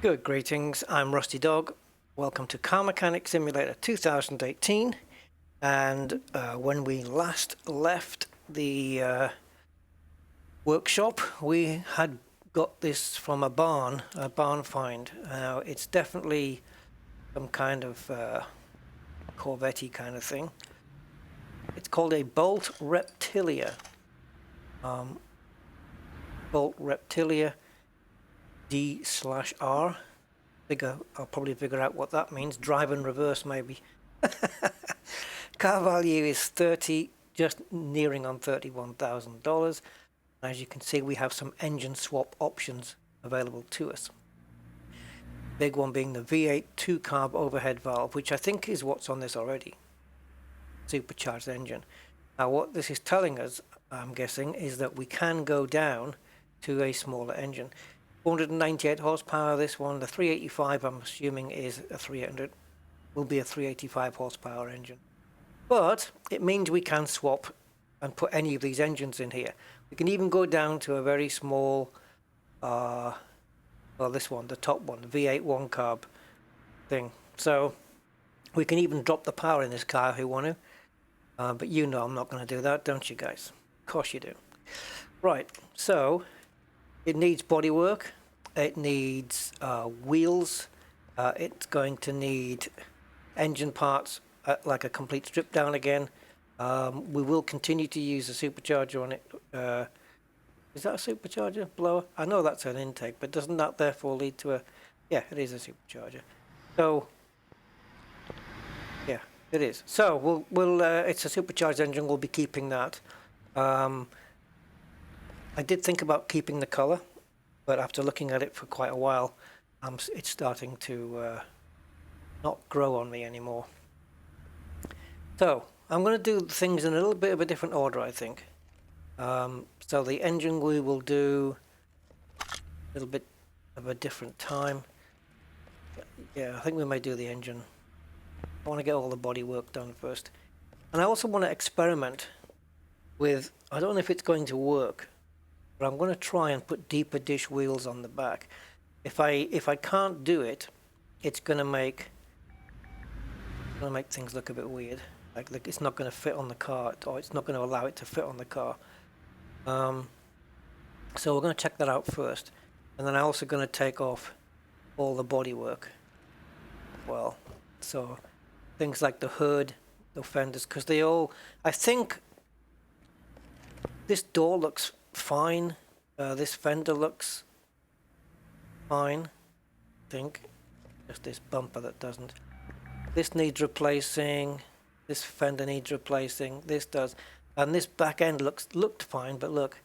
Good greetings, I'm Rusty Dog. Welcome to Car Mechanic Simulator 2018. And when we last left the workshop, we had got this from a barn find. Now it's definitely some kind of Corvette kind of thing. It's called a Bolt Reptilia. Bolt Reptilia D/R. I'll probably figure out what that means. Drive and reverse, maybe. Car value is just nearing on $31,000. As you can see, we have some engine swap options available to us. Big one being the V8 2-carb overhead valve, which I think is what's on this already. Supercharged engine. Now, what this is telling us, I'm guessing, is that we can go down to a smaller engine. 498 horsepower, this one. The 385, I'm assuming, is a 300. Will be a 385 horsepower engine. But it means we can swap and put any of these engines in here. We can even go down to a very small, well, this one, the top one, the V8 1-carb thing. So we can even drop the power in this car if we want to. But you know I'm not going to do that, don't you guys? Of course you do. Right, so it needs bodywork. It needs wheels. It's going to need engine parts, like a complete strip down again. We will continue to use a supercharger on it. Is that a supercharger blower? I know that's an intake, but doesn't that therefore lead to a... Yeah, it is a supercharger. So, yeah, it is. So it's a supercharged engine. We'll be keeping that. I did think about keeping the color, but after looking at it for quite a while, it's starting to not grow on me anymore. So I'm going to do things in a little bit of a different order, I think. So the engine we will do a little bit of a different time. Yeah, I think we may do the engine. I want to get all the body work done first. And I also want to experiment with, I don't know if it's going to work, but I'm going to try and put deeper dish wheels on the back. If I can't do it, it's going to make things look a bit weird. Like it's not going to fit on the car, or it's not going to allow it to fit on the car. So we're going to check that out first, and then I'm also going to take off all the bodywork. Well, so things like the hood, the fenders, because they all. I think this door looks fine. This fender looks fine. I think just this bumper that doesn't. This needs replacing. This fender needs replacing. This does, and this back end looked fine, but look,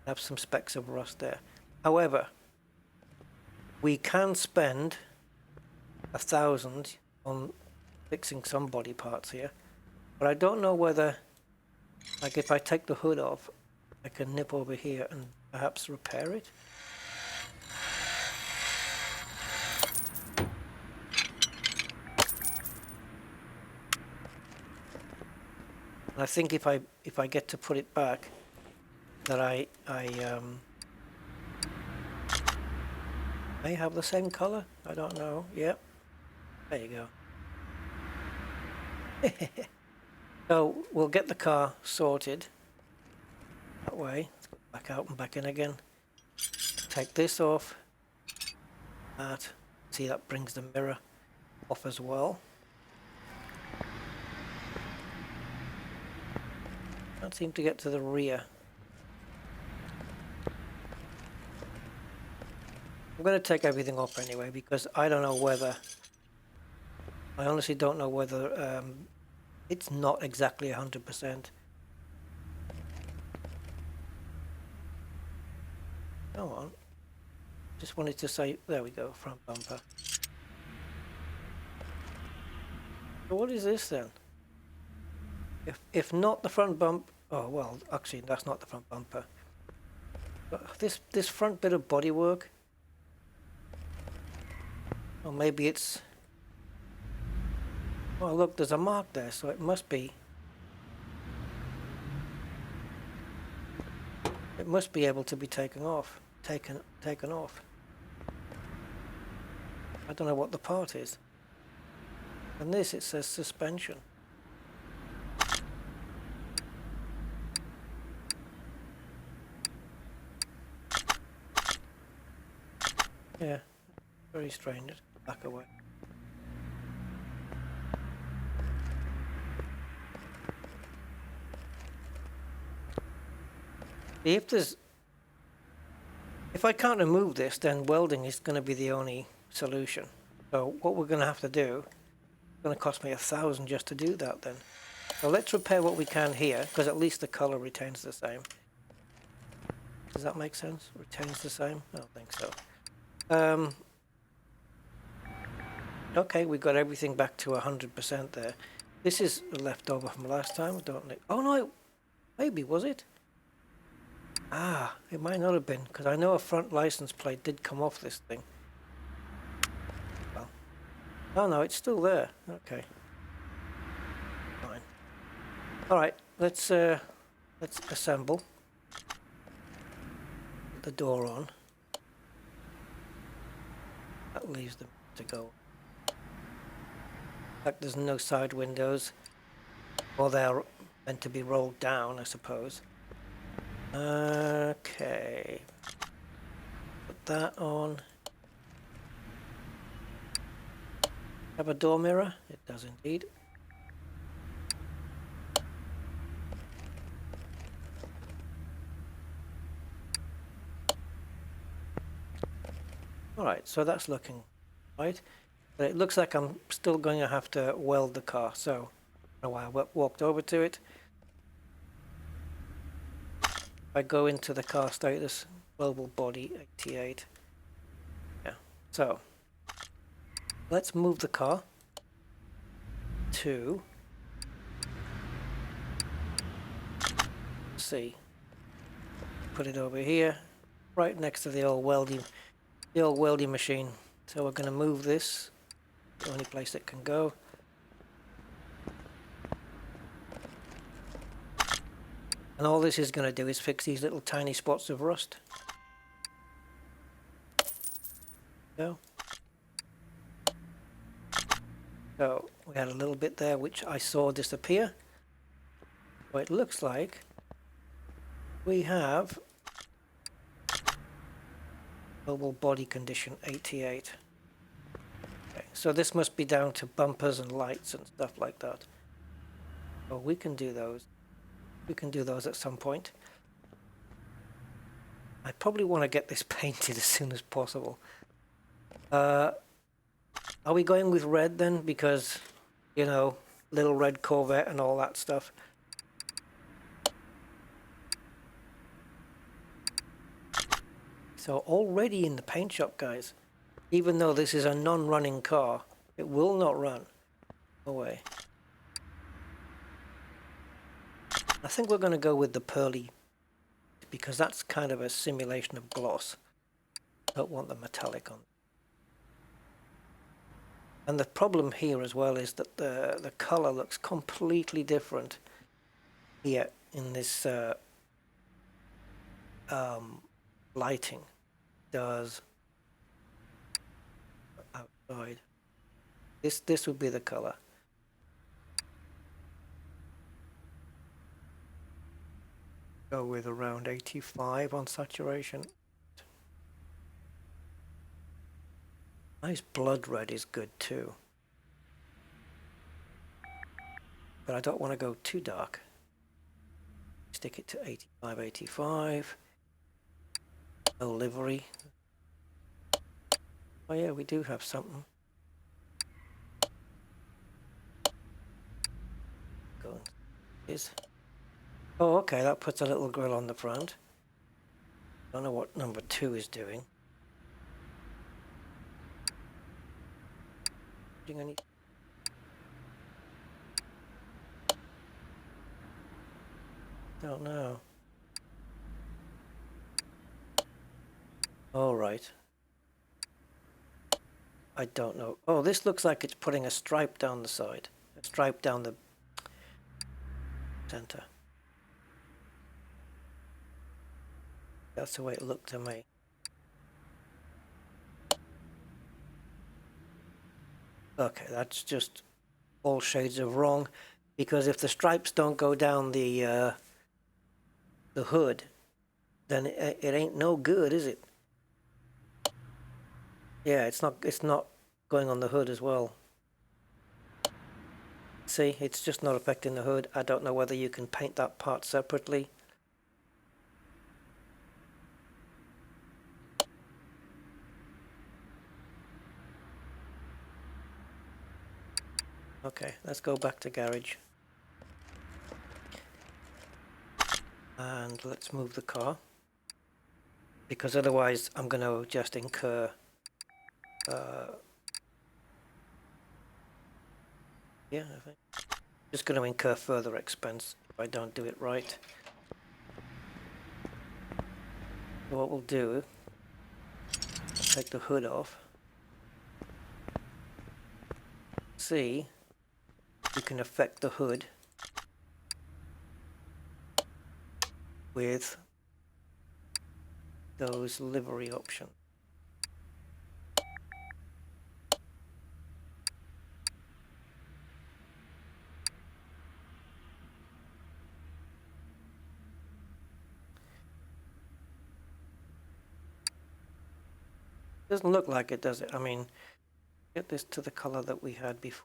I have some specks of rust there. However, we can spend 1,000 on fixing some body parts here, but I don't know whether, like, if I take the hood off, I can nip over here and perhaps repair it. I think if I get to put it back, that I may have the same color. I don't know. Yep. There you go. So we'll get the car sorted that way. Back out and back in again. Take this off. That. See, that brings the mirror off as well. Can't seem to get to the rear. I'm going to take everything off anyway, because I don't know whether... I honestly don't know whether it's not exactly 100%. Come on. Just wanted to say... There we go, front bumper. So what is this then? If not the front bump... Oh, well, actually, that's not the front bumper. But this front bit of bodywork... Or maybe it's... Oh, look, there's a mark there, so it must be... It must be able to be taken off. Taken off. I don't know what the part is. And this, it says suspension. Yeah, very strange. Back away. If I can't remove this, then welding is going to be the only solution. So what we're going to have to do, it's going to cost me $1,000 just to do that then. So let's repair what we can here, because at least the color retains the same. Does that make sense? Retains the same? I don't think so. Okay, we got everything back to 100% there. This is leftover from last time. Don't know. Oh no, maybe was it? Ah, it might not have been, because I know a front license plate did come off this thing. Well, oh no, it's still there. Okay, fine. All right, let's assemble. Put the door on. That leaves them to go. In fact, there's no side windows, or they're meant to be rolled down, I suppose. Okay, put that on. Have a door mirror? It does indeed. Alright, so that's looking right. But it looks like I'm still going to have to weld the car, so I don't know why I walked over to it. I go into the car status, global body 88. Yeah, so let's move the car to C. Put it over here, right next to the old welding machine. So we're going to move this, the only place it can go. And all this is going to do is fix these little tiny spots of rust. Go. So we had a little bit there which I saw disappear. So it looks like we have global body condition 88. Okay, so this must be down to bumpers and lights and stuff like that. Well, we can do those. We can do those at some point. I probably want to get this painted as soon as possible. Are we going with red then? Because, you know, little red Corvette and all that stuff. So already in the paint shop, guys, even though this is a non-running car, it will not run. No way. I think we're going to go with the pearly, because that's kind of a simulation of gloss. Don't want the metallic on. And the problem here as well is that the color looks completely different here in this lighting. Does outside. This would be the color. Go with around 85 on saturation. Nice blood red is good too. But I don't want to go too dark. Stick it to 85, 85. No livery. Oh yeah, we do have something. Go is. Oh, okay, that puts a little grill on the front. Don't know what number 2 is doing. Any? Don't know. All right. I don't know. Oh, this looks like it's putting a stripe down the side. A stripe down the center. That's the way it looked to me. Okay, that's just all shades of wrong, because if the stripes don't go down the hood, then it ain't no good, is it? Yeah, it's not going on the hood as well. See, it's just not affecting the hood. I don't know whether you can paint that part separately. Okay, let's go back to garage. And let's move the car. Because otherwise I'm going to just incur yeah, I think just going to incur further expense if I don't do it right. So what we'll do, take the hood off. See, you can affect the hood with those livery options. Doesn't look like it, does it? I mean, get this to the color that we had before.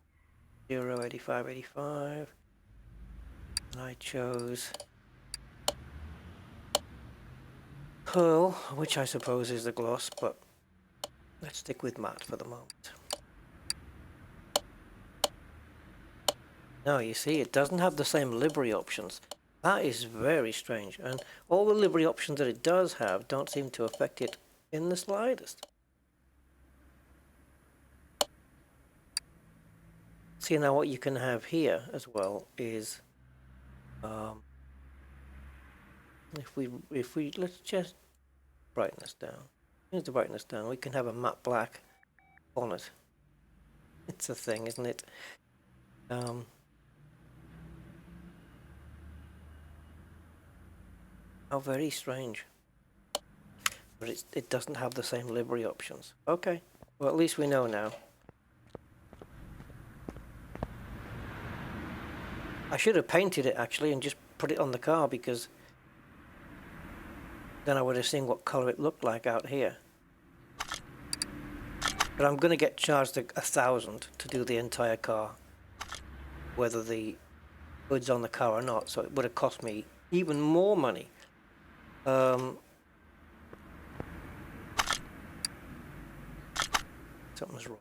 085, 85. And I chose pearl, which I suppose is the gloss, but let's stick with matte for the moment. Now you see, it doesn't have the same livery options. That is very strange, and all the livery options that it does have don't seem to affect it in the slightest. See, now what you can have here as well is, if we let's just brightness down. Here's the brightness down. We can have a matte black bonnet. It's a thing, isn't it? How very strange. But it doesn't have the same livery options. Okay, well at least we know now. I should have painted it actually and just put it on the car, because then I would have seen what colour it looked like out here. But I'm going to get charged $1,000 to do the entire car, whether the hood's on the car or not, so it would have cost me even more money. Something's wrong.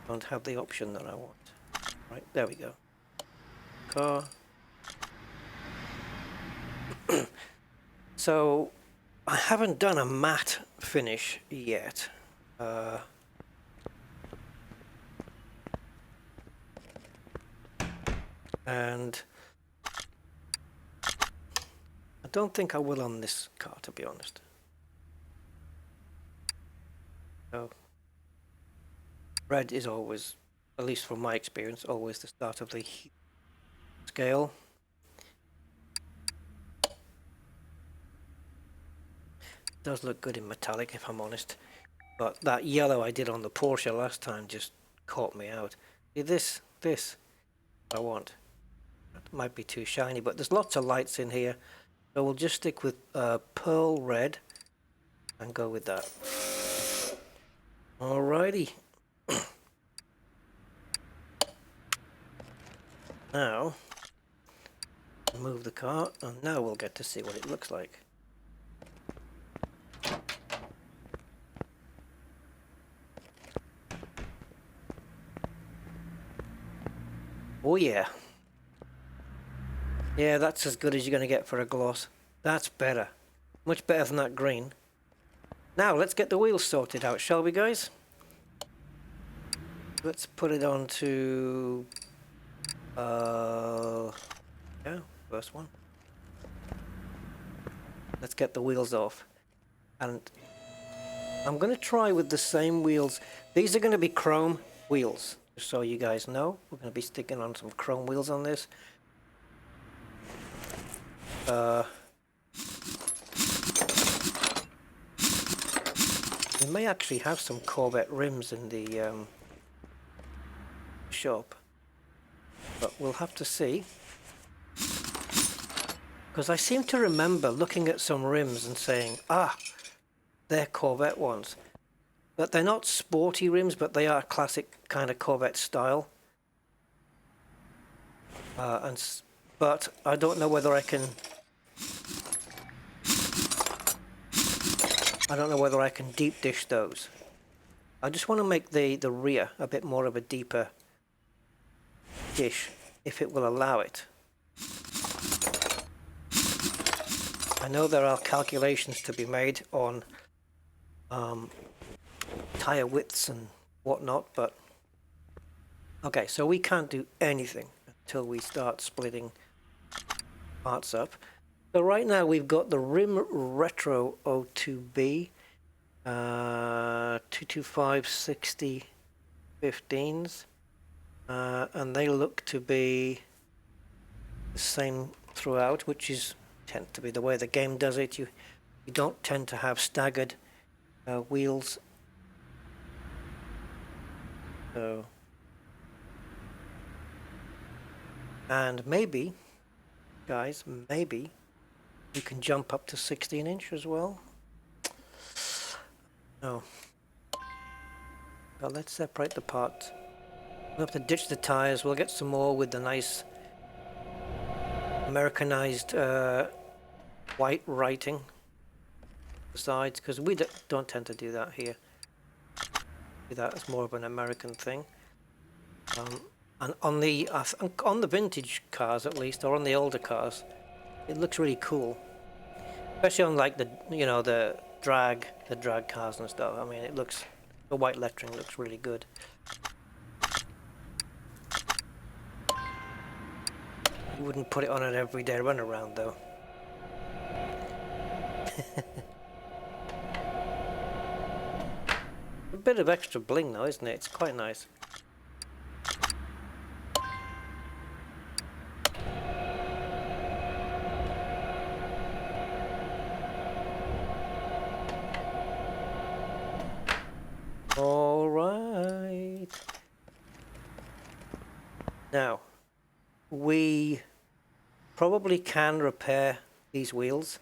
I don't have the option that I want. Right, there we go. Car. So, I haven't done a matte finish yet. And I don't think I will on this car, to be honest. So, red is always, at least from my experience, always the start of the scale. It does look good in metallic, if I'm honest. But that yellow I did on the Porsche last time just caught me out. See, this I want. It might be too shiny, but there's lots of lights in here. So we'll just stick with pearl red and go with that. Alrighty. Now, move the car, and now we'll get to see what it looks like. Oh yeah. Yeah, that's as good as you're going to get for a gloss. That's better. Much better than that green. Now, let's get the wheels sorted out, shall we, guys? Let's put it on to... yeah, first one. Let's get the wheels off. And I'm going to try with the same wheels. These are going to be chrome wheels, just so you guys know. We're going to be sticking on some chrome wheels on this. We may actually have some Corvette rims in the shop, but we'll have to see. Because I seem to remember looking at some rims and saying, ah, they're Corvette ones. But they're not sporty rims, but they are classic kind of Corvette style. But I don't know whether I can... I don't know whether I can deep dish those. I just want to make the rear a bit more of a deeper dish, if it will allow it. I know there are calculations to be made on tire widths and whatnot, but okay, so we can't do anything until we start splitting parts up. So right now we've got the Rim Retro O2B 225/60 15s, and they look to be the same throughout, which is tend to be the way the game does it. You don't tend to have staggered wheels. So, and maybe, guys, maybe you can jump up to 16-inch as well. No. Well, let's separate the parts. We'll have to ditch the tires. We'll get some more with the nice Americanized white writing sides, because we don't tend to do that here. Do that as more of an American thing. And on the vintage cars, at least, or on the older cars, it looks really cool. Especially on like the the drag cars and stuff. I mean, the white lettering looks really good. You wouldn't put it on an everyday runaround though. A bit of extra bling though, isn't it? It's quite nice. All right. Now, we probably can repair these wheels,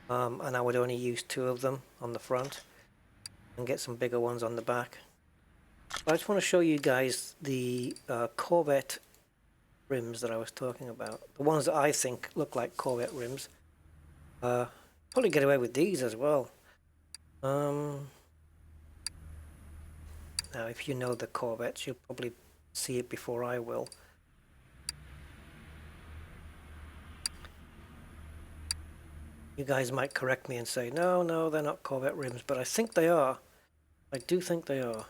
and I would only use 2 of them on the front and get some bigger ones on the back. I just want to show you guys the Corvette rims that I was talking about, the ones that I think look like Corvette rims. Probably get away with these as well. Now if you know the Corvettes, you'll probably see it before I will. You guys might correct me and say, no, they're not Corvette rims, but I think they are. I do think they are.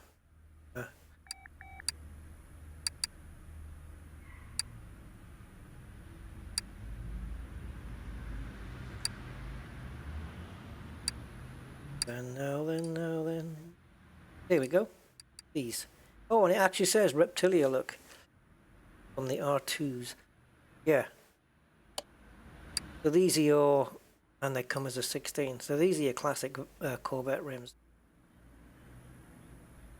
Then. There we go. These. Oh, and it actually says Reptilia, look. On the R2s. Yeah. So these are your... And they come as a 16. So these are your classic Corvette rims.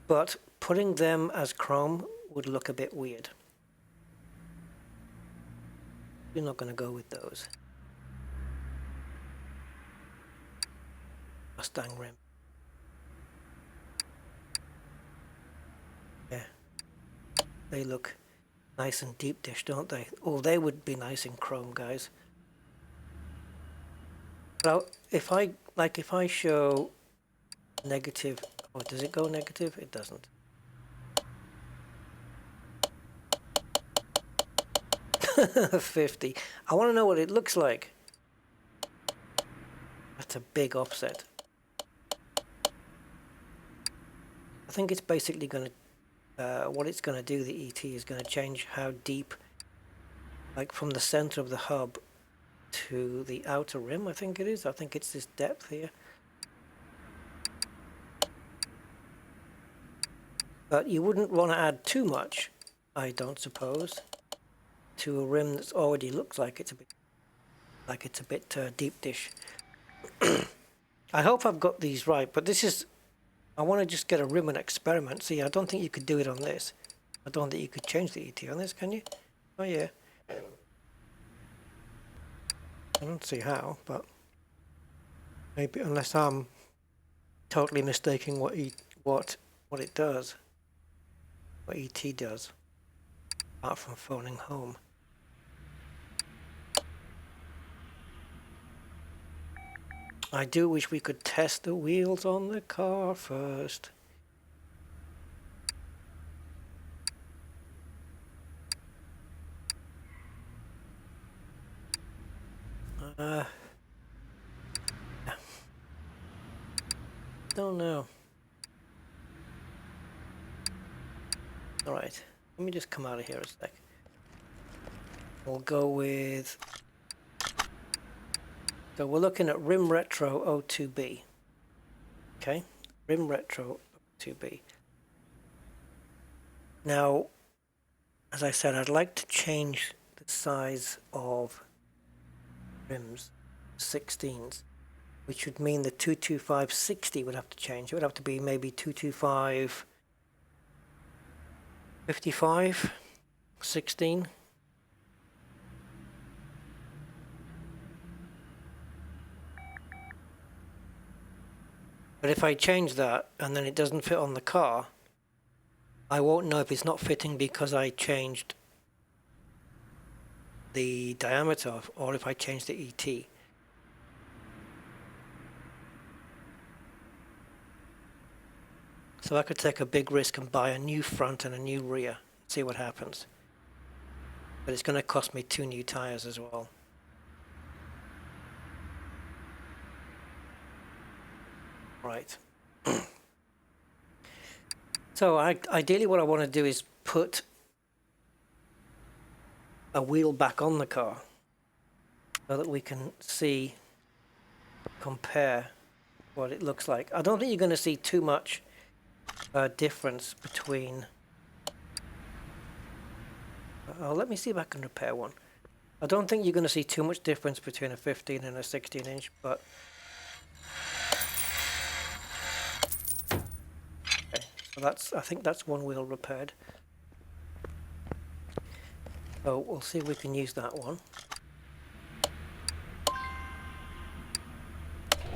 But putting them as chrome would look a bit weird. You're not going to go with those. Mustang rim. Yeah. They look nice and deep dish, don't they? Oh, they would be nice in chrome, guys. Now, if I show negative, oh, does it go negative? It doesn't. $50. I want to know what it looks like. That's a big offset. I think it's basically going to, what it's going to do, the ET, is going to change how deep, like from the center of the hub to the outer rim, I think it is. I think it's this depth here. But you wouldn't want to add too much, I don't suppose, to a rim that already looks like it's a bit deep dish. I hope I've got these right, but this is I want to just get a rim and experiment. See, I don't think you could do it on this. I don't think you could change the ET on this, can you? Oh yeah. I don't see how, but maybe, unless I'm totally mistaking what it does, what ET does, apart from phoning home. I do wish we could test the wheels on the car first. Don't know. Alright, let me just come out of here a sec. We'll go with... So we're looking at Rim Retro 02B. Okay, Rim Retro 02B. Now, as I said, I'd like to change the size of rims, 16s, which would mean the 225/60 would have to change. It would have to be maybe 225/55, 16. But if I change that and then it doesn't fit on the car, I won't know if it's not fitting because I changed the diameter or if I changed the ET. So I could take a big risk and buy a new front and a new rear, see what happens. But it's going to cost me 2 new tires as well. Right. So ideally what I want to do is put a wheel back on the car so that we can see, compare what it looks like. I don't think you're going to see too much difference between... let me see if I can repair one. I don't think you're going to see too much difference between a 15 and a 16 inch, but... Okay, so I think that's one wheel repaired. So we'll see if we can use that one.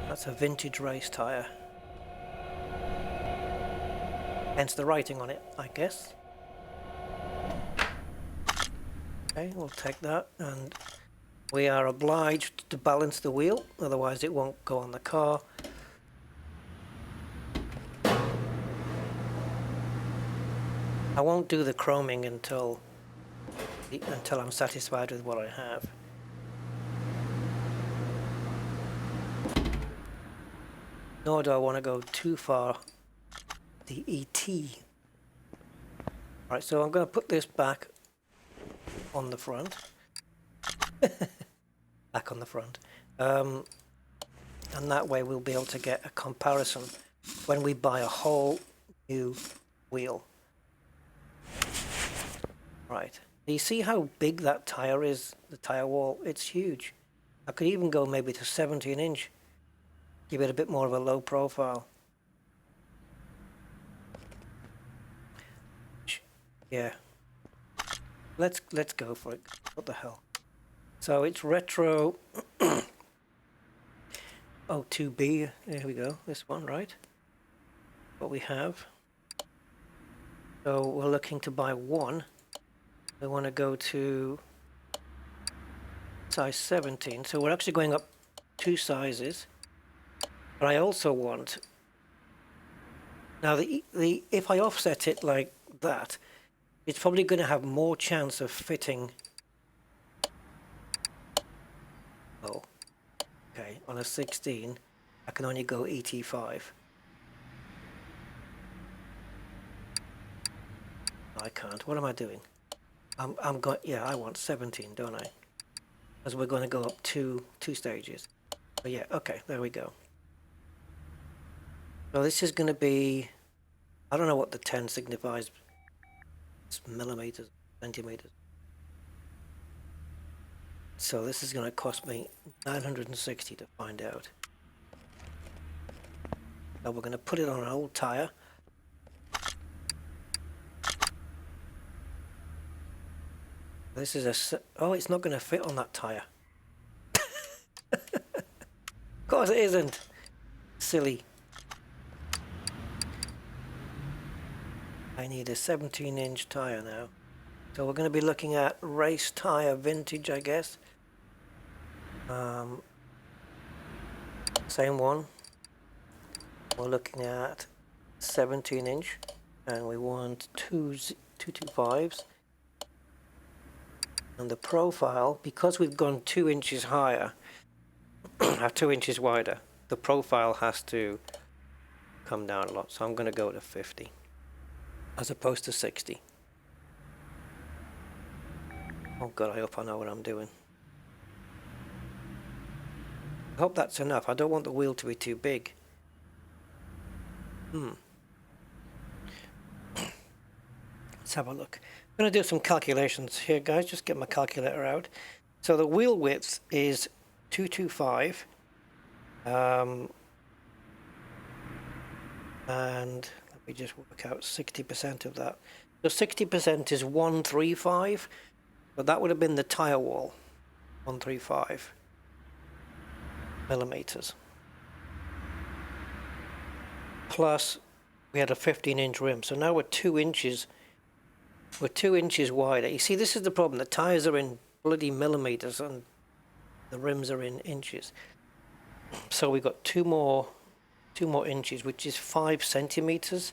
That's a vintage race tire. Hence the writing on it, I guess. Okay, we'll take that, and we are obliged to balance the wheel, otherwise it won't go on the car. I won't do the chroming until I'm satisfied with what I have. Nor do I want to go too far the ET. Right, so I'm going to put this back on the front. Back on the front. And that way we'll be able to get a comparison when we buy a whole new wheel. Right. You see how big that tire is, the tire wall? It's huge. I could even go maybe to 17 inch. Give it a bit more of a low profile. Yeah. Let's go for it. What the hell? So it's retro 02B. There we go. This one, right? What we have. So we're looking to buy one. We want to go to size 17. So we're actually going up 2 sizes. But I also want... Now if I offset it like that, it's probably going to have more chance of fitting... Oh, okay, on a 16, I can only go ET5. I can't. What am I doing? I'm going... Yeah, I want 17, don't I? Because we're going to go up two stages. But yeah, okay, there we go. So this is going to be... I don't know what the 10 signifies. It's millimeters, centimeters. So this is going to cost me 960 to find out. So we're going to put it on an old tyre. This is a... Oh, it's not going to fit on that tyre. Of course it isn't. Silly. I need a 17-inch tyre now. So we're going to be looking at race tyre vintage, I guess. Same one. We're looking at 17-inch, and we want 225s. And the profile, because we've gone 2 inches higher, 2 inches wider, the profile has to come down a lot. So I'm going to go to 50 as opposed to 60. Oh God, I hope I know what I'm doing. I hope that's enough. I don't want the wheel to be too big. Let's have a look. I'm going to do some calculations here, guys. Just get my calculator out. So the wheel width is 225. And let me just work out 60% of that. So 60% is 135, but that would have been the tyre wall, 135 millimeters. Plus, we had a 15-inch rim, so now we're 2 inches. We're 2 inches wider. You see, this is the problem. The tyres are in bloody millimeters, and the rims are in inches. So we got two more inches, which is 5 centimeters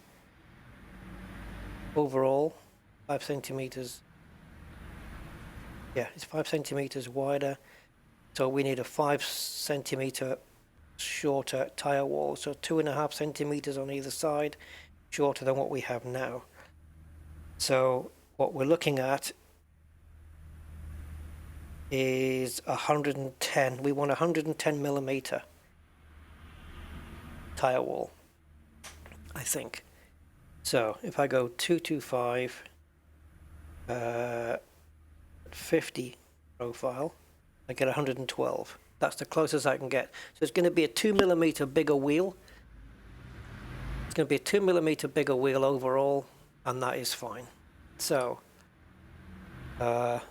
overall. 5 centimeters. Yeah, it's 5 centimeters wider. So we need a 5 centimeter shorter tyre wall. So 2.5 centimeters on either side, shorter than what we have now. So what we're looking at is 110. We want 110 millimeter tyre wall, I think. So if I go 225, 50 profile, I get 112. That's the closest I can get. So it's going to be a 2 millimeter bigger wheel. It's going to be a 2 millimeter bigger wheel overall, and that is fine. So, but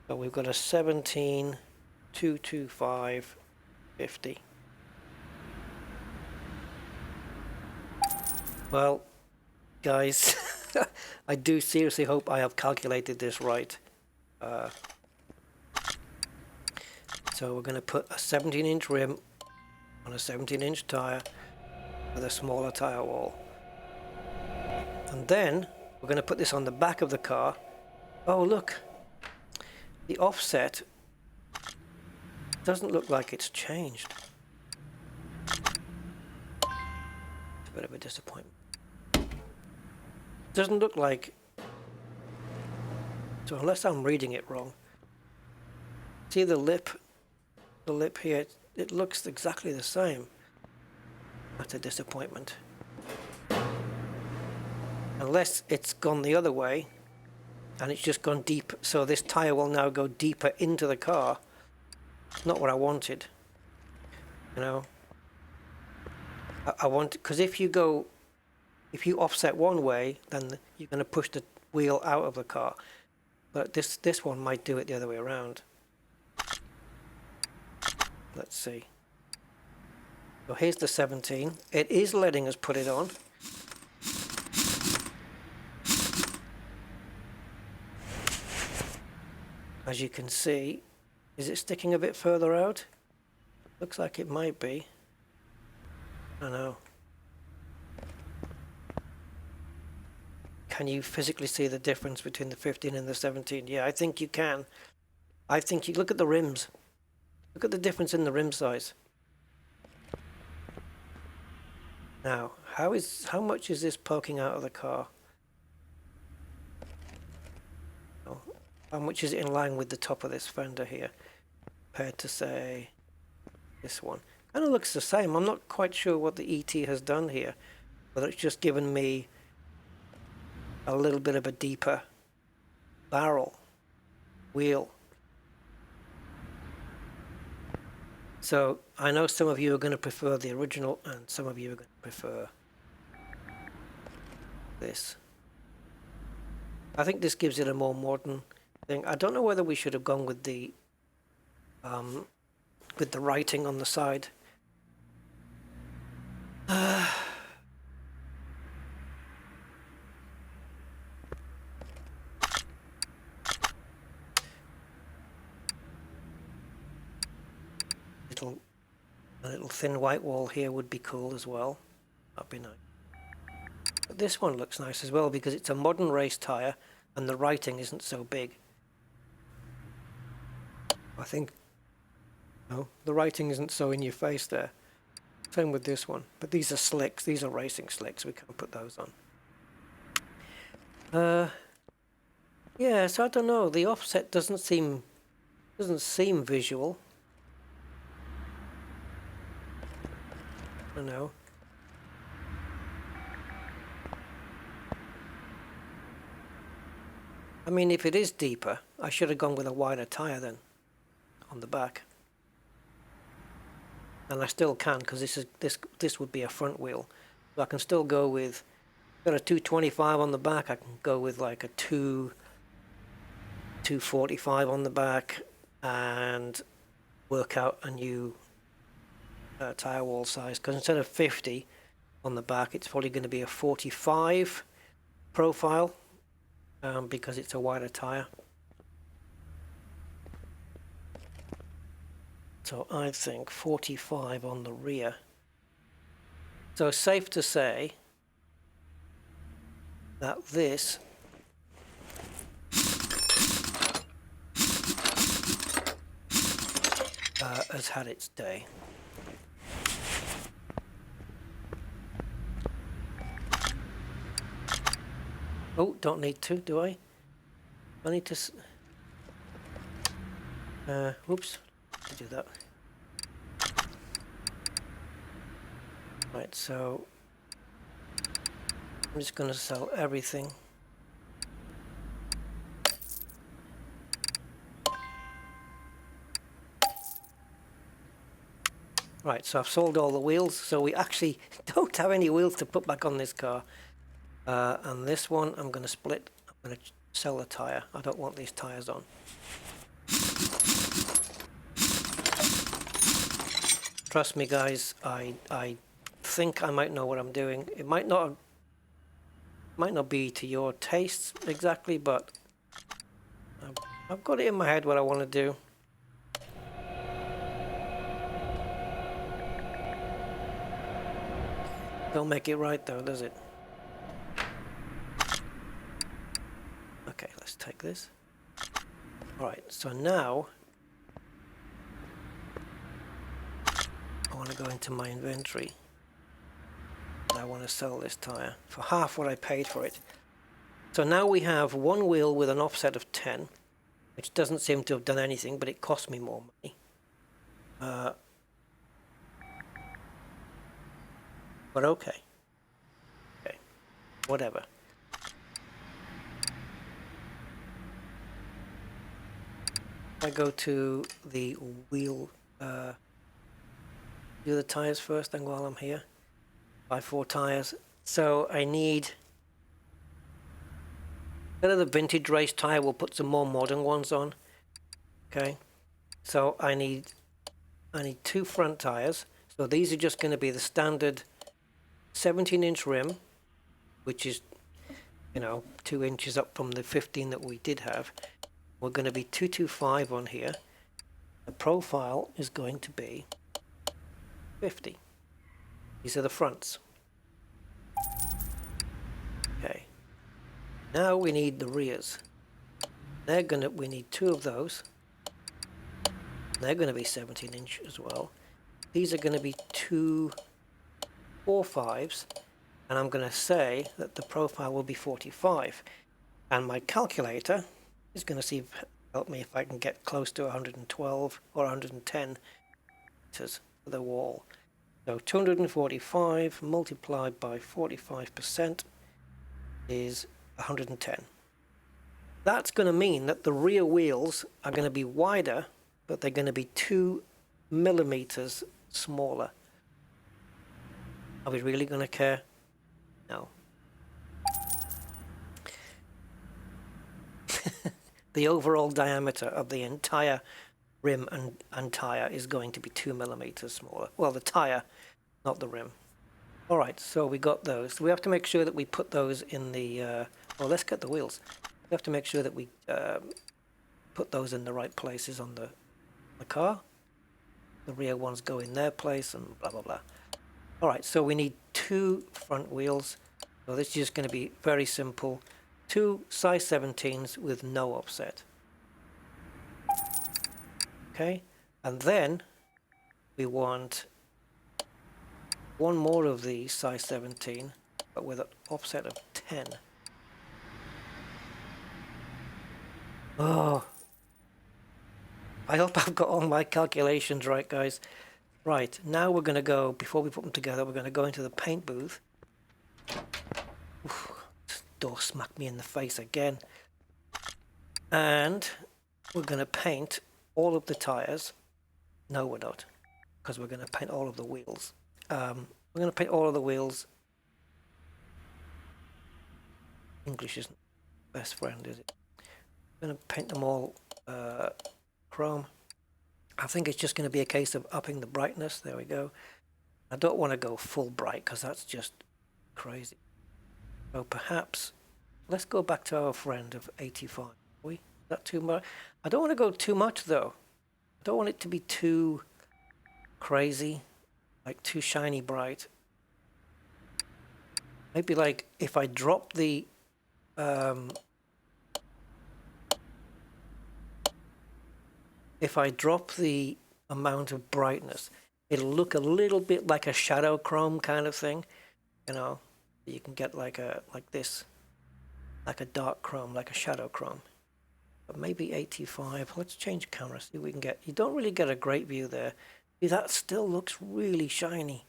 we've got a 17, 225, 50. Well, guys, I do seriously hope I have calculated this right. So we're going to put a 17-inch rim on a 17-inch tyre with a smaller tyre wall. And then we're going to put this on the back of the car. Oh, look. The offset doesn't look like it's changed. It's a bit of a disappointment. Doesn't look like... So unless I'm reading it wrong. See the lip here, it looks exactly the same. That's a disappointment. Unless it's gone the other way and it's just gone deep, so this tyre will now go deeper into the car. Not what I wanted. You know, I want, because if you offset one way, then you're going to push the wheel out of the car. But this one might do it the other way around. Let's see. So here's the 17. It is letting us put it on. As you can see, is it sticking a bit further out? Looks like it might be. I know. Can you physically see the difference between the 15 and the 17? Yeah, I think you can. I think you look at the rims. Look at the difference in the rim size. Now, how much is this poking out of the car? Oh, how much is it in line with the top of this fender here, compared to, say, this one? Kind of looks the same. I'm not quite sure what the ET has done here, whether it's just given me a little bit of a deeper barrel wheel. So I know some of you are going to prefer the original and some of you are going to prefer this. I think this gives it a more modern thing. I don't know whether we should have gone with the writing on the side. A little thin white wall here would be cool as well. That'd be nice. But this one looks nice as well because it's a modern race tyre and the writing isn't so big. I think, no, the writing isn't so in your face there. Same with this one. But these are slicks. These are racing slicks. We can't put those on. Yeah, so I don't know. The offset doesn't seem visual. I don't know. I mean, if it is deeper, I should have gone with a wider tyre then on the back. And I still can because this would be a front wheel. So I can still go with, got a 225 on the back, I can go with like a 245 on the back and work out a new tyre wall size, because instead of 50 on the back it's probably going to be a 45 profile because it's a wider tyre. So I think 45 on the rear. So safe to say that this has had its day. Oh, don't need to, do I? I need to... whoops, to do that. Right, so I'm just going to sell everything. Right, so I've sold all the wheels, so we actually don't have any wheels to put back on this car. And this one I'm going to split. I'm going to sell the tyre. I don't want these tyres on. Trust me guys, I think I might know what I'm doing. It might not be to your tastes exactly, but I've got it in my head what I want to do. Don't make it right though, does it? Okay, let's take this. Alright, so now I want to go into my inventory. I want to sell this tyre for half what I paid for it. So now we have one wheel with an offset of 10, which doesn't seem to have done anything, but it cost me more money. But okay. Okay, whatever. I go to the wheel, do the tyres first, then while I'm here. Buy 4 tyres. So I need, instead of the vintage race tyre, we'll put some more modern ones on. Okay. So I need 2 front tyres. So these are just going to be the standard 17-inch rim, which is, you know, 2 inches up from the 15 that we did have. We're going to be 225 on here. The profile is going to be 50. These are the fronts. Okay. Now we need the rears. We need 2 of those. They're going to be 17-inch as well. These are going to be 2 4.5s, and I'm going to say that the profile will be 45. And my calculator is going to help me if I can get close to 112 or 110 meters for the wall. So 245 multiplied by 45% is 110. That's going to mean that the rear wheels are going to be wider, but they're going to be 2 millimeters smaller. Are we really going to care? No. The overall diameter of the entire rim and tire is going to be 2 millimeters smaller. Well, the tire, not the rim. All right, so we got those. We have to make sure that we put those in the... well, let's get the wheels. We have to make sure that we put those in the right places on the car. The rear ones go in their place and blah, blah, blah. All right, so we need 2 front wheels. So this is just going to be very simple. 2 size 17s with no offset. Okay, and then we want 1 more of these size 17, but with an offset of 10. Oh, I hope I've got all my calculations right, guys. Right, now we're going to go, before we put them together, we're going to go into the paint booth. Oof, this door smacked me in the face again. And we're going to paint all of the tires. No, we're not, because we're going to paint all of the wheels. We're going to paint all of the wheels. English isn't best friend, is it? I'm going to paint them all chrome. I think it's just going to be a case of upping the brightness. There we go. I don't want to go full bright because that's just crazy. So perhaps let's go back to our friend of 85. Is that too much? I don't want to go too much though. I don't want it to be too crazy, like too shiny bright. Maybe like if I drop the amount of brightness, it'll look a little bit like a shadow chrome kind of thing, you know. You can get like this, like a dark chrome, like a shadow chrome. But maybe 85. Let's change camera, see what we can get. You don't really get a great view there. See, that still looks really shiny.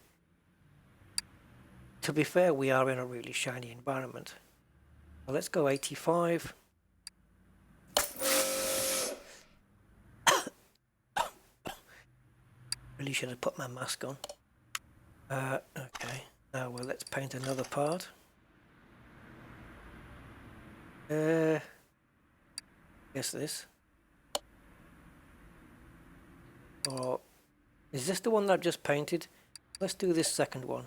To be fair, we are in a really shiny environment. So let's go 85. Really should have put my mask on. Okay, now well, let's paint another part. Guess this. Or is this the one that I've just painted? Let's do this second one.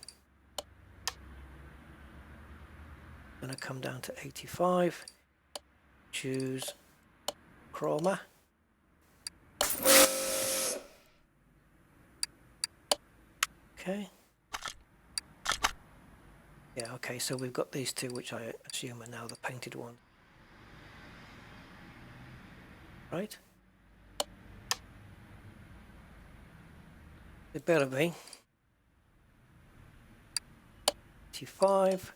Gonna come down to 85. Choose chroma. Okay. Yeah, okay, so we've got these two, which I assume are now the painted one. Right? It better be. 85.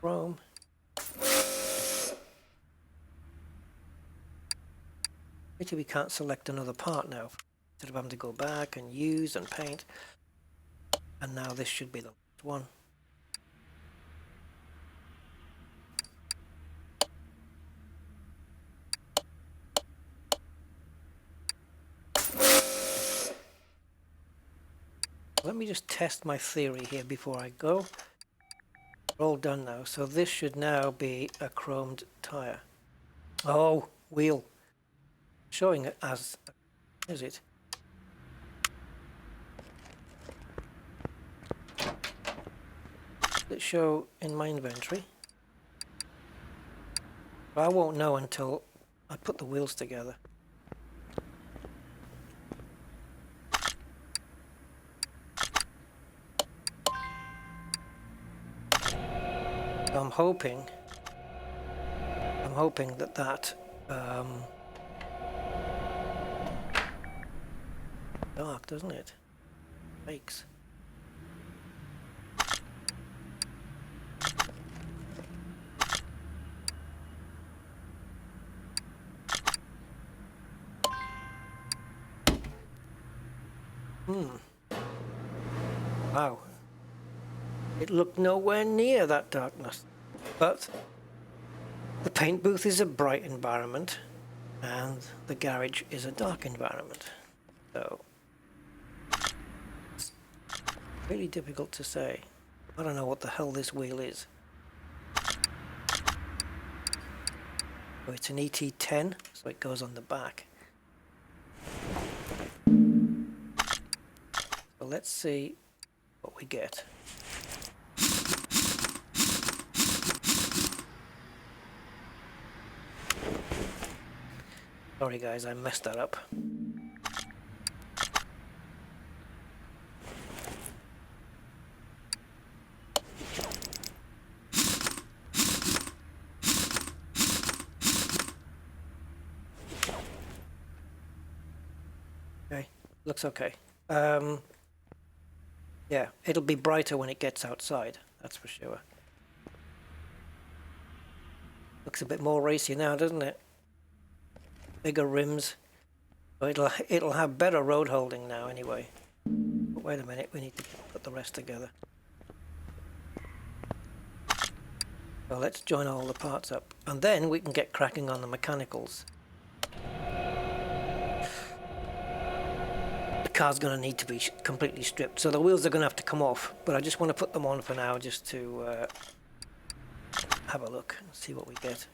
Chrome. Maybe we can't select another part now. Instead of having to go back and use and paint. And now this should be the last one. Let me just test my theory here before I go. We're all done now. So this should now be a chromed tire. Oh, wheel. Showing it as, is it? Does it show in my inventory? But I won't know until I put the wheels together. So I'm hoping that dark, doesn't it? Breaks. Wow. It looked nowhere near that darkness. But the paint booth is a bright environment and the garage is a dark environment. So Really difficult to say. I don't know what the hell this wheel is. Oh, it's an ET10, so it goes on the back. So let's see what we get. Sorry guys, I messed that up. Okay, looks okay. Yeah, it'll be brighter when it gets outside, that's for sure. Looks a bit more racy now, doesn't it? Bigger rims. So it'll have better road holding now anyway. But wait a minute, we need to put the rest together. So let's join all the parts up, and then we can get cracking on the mechanicals. The car's going to need to be completely stripped, so the wheels are going to have to come off, but I just want to put them on for now just to have a look and see what we get.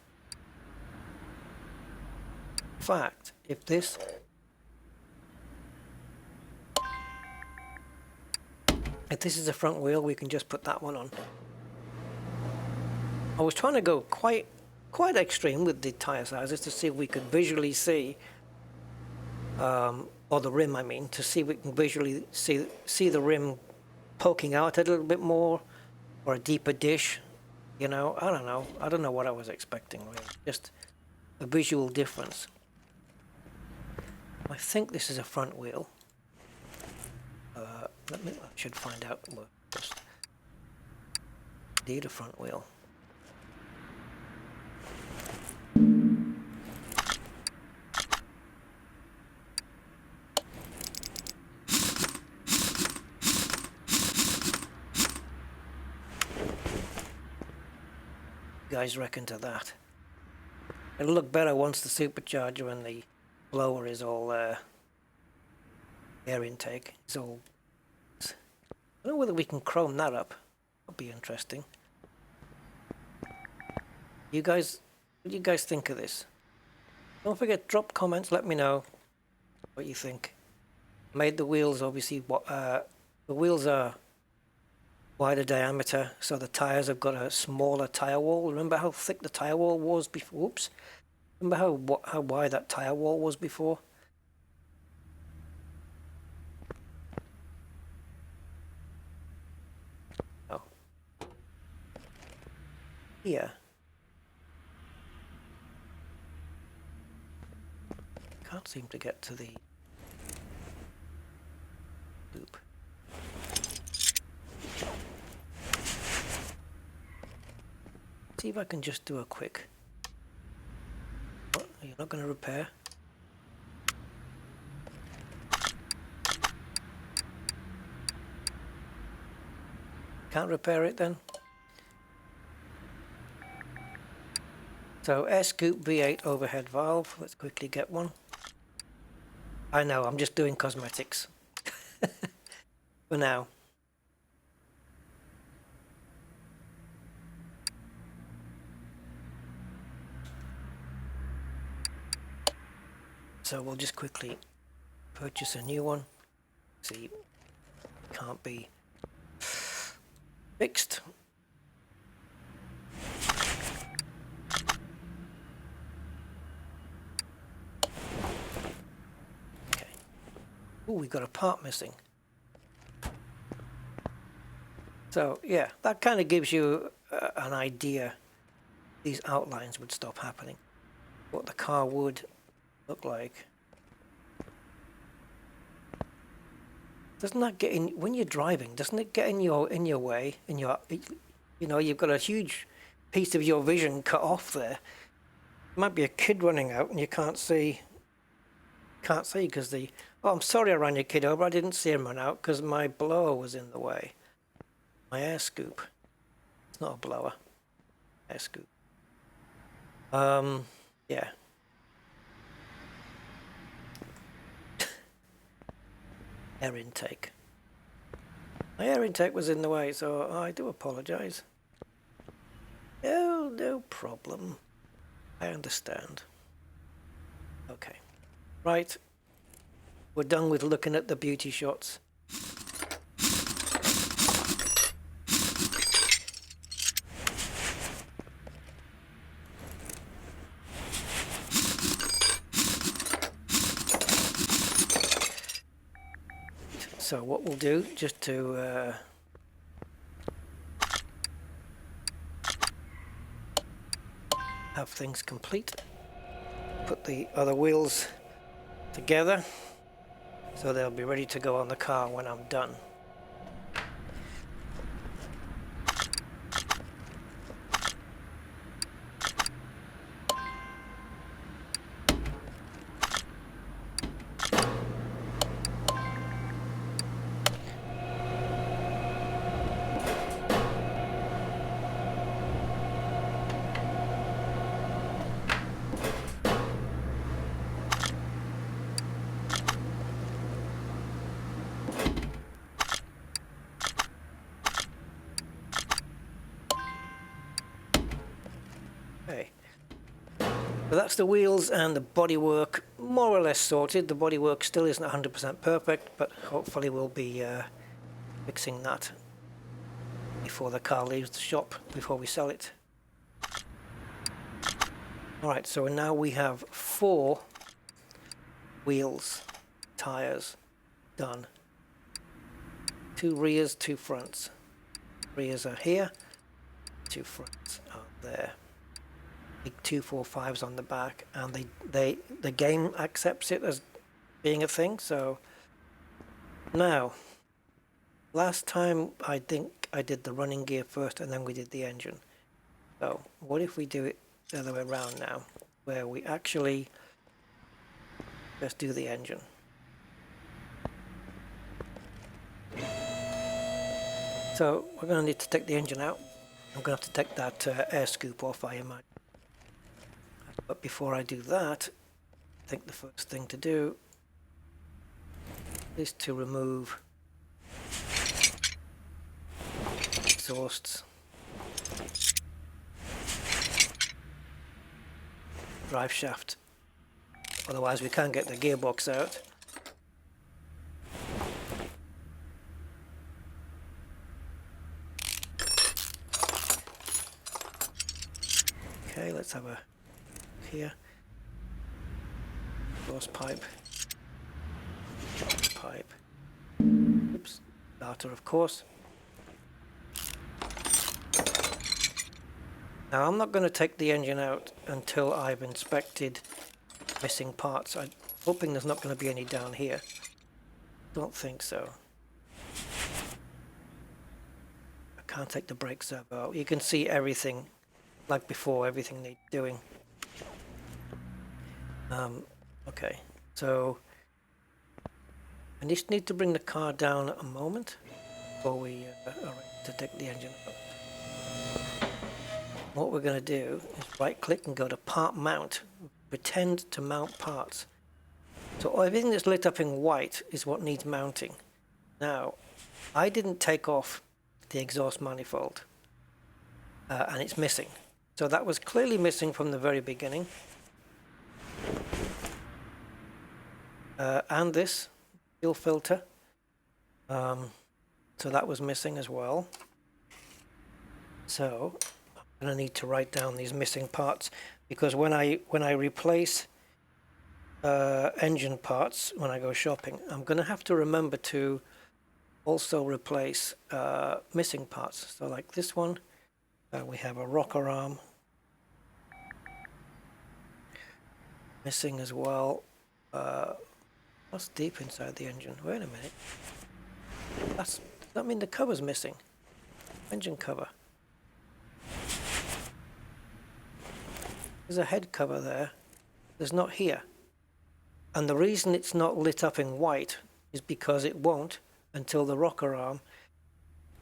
In fact, if this is a front wheel, we can just put that one on. I was trying to go quite extreme with the tire sizes to see if we could visually see, or the rim I mean, to see if we can visually see the rim poking out a little bit more, or a deeper dish, you know. I don't know what I was expecting really, just a visual difference. I think this is a front wheel. I should find out first. Indeed a front wheel. You guys reckon to that? It'll look better once the supercharger and the blower is all air intake is all. I don't know whether we can chrome that up. That'll be interesting. You guys, what do you guys think of this? Don't forget, drop comments, let me know what you think. Made the wheels obviously, the wheels are wider diameter, so the tires have got a smaller tire wall. Remember how thick the tire wall was before? Oops. Remember how wide that tire wall was before? Oh. Here. Can't seem to get to the loop. See if I can just do a quick. What? Are you not going to repair? Can't repair it then? So S-Scoop V8 overhead valve. Let's quickly get one. I know, I'm just doing cosmetics. For now. So we'll just quickly purchase a new one. See, can't be fixed. Okay. Oh, we got a part missing. So yeah, that kind of gives you an idea. These outlines would stop happening. What the car would look like. Doesn't that get in when you're driving? Doesn't it get in your way? You know, you've got a huge piece of your vision cut off there. Might be a kid running out and you can't see. Can't see because the. Oh, I'm sorry, I ran your kid over. I didn't see him run out because my blower was in the way. My air scoop. It's not a blower. Air scoop. Yeah. Air intake. My air intake was in the way, so I do apologise. Oh, no problem. I understand. Okay. Right. We're done with looking at the beauty shots. So what we'll do, just to have things complete, put the other wheels together so they'll be ready to go on the car when I'm done. Okay. So that's the wheels and the bodywork more or less sorted. The bodywork still isn't 100% perfect, but hopefully we'll be fixing that before the car leaves the shop, before we sell it. Alright, so now we have 4 wheels, tyres done. 2 rears, 2 fronts. Rears are here, 2 fronts are there. Big 245s on the back, and the game accepts it as being a thing. So now, last time I think I did the running gear first and then we did the engine. So what if we do it the other way around now, where we actually just do the engine? So we're going to need to take the engine out. I'm going to have to take that air scoop off, I imagine. But before I do that, I think the first thing to do is to remove exhausts, drive shaft, otherwise we can't get the gearbox out. Okay, let's have a here. Exhaust pipe. Pipe. Oops. Starter, of course. Now I'm not going to take the engine out until I've inspected missing parts. I'm hoping there's not going to be any down here. Don't think so. I can't take the brake servo out. You can see everything like before, everything needs doing. Okay, so I just need to bring the car down a moment before we arrange to take the engine out. What we're going to do is right click and go to part mount, pretend to mount parts. So everything that's lit up in white is what needs mounting. Now, I didn't take off the exhaust manifold and it's missing. So that was clearly missing from the very beginning. And this fuel filter, so that was missing as well. So I'm going to need to write down these missing parts, because when I replace engine parts when I go shopping, I'm going to have to remember to also replace missing parts. So like this one, we have a rocker arm missing as well. What's deep inside the engine? Wait a minute. Does that mean the cover's missing? Engine cover. There's a head cover there. There's not here. And the reason it's not lit up in white is because it won't until the rocker arm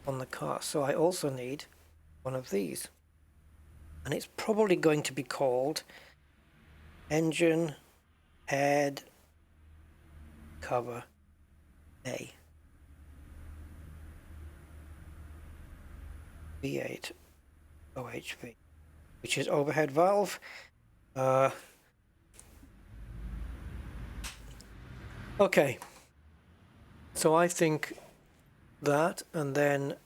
on the car. So I also need one of these. And it's probably going to be called engine head cover A. V8 OHV, which is overhead valve. Okay, so I think that, and then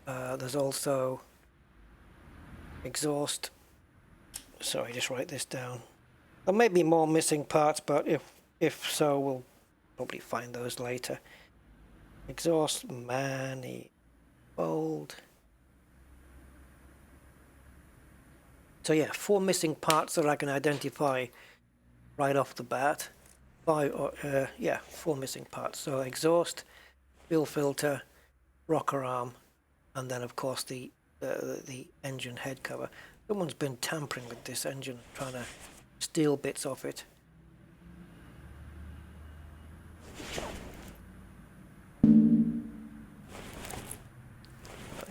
there's also exhaust. Sorry, just write this down. There may be more missing parts, but if so, we'll probably find those later. Exhaust manifold. So yeah, 4 missing parts that I can identify right off the bat. 4 missing parts. So exhaust, fuel filter, rocker arm, and then of course the engine head cover. Someone's been tampering with this engine, trying to steal bits off it.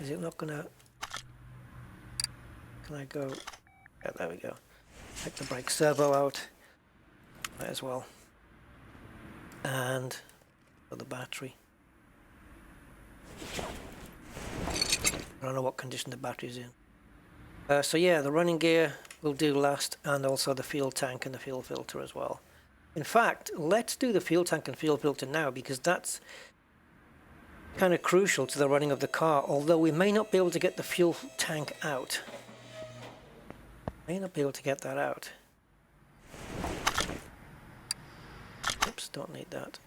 Is it not gonna... Can I go... Yeah, there we go. Take the brake servo out. Might as well. And for the battery. I don't know what condition the battery's in. So yeah, the running gear will do last, and also the fuel tank and the fuel filter as well. In fact, let's do the fuel tank and fuel filter now, because that's kind of crucial to the running of the car, although we may not be able to get the fuel tank out. May not be able to get that out. Oops, don't need that.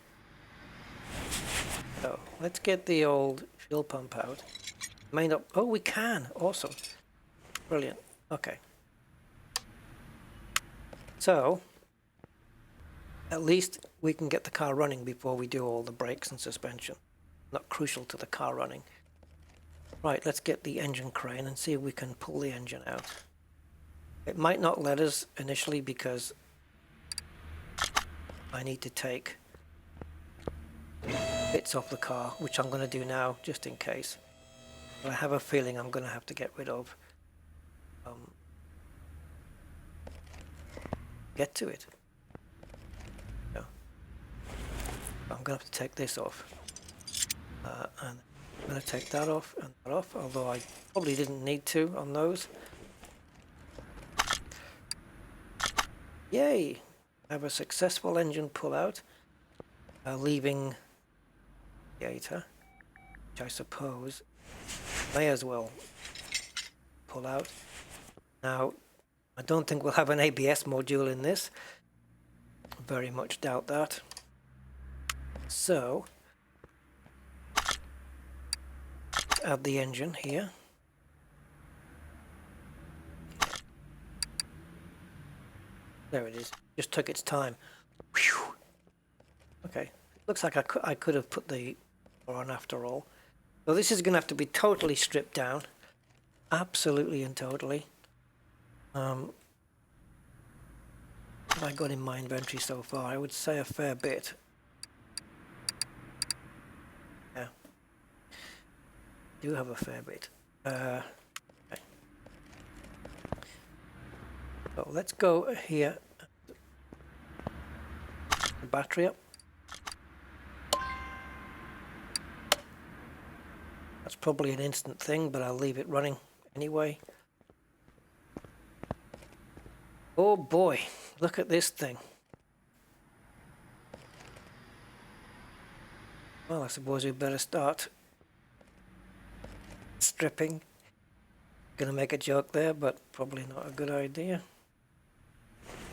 So let's get the old fuel pump out. May not... Oh, we can! Awesome. Brilliant. Okay. So, at least we can get the car running before we do all the brakes and suspension. Not crucial to the car running. Right, let's get the engine crane and see if we can pull the engine out. It might not let us initially because I need to take bits off the car, which I'm going to do now just in case. But I have a feeling I'm going to have to get rid of. Get to it. No. I'm going to have to take this off. And I'm going to take that off and that off, although I probably didn't need to on those. Yay! I have a successful engine pull out, leaving the radiator, which I suppose may as well pull out. Now, I don't think we'll have an ABS module in this. Very much doubt that. So, add the engine here. There it is. Just took its time. Whew. Okay. Looks like I could have put the on after all. So this is going to have to be totally stripped down. Absolutely and totally. What have I got in my inventory so far? I would say a fair bit. Yeah. Do have a fair bit. Okay. So let's go here. The battery up. That's probably an instant thing, but I'll leave it running anyway. Oh boy, look at this thing. Well, I suppose we better start stripping. Gonna make a joke there, but probably not a good idea.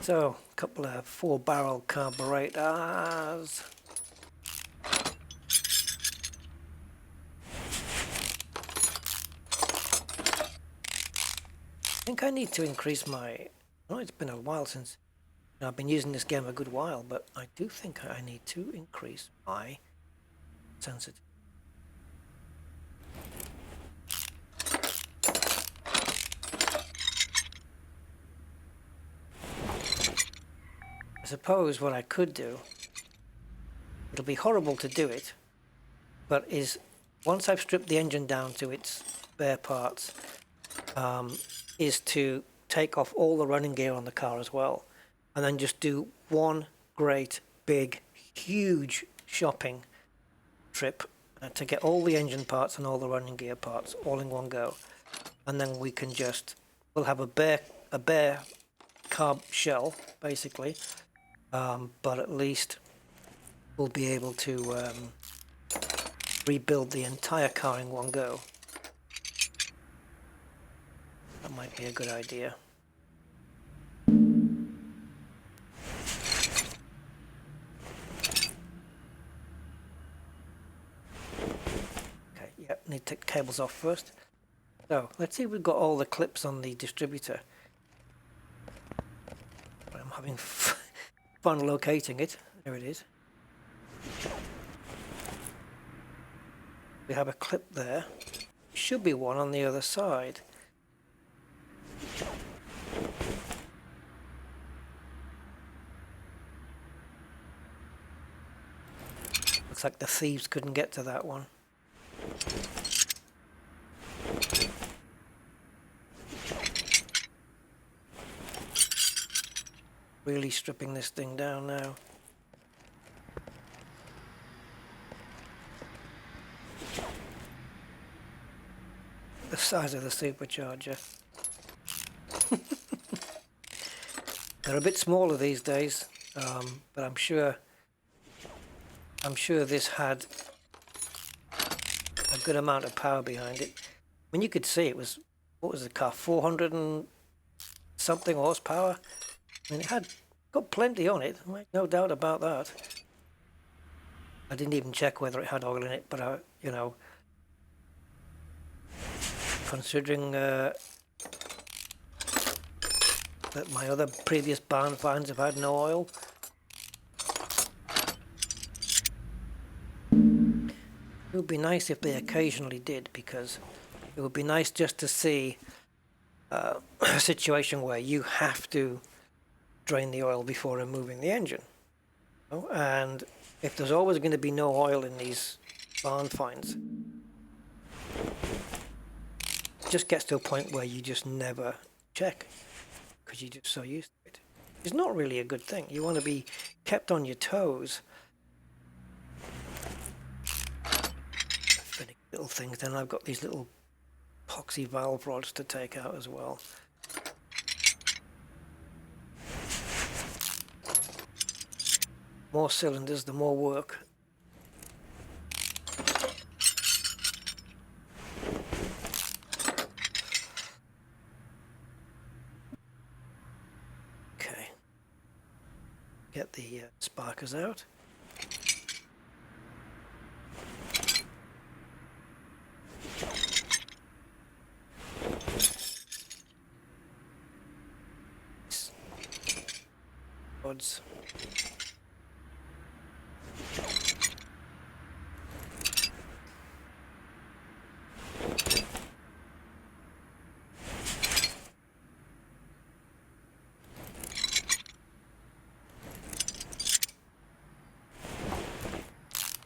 So, a couple of 4-barrel carburetors. I think I need to increase my... Oh, it's been a while since... I've been using this game a good while, but I do think I need to increase my sensitivity. I suppose what I could do, it'll be horrible to do it, but is once I've stripped the engine down to its bare parts, is to take off all the running gear on the car as well, and then just do one great big huge shopping trip to get all the engine parts and all the running gear parts all in one go. and then we can we'll have a bare carb shell basically, but at least we'll be able to rebuild the entire car in one go. That might be a good idea. Okay, yeah, need to take the cables off first. So let's see if we've got all the clips on the distributor. I'm having fun locating it. There it is. We have a clip there. Should be one on the other side. Looks like the thieves couldn't get to that one. Really stripping this thing down now. The size of the supercharger. They're a bit smaller these days, but I'm sure this had a good amount of power behind it. I mean, you could see it was, what was the car, 400 and something horsepower? I mean, it had got plenty on it, no doubt about that. I didn't even check whether it had oil in it, but you know, considering that my other previous barn finds have had no oil. It would be nice if they occasionally did, because it would be nice just to see a situation where you have to drain the oil before removing the engine. And if there's always going to be no oil in these barn finds, it just gets to a point where you just never check because you're just so used to it. It's not really a good thing. You want to be kept on your toes. Finicky little things. Then I've got these little epoxy valve rods to take out as well. More cylinders, the more work. Okay. Get the sparkers out. Rods.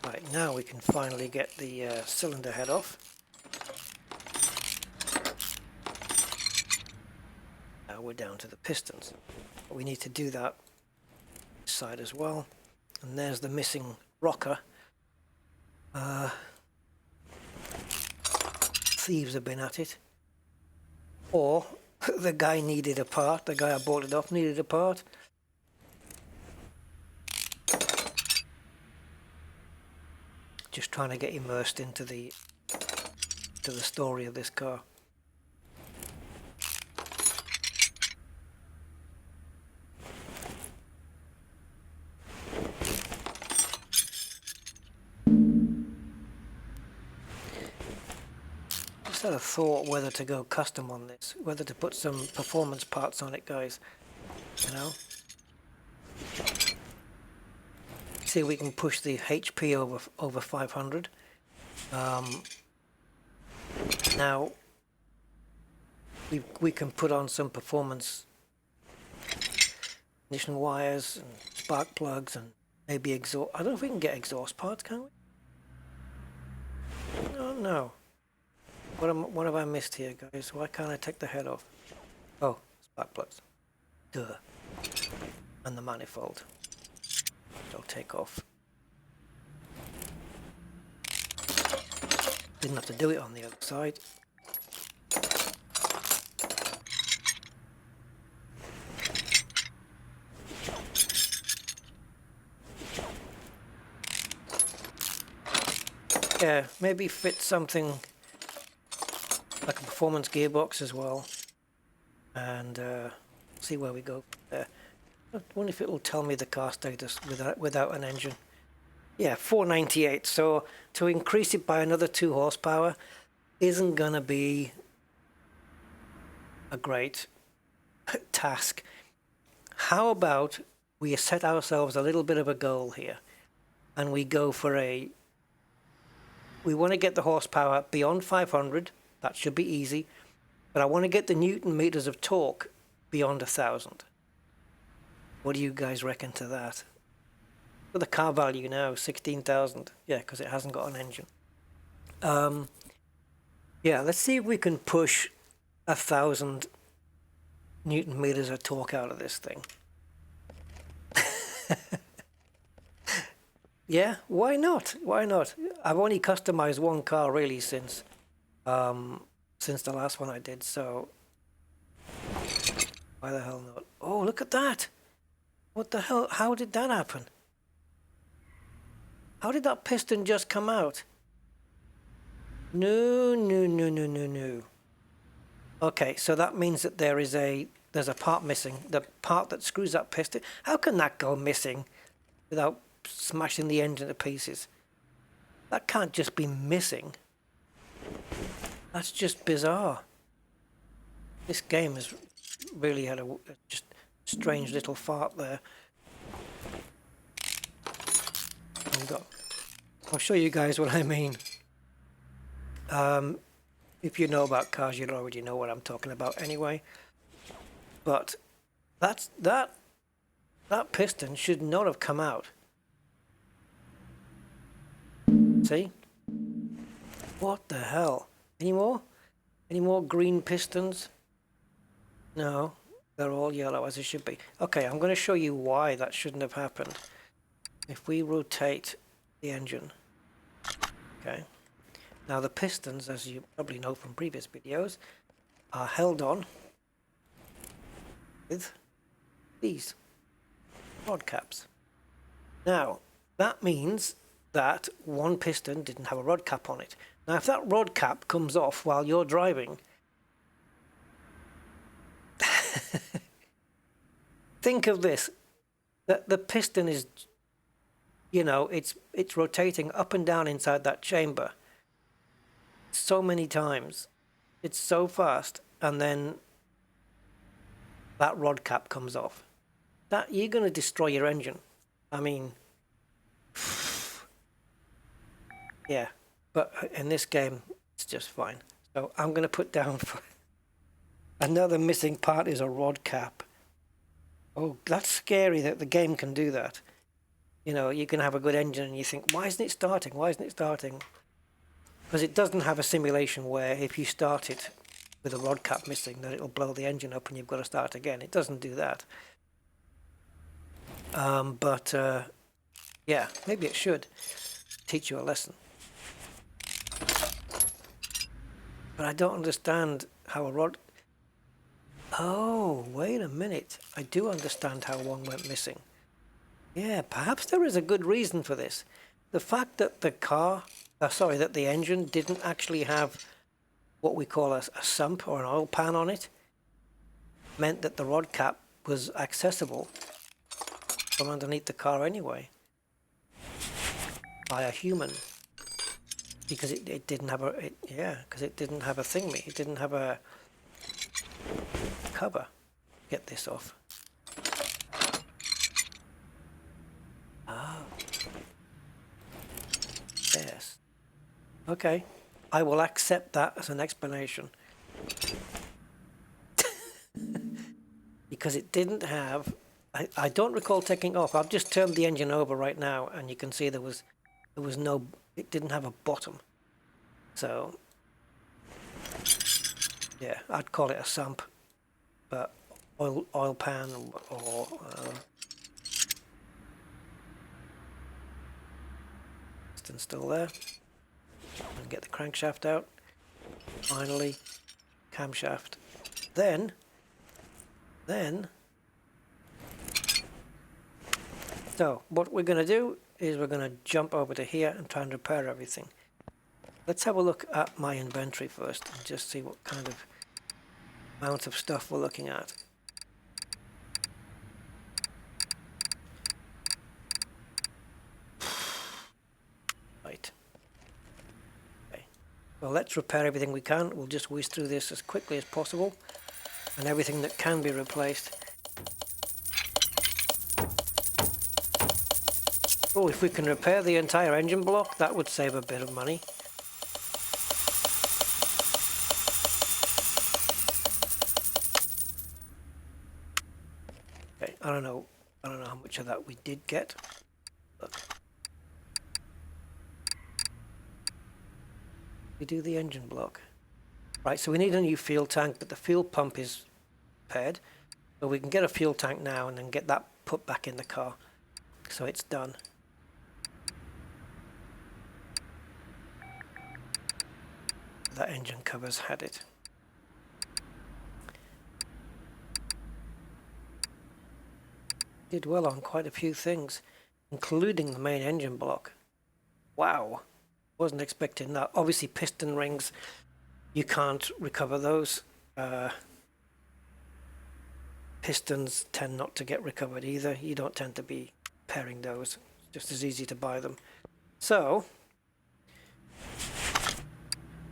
Right, now we can finally get the cylinder head off. Now we're down to the pistons. But we need to do that this side as well. And there's the missing rocker. Thieves have been at it. Or the guy needed a part, the guy I bought it off needed a part. Just trying to get immersed into the story of this car. Just had a thought whether to go custom on this, whether to put some performance parts on it, guys. You know, see if we can push the HP over 500. Now we can put on some performance ignition wires and spark plugs and maybe exhaust. I don't know if we can get exhaust parts, can we? Oh no. What have I missed here, guys? Why can't I take the head off? Oh, spark plugs. Duh. And the manifold. I'll take off. Didn't have to do it on the other side. Yeah, maybe fit something like a performance gearbox as well, and see where we go there. I wonder if it will tell me the car status without an engine. Yeah, 498. So to increase it by another 2 horsepower isn't gonna be a great task. How about we set ourselves a little bit of a goal here, and we go for we want to get the horsepower beyond 500. That should be easy, but I want to get the newton meters of torque beyond 1,000. What do you guys reckon to that? For the car value now, 16,000. Yeah, because it hasn't got an engine. Yeah, let's see if we can push 1,000 newton meters of torque out of this thing. Yeah, why not? Why not? I've only customized one car really since the last one I did, so why the hell not? Oh, look at that! What the hell? How did that happen? How did that piston just come out? No, no, no, no, no, no. Okay, so that means that there's a part missing. The part that screws that piston. How can that go missing without smashing the engine to pieces? That can't just be missing. That's just bizarre. This game has really had a just strange little fart there. I'll show you guys what I mean. If you know about cars, you'll already know what I'm talking about anyway. But that piston should not have come out. See? What the hell? Any more? Any more green pistons? No, they're all yellow as it should be. Okay, I'm going to show you why that shouldn't have happened. If we rotate the engine. Okay. Now the pistons, as you probably know from previous videos, are held on with these rod caps. Now, that means that one piston didn't have a rod cap on it. Now, if that rod cap comes off while you're driving, think of this, that the piston is, you know, it's rotating up and down inside that chamber so many times. It's so fast, and then that rod cap comes off. That you're going to destroy your engine. I mean, yeah, but in this game, it's just fine. So I'm going to put down for another missing part is a rod cap. Oh, that's scary that the game can do that. You know, you can have a good engine and you think, why isn't it starting? Why isn't it starting? Because it doesn't have a simulation where if you start it with a rod cap missing, that it'll blow the engine up and you've got to start again. It doesn't do that. Yeah, maybe it should teach you a lesson. But I don't understand how a rod... Oh, wait a minute. I do understand how one went missing. Yeah, perhaps there is a good reason for this. The fact that that the engine didn't actually have what we call a sump or an oil pan on it meant that the rod cap was accessible from underneath the car anyway by a human, because it didn't have because it didn't have a thingy, it didn't have a cover. Get this off. Oh. Yes. Okay. I will accept that as an explanation. Because it didn't have... I don't recall taking off. I've just turned the engine over right now and you can see there was no... It didn't have a bottom. So... Yeah, I'd call it a sump. But oil pan or piston still there. And get the crankshaft out. Finally, camshaft. Then so what we're going to do is we're going to jump over to here and try and repair everything. Let's have a look at my inventory first and just see what kind of amount of stuff we're looking at. Right. Okay. Well, let's repair everything we can. We'll just whiz through this as quickly as possible, and everything that can be replaced. Oh, if we can repair the entire engine block, that would save a bit of money. Okay, I don't know how much of that we did get. Look. We do the engine block. Right, so we need a new fuel tank, but the fuel pump is repaired. So we can get a fuel tank now and then get that put back in the car. So it's done. That engine covers had it. Did well on quite a few things, including the main engine block. Wow, wasn't expecting that. Obviously piston rings, you can't recover those. Pistons tend not to get recovered either. You don't tend to be pairing those. It's just as easy to buy them. So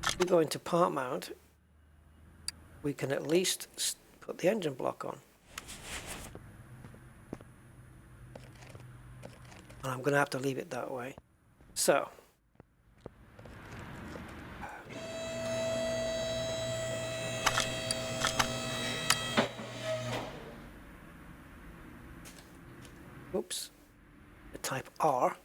if we go into part mount, we can at least put the engine block on. And I'm going to have to leave it that way. So oops, the type R.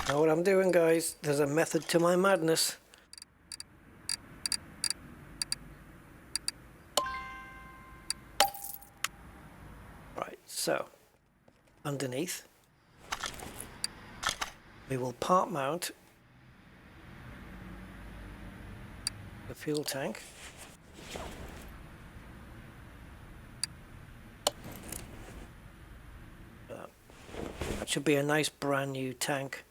Know what I'm doing, guys? There's a method to my madness. Right, so underneath we will part mount the fuel tank. That should be a nice brand new tank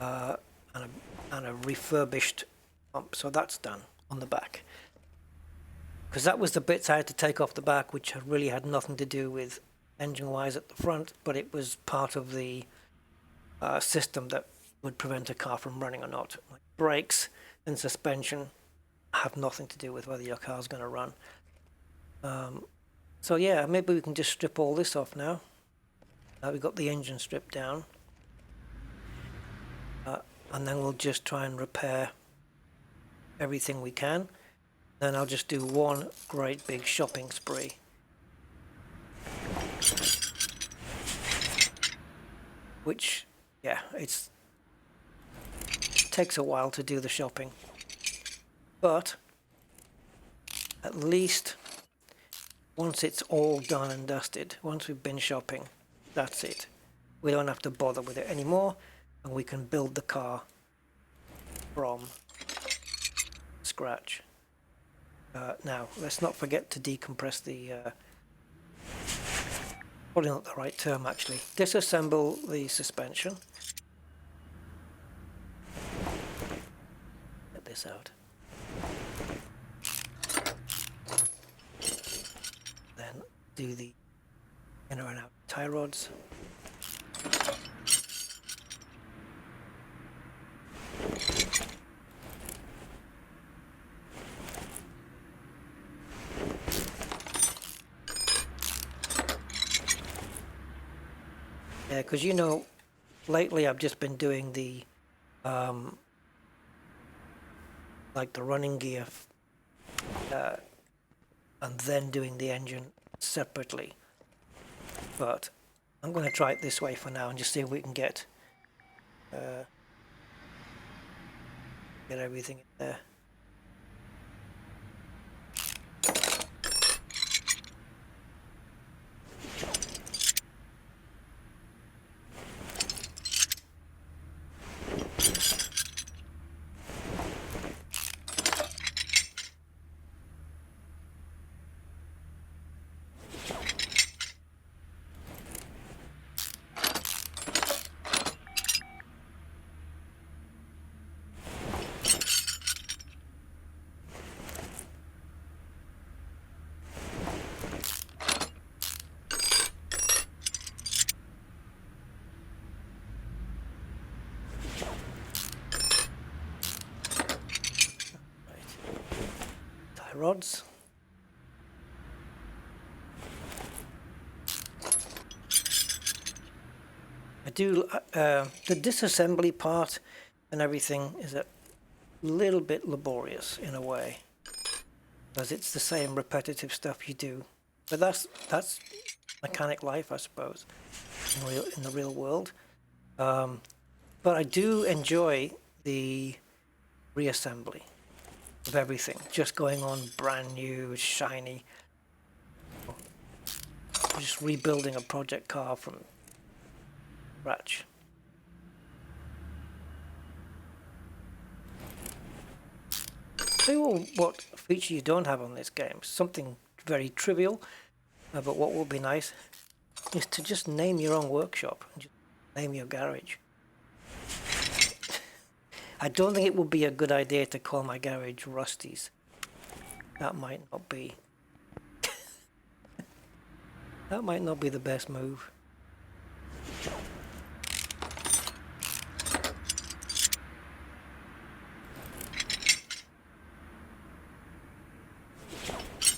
and a refurbished pump. So that's done on the back. Because that was the bits I had to take off the back, which really had nothing to do with engine-wise at the front, but it was part of the system that would prevent a car from running or not. Like brakes and suspension have nothing to do with whether your car's going to run. So yeah, maybe we can just strip all this off now. We've got the engine stripped down. And then we'll just try and repair everything we can. Then I'll just do one great big shopping spree. Which, yeah, it takes a while to do the shopping. But at least once it's all done and dusted, once we've been shopping, that's it. We don't have to bother with it anymore, and we can build the car from scratch. Now, let's not forget to decompress the, probably not the right term actually, disassemble the suspension. Get this out. Then do the inner and out tie rods. Yeah, because you know, lately I've just been doing the, like the running gear, and then doing the engine separately. But I'm going to try it this way for now and just see if we can get everything in there. rods. I do the disassembly part and everything is a little bit laborious in a way, because it's the same repetitive stuff you do. But that's mechanic life, I suppose, in the real world. But I do enjoy the reassembly of everything, just going on brand new, shiny, just rebuilding a project car from scratch. Tell you what feature you don't have on this game, something very trivial, but what would be nice is to just name your own workshop, and just name your garage. I don't think it would be a good idea to call my garage Rusty's. That might not be. That might not be the best move.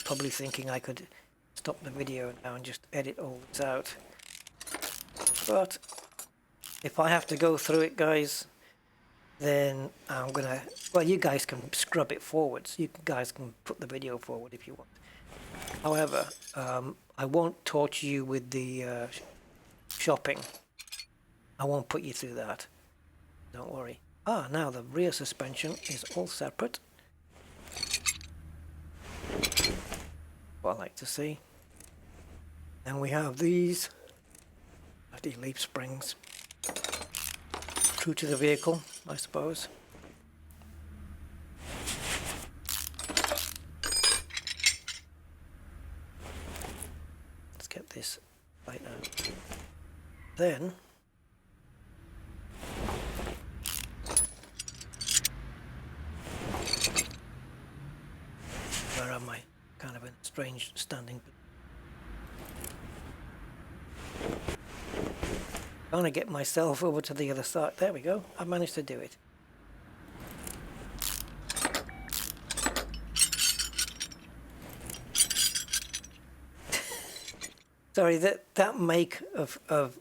Probably thinking I could stop the video now and just edit all this out. But if I have to go through it, guys, then I'm gonna, well, you guys can scrub it forwards. You guys can put the video forward if you want. However, I won't torture you with the shopping. I won't put you through that. Don't worry. Now the rear suspension is all separate. What I like to see. And we have these bloody leaf springs. True to the vehicle, I suppose. Let's get this light out. Then where am I? Kind of a strange standing. Trying to get myself over to the other side. There we go. I managed to do it. Sorry, that make of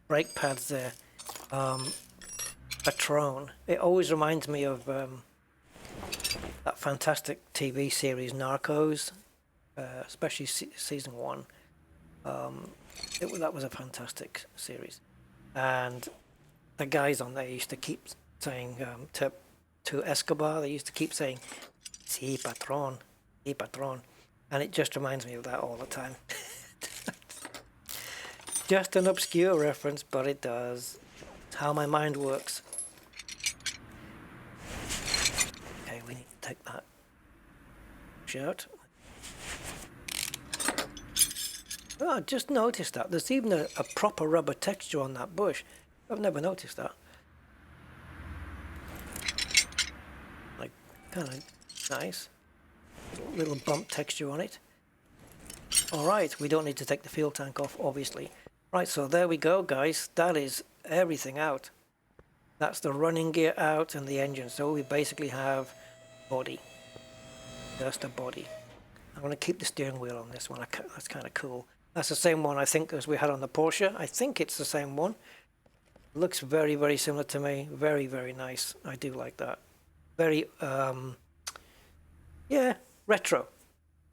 brake pads there, Patron. It always reminds me of that fantastic TV series Narcos, especially season 1. That was a fantastic series, and the guys on there used to keep saying to Escobar, they used to keep saying "Sí, patron, sí, patron," and it just reminds me of that all the time. Just an obscure reference, but it does. It's how my mind works. Okay, we need to take that out. Oh, I just noticed that. There's even a proper rubber texture on that bush. I've never noticed that. Like, kind of nice. Little bump texture on it. Alright, we don't need to take the fuel tank off, obviously. Right, so there we go, guys. That is everything out. That's the running gear out and the engine. So we basically have body. Just a body. I'm going to keep the steering wheel on this one. That's kind of cool. That's the same one, I think, as we had on the Porsche. I think it's the same one. Looks very, very similar to me. Very, very nice. I do like that. Very, yeah, retro.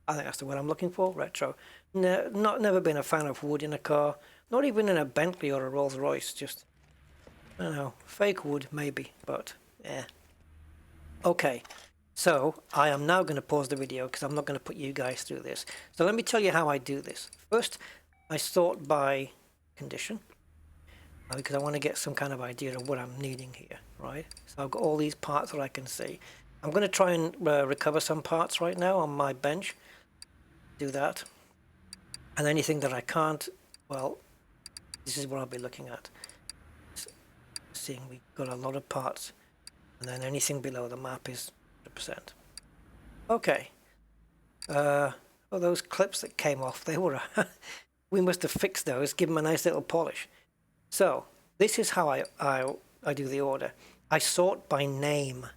I think that's the word I'm looking for, retro. Never been a fan of wood in a car. Not even in a Bentley or a Rolls Royce. Just, I don't know, fake wood maybe, but yeah. Okay, so I am now going to pause the video because I'm not going to put you guys through this. So let me tell you how I do this. First, I sort by condition because I want to get some kind of idea of what I'm needing here, right? So I've got all these parts that I can see. I'm going to try and recover some parts right now on my bench. Do that. And anything that I can't, well, this is what I'll be looking at. Seeing we've got a lot of parts. And then anything below the map is 100%. Okay. Oh, those clips that came off, they were... we must have fixed those, give them a nice little polish. So, this is how I do the order. I sort by name.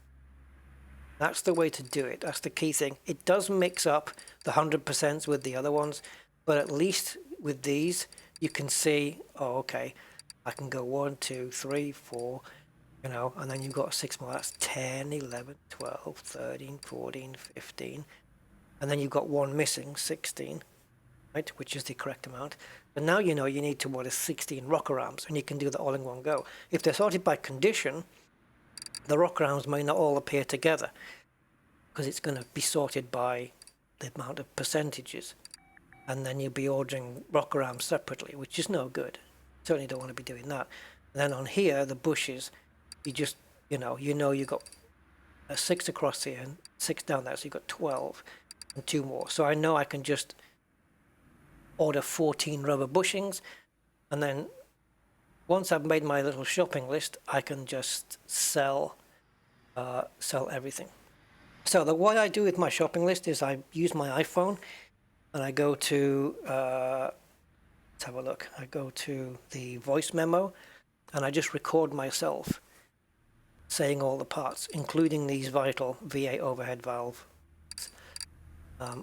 That's the way to do it. That's the key thing. It does mix up the 100% with the other ones, but at least with these, you can see, oh, okay, I can go 1, 2, 3, 4, you know, and then you've got 6 more. That's 10, 11, 12, 13, 14, 15. And then you've got one missing, 16, right, which is the correct amount. But now you know you need to order 16 rocker arms, and you can do that all in one go. If they're sorted by condition, the rocker arms may not all appear together because it's going to be sorted by the amount of percentages, and then you'll be ordering rocker arms separately, which is no good. Certainly don't want to be doing that. And then on here, the bushes, you just, you know you've got 6 across here and 6 down there, so you've got 12 and 2 more. So I know I can just order 14 rubber bushings, and then once I've made my little shopping list, I can just sell everything. So the way I do with my shopping list is I use my iPhone, and I go to let's have a look. I go to the voice memo, and I just record myself saying all the parts, including these vital V8 overhead valve.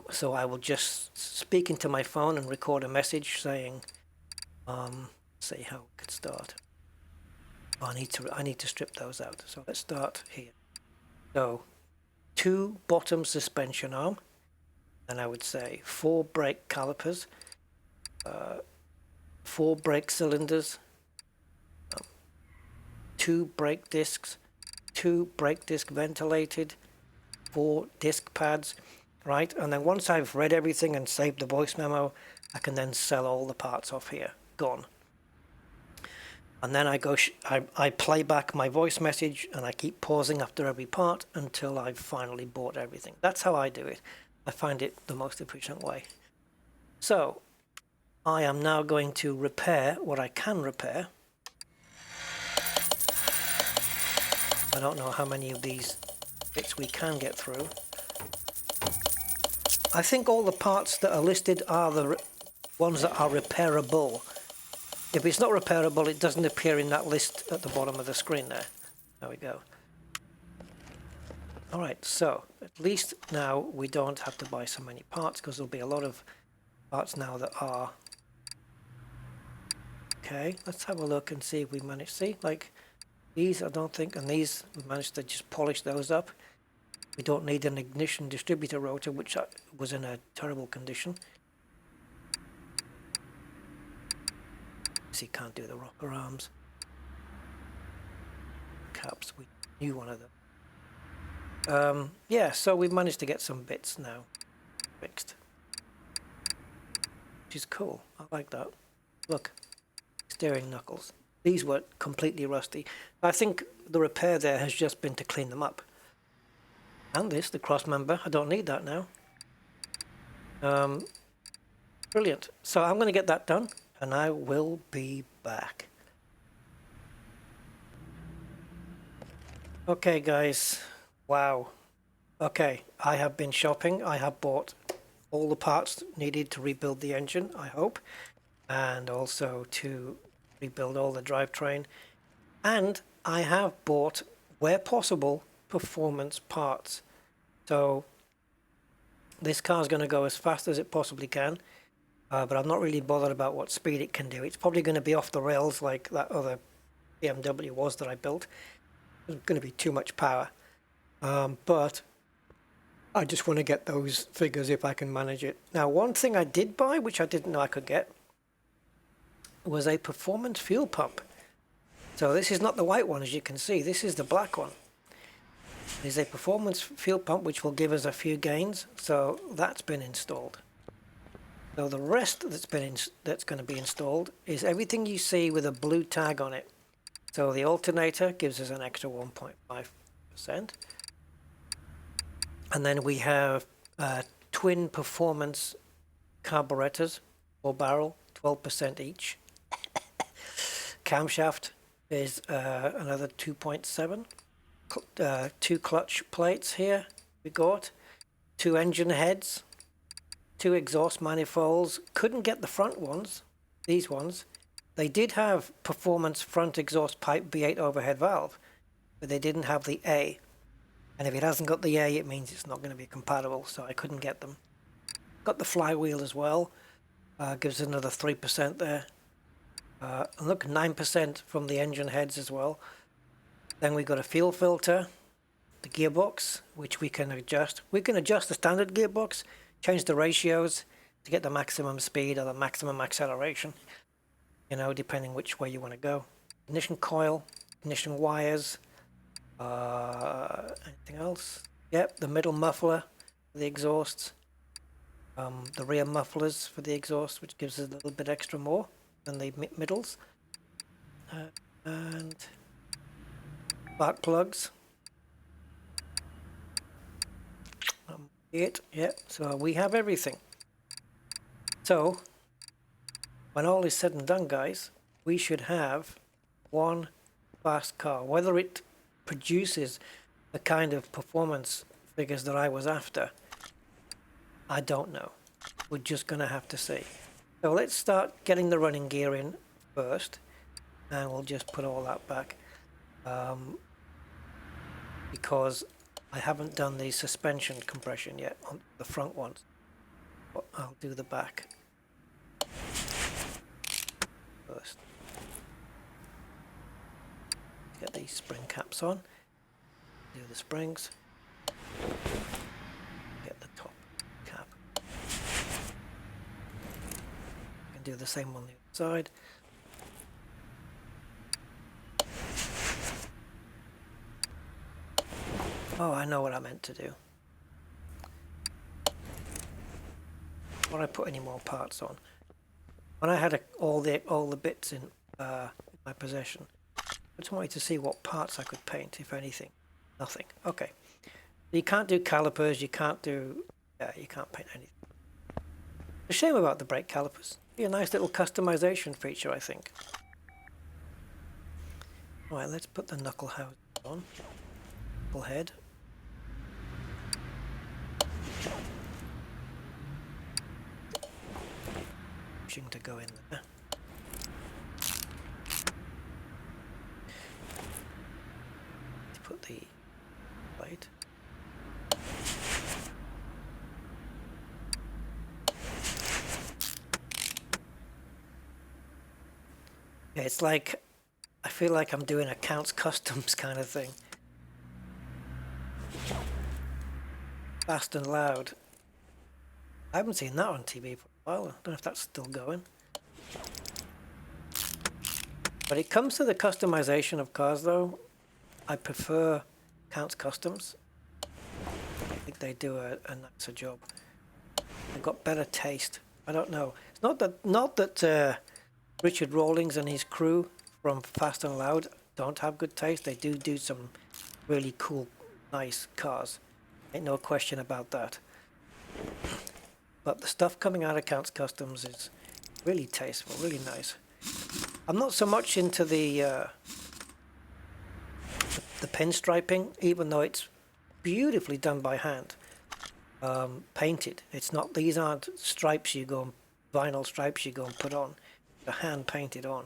So I will just speak into my phone and record a message saying, say how it could start. Oh, I need to strip those out. So let's start here. So 2 bottom suspension arm, and I would say 4 brake calipers, 4 brake cylinders, 2 brake discs, 2 brake disc ventilated, 4 disc pads, right? And then once I've read everything and saved the voice memo, I can then sell all the parts off here, gone. And then I go, I play back my voice message, and I keep pausing after every part until I've finally bought everything. That's how I do it. I find it the most efficient way. So I am now going to repair what I can repair. I don't know how many of these bits we can get through. I think all the parts that are listed are the ones that are repairable. If it's not repairable, it doesn't appear in that list at the bottom of the screen there. There we go. Alright, so at least now we don't have to buy so many parts, because there'll be a lot of parts now that are... Okay, let's have a look and see if we manage. See, like these I don't think, and these we managed to just polish those up. We don't need an ignition distributor rotor, which was in a terrible condition. So you can't do the rocker arms. Caps, we knew one of them. Yeah, so we've managed to get some bits now fixed, which is cool. I like that. Look, steering knuckles. These were completely rusty. I think the repair there has just been to clean them up. And this, the cross member, I don't need that now. Brilliant. So I'm going to get that done, and I will be back. Okay, guys. Wow. Okay, I have been shopping. I have bought all the parts needed to rebuild the engine, I hope, and also to rebuild all the drivetrain. And I have bought, where possible, performance parts. So this car is going to go as fast as it possibly can, but I'm not really bothered about what speed it can do. It's probably going to be off the rails like that other BMW was that I built. It's going to be too much power, but I just want to get those figures if I can manage it. Now, one thing I did buy, which I didn't know I could get, was a performance fuel pump. So this is not the white one, as you can see. This is the black one. There's a performance fuel pump which will give us a few gains. So that's been installed. So the rest that's going to be installed is everything you see with a blue tag on it. So the alternator gives us an extra 1.5%. And then we have twin performance carburetors, 4-barrel, 12% each. Camshaft is another 2.7. 2 clutch plates here we got. 2 engine heads. 2 exhaust manifolds. Couldn't get the front ones, these ones. They did have performance front exhaust pipe V8 overhead valve, but they didn't have the A. And if it hasn't got the A, it means it's not going to be compatible, so I couldn't get them. Got the flywheel as well, gives another 3% there. And look, 9% from the engine heads as well. Then we got a fuel filter, the gearbox, which we can adjust. We can adjust the standard gearbox, change the ratios to get the maximum speed or the maximum acceleration, you know, depending which way you want to go. Ignition coil, ignition wires, anything else? Yep, the middle muffler for the exhausts, the rear mufflers for the exhaust, which gives us a little bit extra more than the middles, and spark plugs. Yep, so we have everything. So when all is said and done, guys, we should have one fast car. Whether it produces the kind of performance figures that I was after, I don't know. We're just going to have to see. So let's start getting the running gear in first, and we'll just put all that back, because I haven't done the suspension compression yet on the front ones, but I'll do the back first. Get these spring caps on, do the springs, get the top cap, and do the same on the other side. Oh, I know what I meant to do. Before I put any more parts on, when I had all the bits in my possession, I just wanted to see what parts I could paint, if anything. Nothing. Okay. You can't do calipers. You can't do. Yeah, you can't paint anything. It's a shame about the brake calipers. Be a nice little customization feature, I think. All right, let's put the knuckle housing on. Knuckle head. To go in there. To put the plate. Yeah, it's like I feel like I'm doing accounts customs kind of thing. Fast and loud. I haven't seen that on TV for a while. I don't know if that's still going. When it comes to the customization of cars, though, I prefer Counts Customs. I think they do a nicer job. They've got better taste. I don't know. It's not that Richard Rawlings and his crew from Fast and Loud don't have good taste. They do some really cool, nice cars. Ain't no question about that. But the stuff coming out of Counts Customs is really tasteful, really nice. I'm not so much into the pinstriping, even though it's beautifully done by hand, painted. It's not; these aren't stripes you go, vinyl stripes you go and put on. They're hand painted on.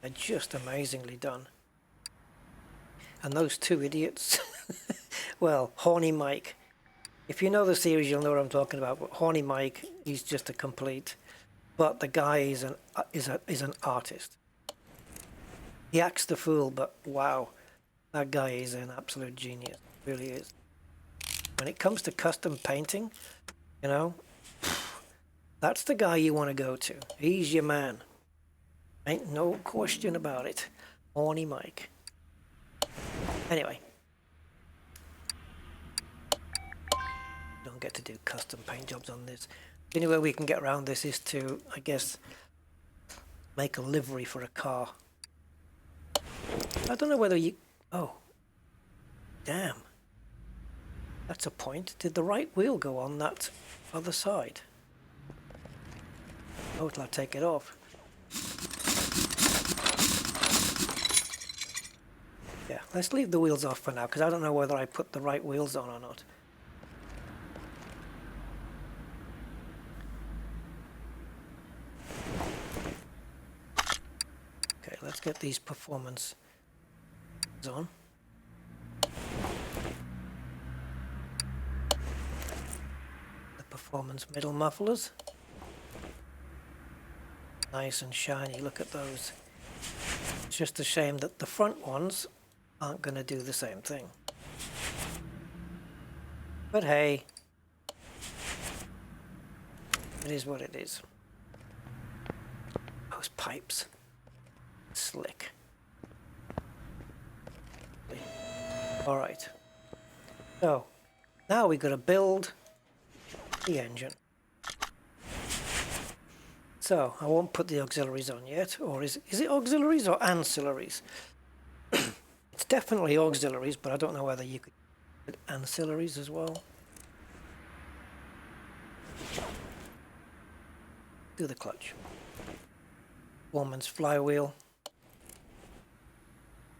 They're just amazingly done. And those two idiots, well, Horny Mike. If you know the series, you'll know what I'm talking about. But Horny Mike, he's just a complete. But the guy is an artist. He acts the fool, but wow, that guy is an absolute genius. Really is. When it comes to custom painting, you know, that's the guy you want to go to. He's your man. Ain't no question about it. Horny Mike. Anyway. Don't get to do custom paint jobs on this. The only way we can get around this is to, I guess, make a livery for a car. I don't know whether you... Oh. Damn. That's a point. Did the right wheel go on that other side? Oh, till I take it off. Yeah, let's leave the wheels off for now, because I don't know whether I put the right wheels on or not. Okay, let's get these performance on. Performance middle mufflers. Nice and shiny, look at those. It's just a shame that the front ones aren't going to do the same thing. But hey, it is what it is. Those pipes. Slick. Alright. So, now we got to build the engine. So, I won't put the auxiliaries on yet, or is it auxiliaries or ancillaries? It's definitely auxiliaries, but I don't know whether you could put ancillaries as well. Do the clutch. Woman's flywheel.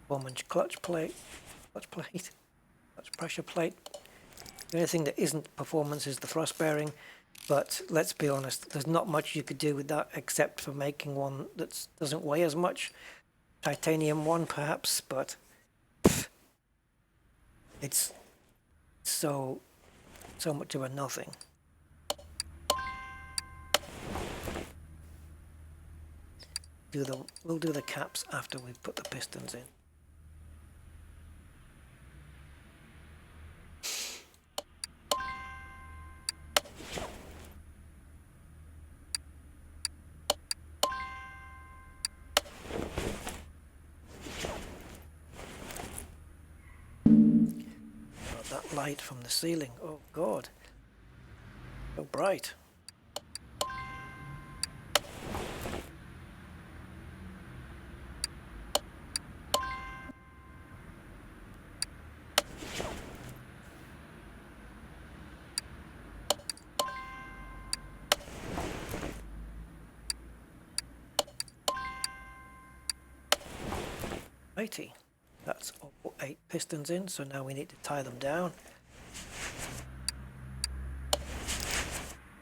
Woman's clutch plate. Clutch pressure plate. The only thing that isn't performance is the thrust bearing, but let's be honest, there's not much you could do with that except for making one that doesn't weigh as much. Titanium one perhaps, but it's so much of a nothing. We'll do the caps after we've put the pistons in. That light from the ceiling, oh god, so bright. Righty, that's all 8 pistons in, so now we need to tie them down.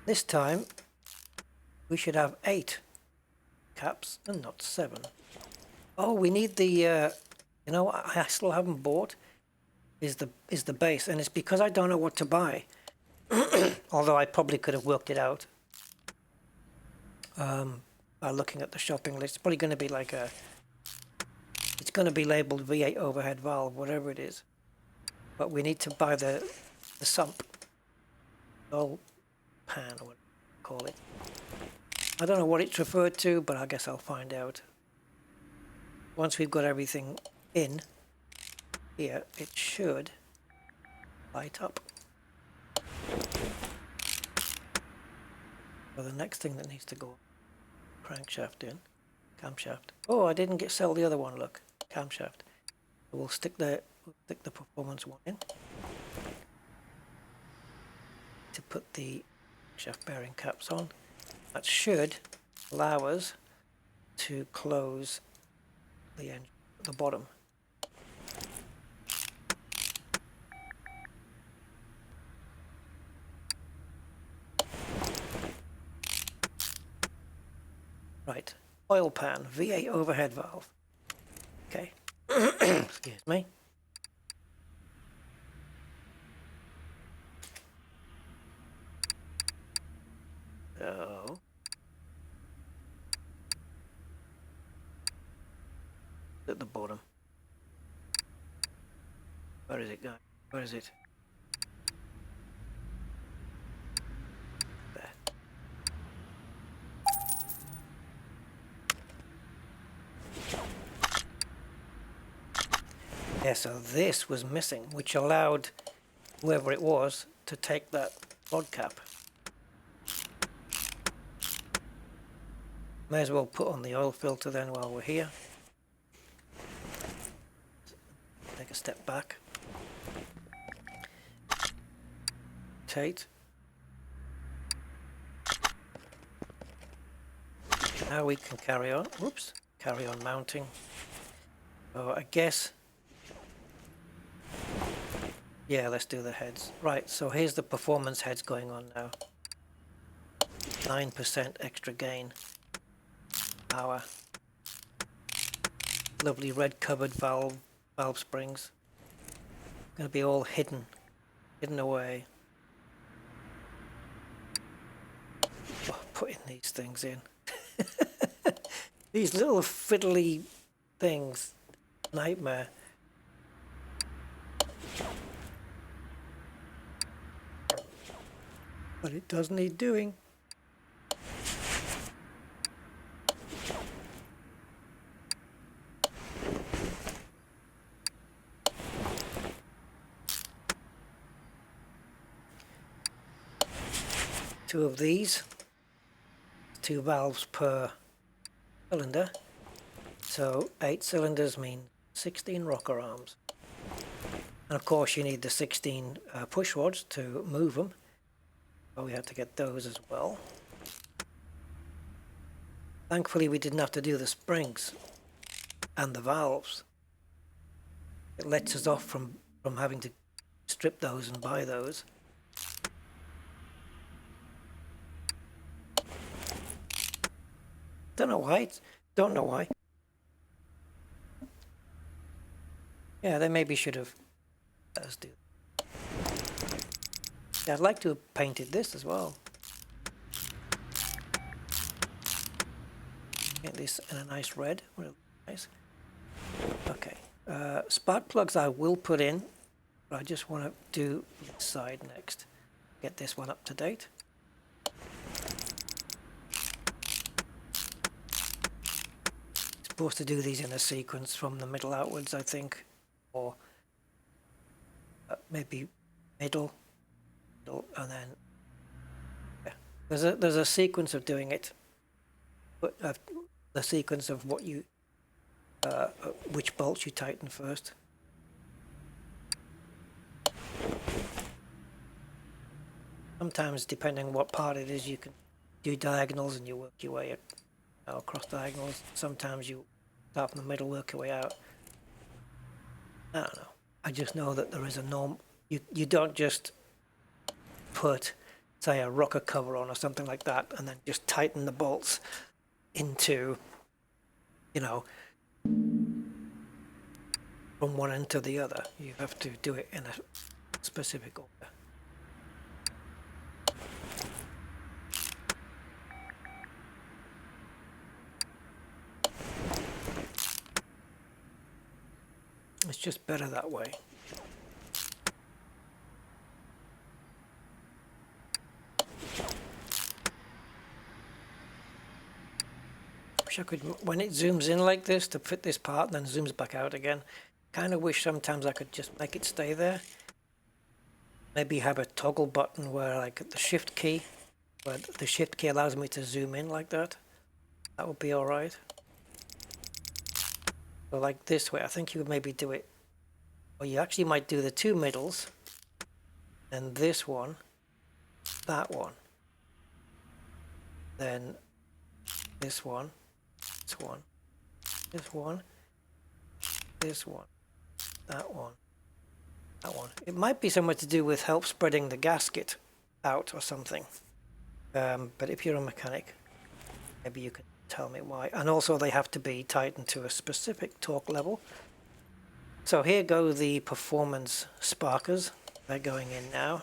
This time we should have 8 caps and not 7. Oh, we need the you know what I still haven't bought is the base, and it's because I don't know what to buy. Although I probably could have worked it out by looking at the shopping list. It's probably going to be like it's going to be labeled V8 overhead valve, whatever it is. But we need to buy the sump, oil pan, or what you call it. I don't know what it's referred to, but I guess I'll find out. Once we've got everything in here, it should light up. So the next thing that needs to go, crankshaft in, camshaft. Oh, I didn't sell the other one. Look, camshaft. So we'll stick the performance one in to put the shaft bearing caps on. That should allow us to close the engine at the bottom. Right, oil pan, V8 overhead valve. Okay, excuse me. So, at the bottom. Where is it going? Where is it? There. Yeah, so this was missing, which allowed whoever it was to take that rod cap. May as well put on the oil filter then while we're here. Take a step back. Rotate. Now we can carry on. Whoops. Carry on mounting. So I guess. Yeah, let's do the heads. Right, so here's the performance heads going on now. 9% extra gain. Power. Lovely red covered valve springs. Gonna be all hidden away. these things in. These little fiddly things. Nightmare. But it does need doing. Two of these, 2 valves per cylinder, so 8 cylinders mean 16 rocker arms. And of course you need the 16 push rods to move them, so we had to get those as well. Thankfully we didn't have to do the springs and the valves. It lets us off from having to strip those and buy those. Don't know why. Yeah, they maybe should have let us do. Yeah, I'd like to have painted this as well. Get this in a nice red, really nice. Okay, spark plugs I will put in, but I just want to do this side next. Get this one up to date. Supposed to do these in a sequence from the middle outwards, I think, or maybe middle, and then yeah. There's a sequence of doing it, but the sequence of what you which bolts you tighten first. Sometimes, depending on what part it is, you can do diagonals and you work your way across diagonals. Sometimes you start from the middle, work your way out. I don't know. I just know that there is a norm. You don't just put, say, a rocker cover on or something like that and then just tighten the bolts into, you know, from one end to the other. You have to do it in a specific order. It's just better that way. Wish I could, when it zooms in like this to fit this part, then zooms back out again. Kind of wish sometimes I could just make it stay there. Maybe have a toggle button where like the shift key, where the shift key allows me to zoom in like that. That would be alright. So like this way, I think you would maybe do it, or you actually might do the 2 middles, then this one, that one, then this one, this one, this one, this one, that one, that one. It might be somewhere to do with help spreading the gasket out or something. But if you're a mechanic, maybe you can tell me why. And also they have to be tightened to a specific torque level. So here go the performance sparkers. They're going in now.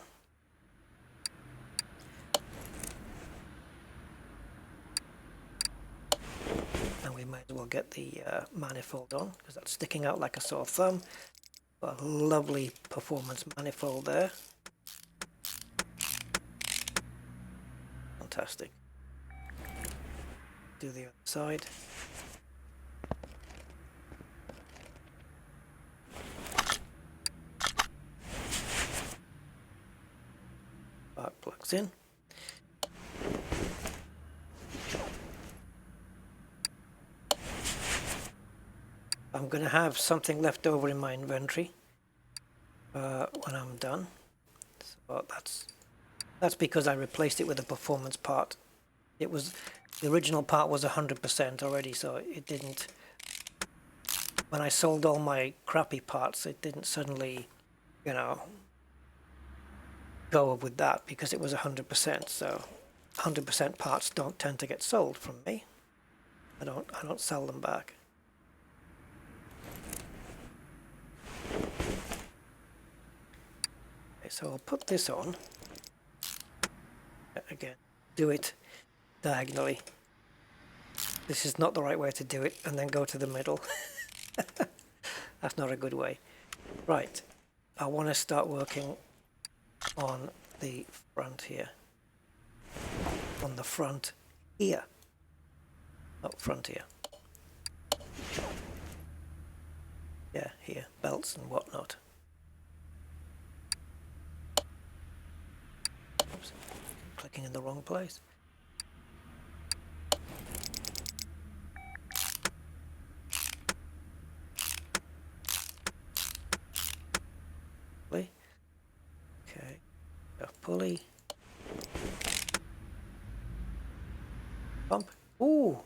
And we might as well get the manifold on, because that's sticking out like a sore thumb. Got a lovely performance manifold there. Fantastic. Do the other side. Spark plugs in. I'm going to have something left over in my inventory when I'm done. So that's because I replaced it with a performance part. It was, the original part was 100% already, so it didn't, when I sold all my crappy parts, it didn't suddenly, you know, go with that because it was 100%. So 100% parts don't tend to get sold from me. I don't sell them back. Okay, so I'll put this on again. Do it diagonally. This is not the right way to do it, and then go to the middle. That's not a good way. Right, I want to start working on the front here. On the front here. Not front here. Yeah, here, belts and whatnot. Oops, clicking in the wrong place. Okay, a pulley. Pump. Ooh,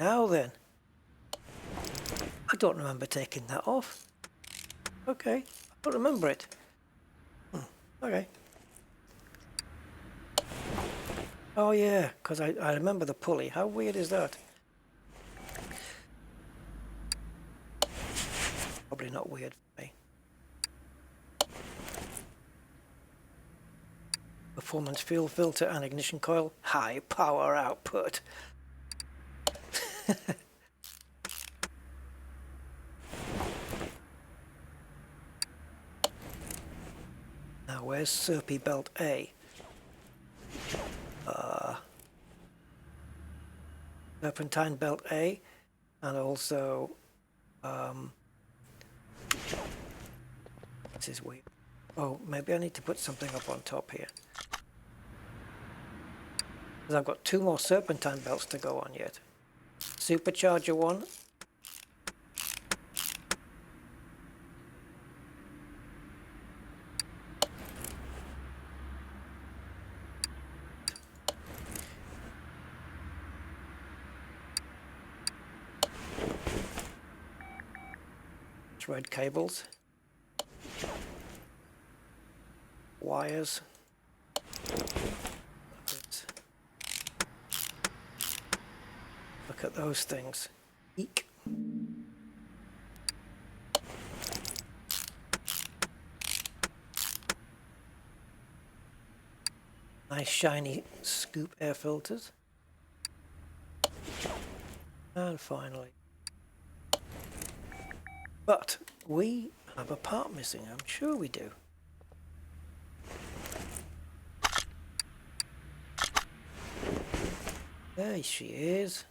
now then. I don't remember taking that off. Okay, I don't remember it. Okay. Oh yeah, because I remember the pulley. How weird is that? Probably not weird for me. Performance fuel filter and ignition coil. High power output. Now where's Serpy belt A? Serpentine belt A, and also this is weird. Oh, maybe I need to put something up on top here, because I've got 2 more serpentine belts to go on yet. Supercharger one. Red cables, wires, look at those things. Eek. Nice shiny scoop air filters, and finally, but we have a part missing. I'm sure we do. There she is.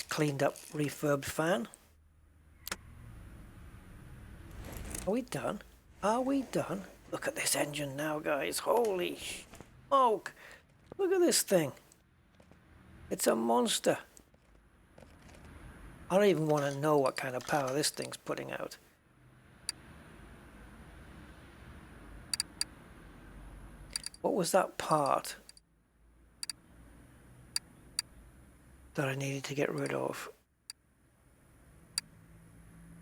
Cleaned up, refurbed fan. Are we done? Are we done? Look at this engine now, guys. Holy smoke! Look at this thing. It's a monster. I don't even want to know what kind of power this thing's putting out. What was that part that I needed to get rid of?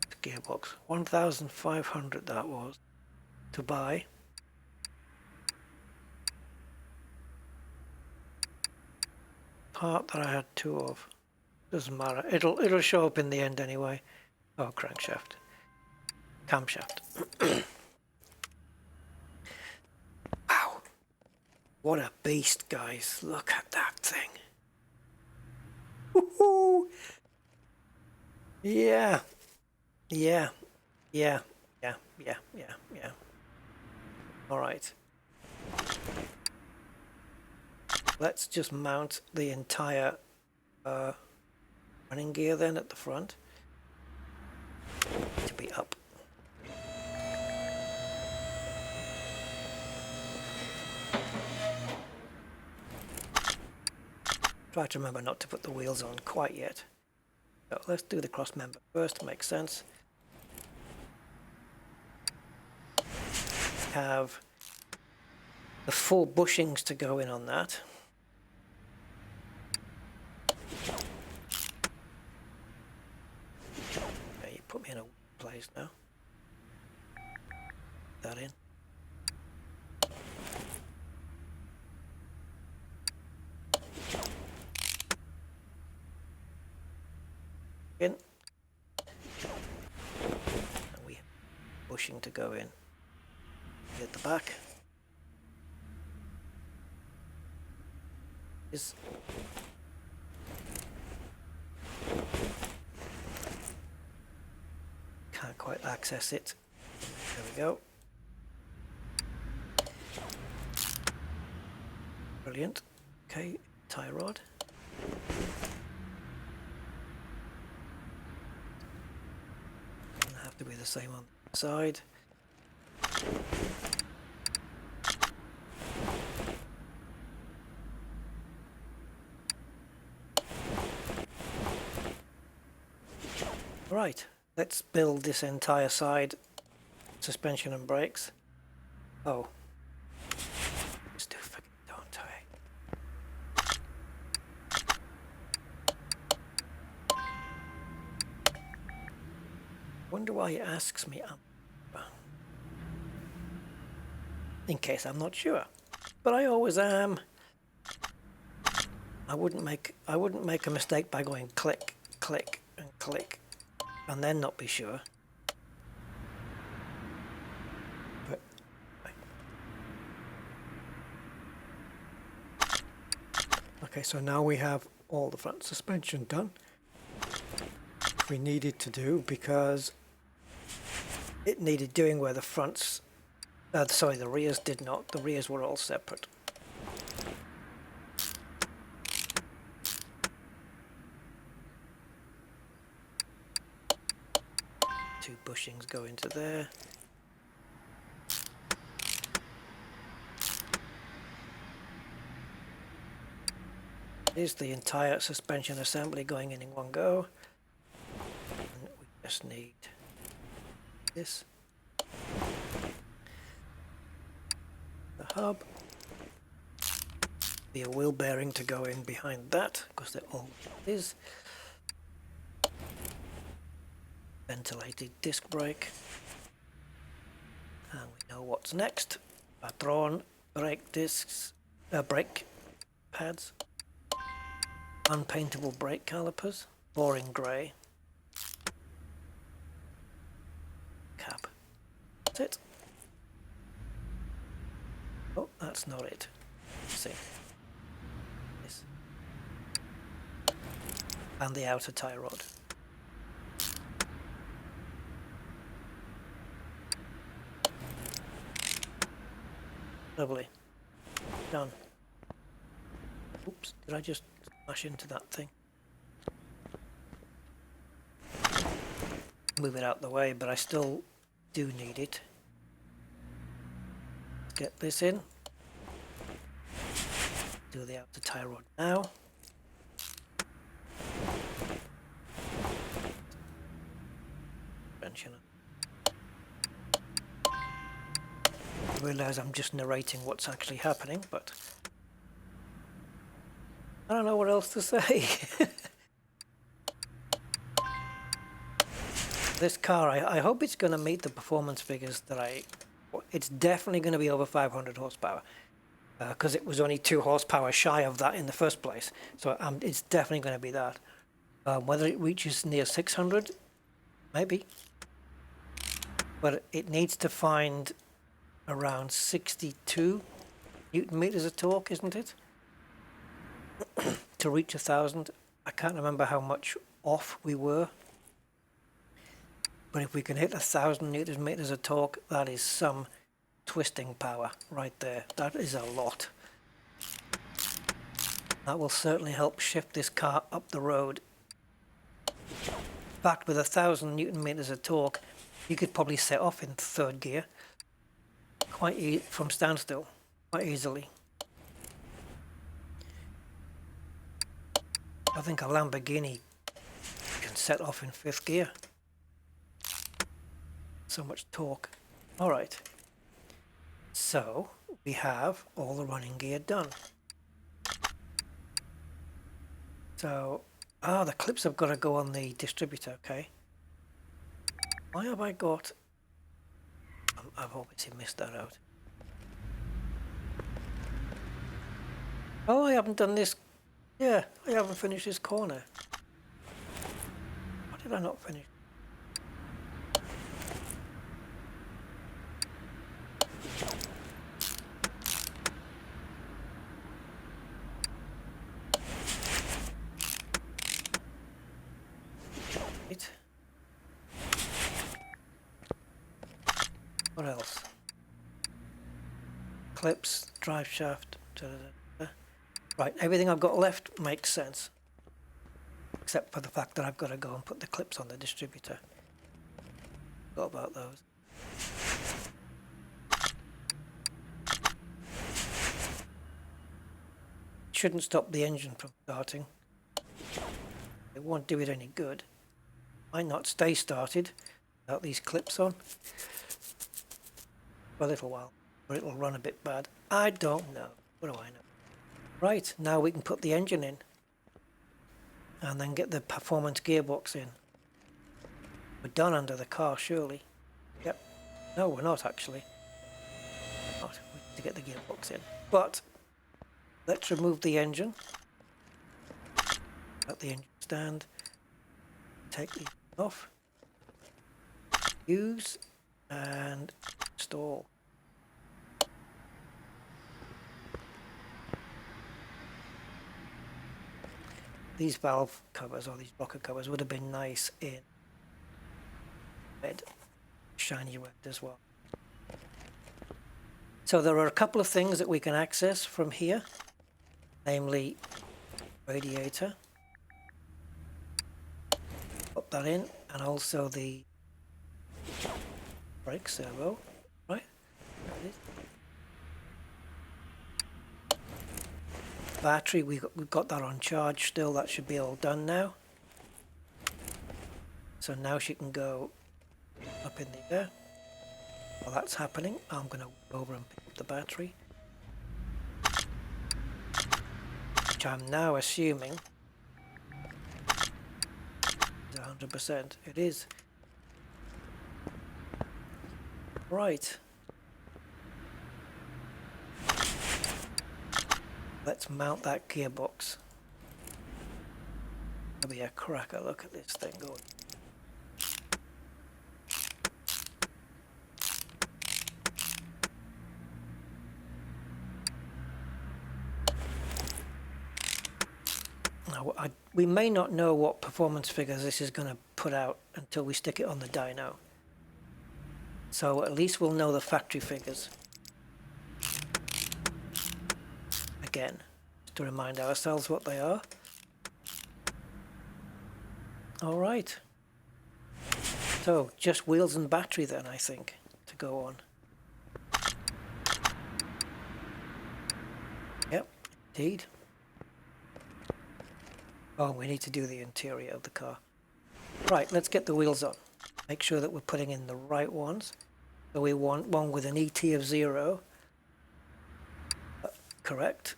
The gearbox. 1,500 that was to buy. Part that I had 2 of. Doesn't matter. It'll show up in the end anyway. Oh, crankshaft. Camshaft. Wow. What a beast, guys. Look at that thing. Woohoo! Yeah. Yeah. Yeah. Yeah. Yeah. Yeah. Yeah. All right. Let's just mount the entire running gear then at the front to be up. Try to remember not to put the wheels on quite yet. So let's do the cross member first to make sense. Have the 4 bushings to go in on that. Okay, you put me in a place now. Put that in. In. And we have bushing to go in. At the back is can't quite access it. There we go. Brilliant. Okay, tie rod. Gonna have to be the same on the side. Right, let's build this entire side, suspension and brakes. Oh, just do fucking don't I? Wonder why it asks me. In case I'm not sure, but I always am. I wouldn't make a mistake by going click, click, and click, and then not be sure. But okay, so now we have all the front suspension done. We needed to do because it needed doing where the fronts. Sorry, the rears did not. The rears were all separate. Two bushings go into there. Here's the entire suspension assembly going in one go. And we just need this. The hub. Be a wheel bearing to go in behind that, because they're all is. Ventilated disc brake. And we know what's next. Patron brake discs, brake pads. Unpaintable brake calipers, boring grey. Cap. That's it. Oh, that's not it. Let's see. This. And the outer tie rod. Lovely. Done. Oops, did I just smash into that thing? Move it out the way, but I still do need it. Get this in. Do the outer tie rod now. I realise I'm just narrating what's actually happening, but I don't know what else to say. This car, I hope it's going to meet the performance figures that it's definitely going to be over 500 horsepower. Because it was only 2 horsepower shy of that in the first place. So it's definitely going to be that. Whether it reaches near 600, maybe. But it needs to find around 62 Newton meters of torque, isn't it? To reach 1,000. I can't remember how much off we were. But if we can hit 1,000 Newton meters of torque, that is some twisting power right there. That is a lot. That will certainly help shift this car up the road. In fact, with 1,000 Newton meters of torque, you could probably set off in third gear from standstill quite easily. I think a Lamborghini can set off in 5th gear. So much torque. All right. So we have all the running gear done. So, the clips have got to go on the distributor, okay. Why have I got... I've obviously missed that out. Oh, I haven't done this. Yeah, I haven't finished this corner. Why did I not finish? What else? Clips, drive shaft. Right, everything I've got left makes sense. Except for the fact that I've got to go and put the clips on the distributor. Forgot about those. Shouldn't stop the engine from starting. It won't do it any good. Might not stay started without these clips on for a little while, or it'll run a bit bad. I don't know. What do I know? Right, now we can put the engine in and then get the performance gearbox in. We're done under the car, surely. Yep. No, we're not actually. Not. We need to get the gearbox in. But let's remove the engine. Out the engine stand. Take these off. Use and install. These valve covers or these rocker covers would have been nice in red, shiny red as well. So there are a couple of things that we can access from here, namely radiator. Put that in, and also the brake servo, right? There it is. Battery, we've got that on charge still. That should be all done now. So now she can go up in the air. While that's happening, I'm going to go over and pick up the battery, which I'm now assuming is 100%. It is. Right. Let's mount that gearbox. That'll be a cracker. Look at this thing going. Now, we may not know what performance figures this is going to put out until we stick it on the dyno. So at least we'll know the factory figures. Again, just to remind ourselves what they are. All right. So just wheels and battery then, I think, to go on. Yep, indeed. Oh, we need to do the interior of the car. Right, let's get the wheels on. Make sure that we're putting in the right ones. So we want one with an ET of 0. Correct.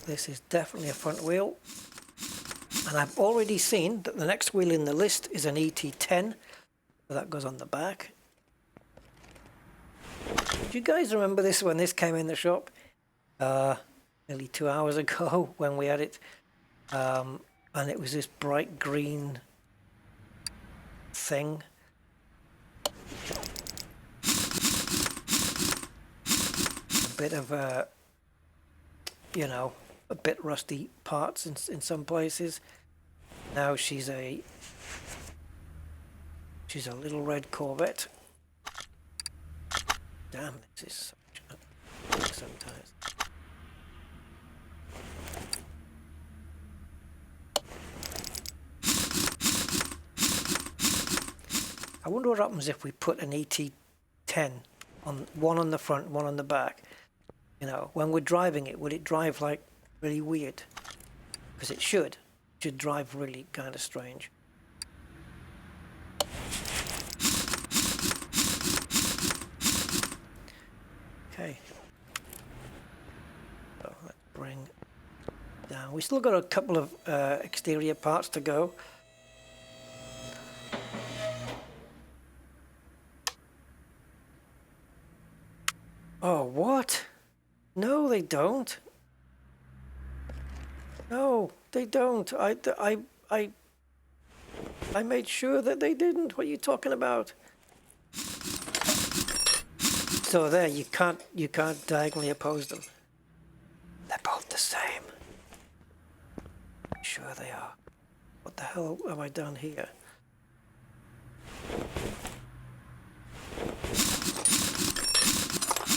This is definitely a front wheel. And I've already seen that the next wheel in the list is an ET10. So that goes on the back. Do you guys remember this when this came in the shop? Nearly 2 hours ago when we had it. And it was this bright green thing. A bit of a, you know, a bit rusty parts in some places. Now she's a little red Corvette. Damn, this is such a sometimes. I wonder what happens if we put an ET10 on one on the front, one on the back. You know, when we're driving it, would it drive like really weird? Because it should. It should drive really kind of strange. Okay. So let's bring down. We still got a couple of exterior parts to go. Oh, what? No, they don't. No, they don't. I made sure that they didn't. What are you talking about? So there, you can't diagonally oppose them. They're both the same. Sure they are. What the hell have I done here?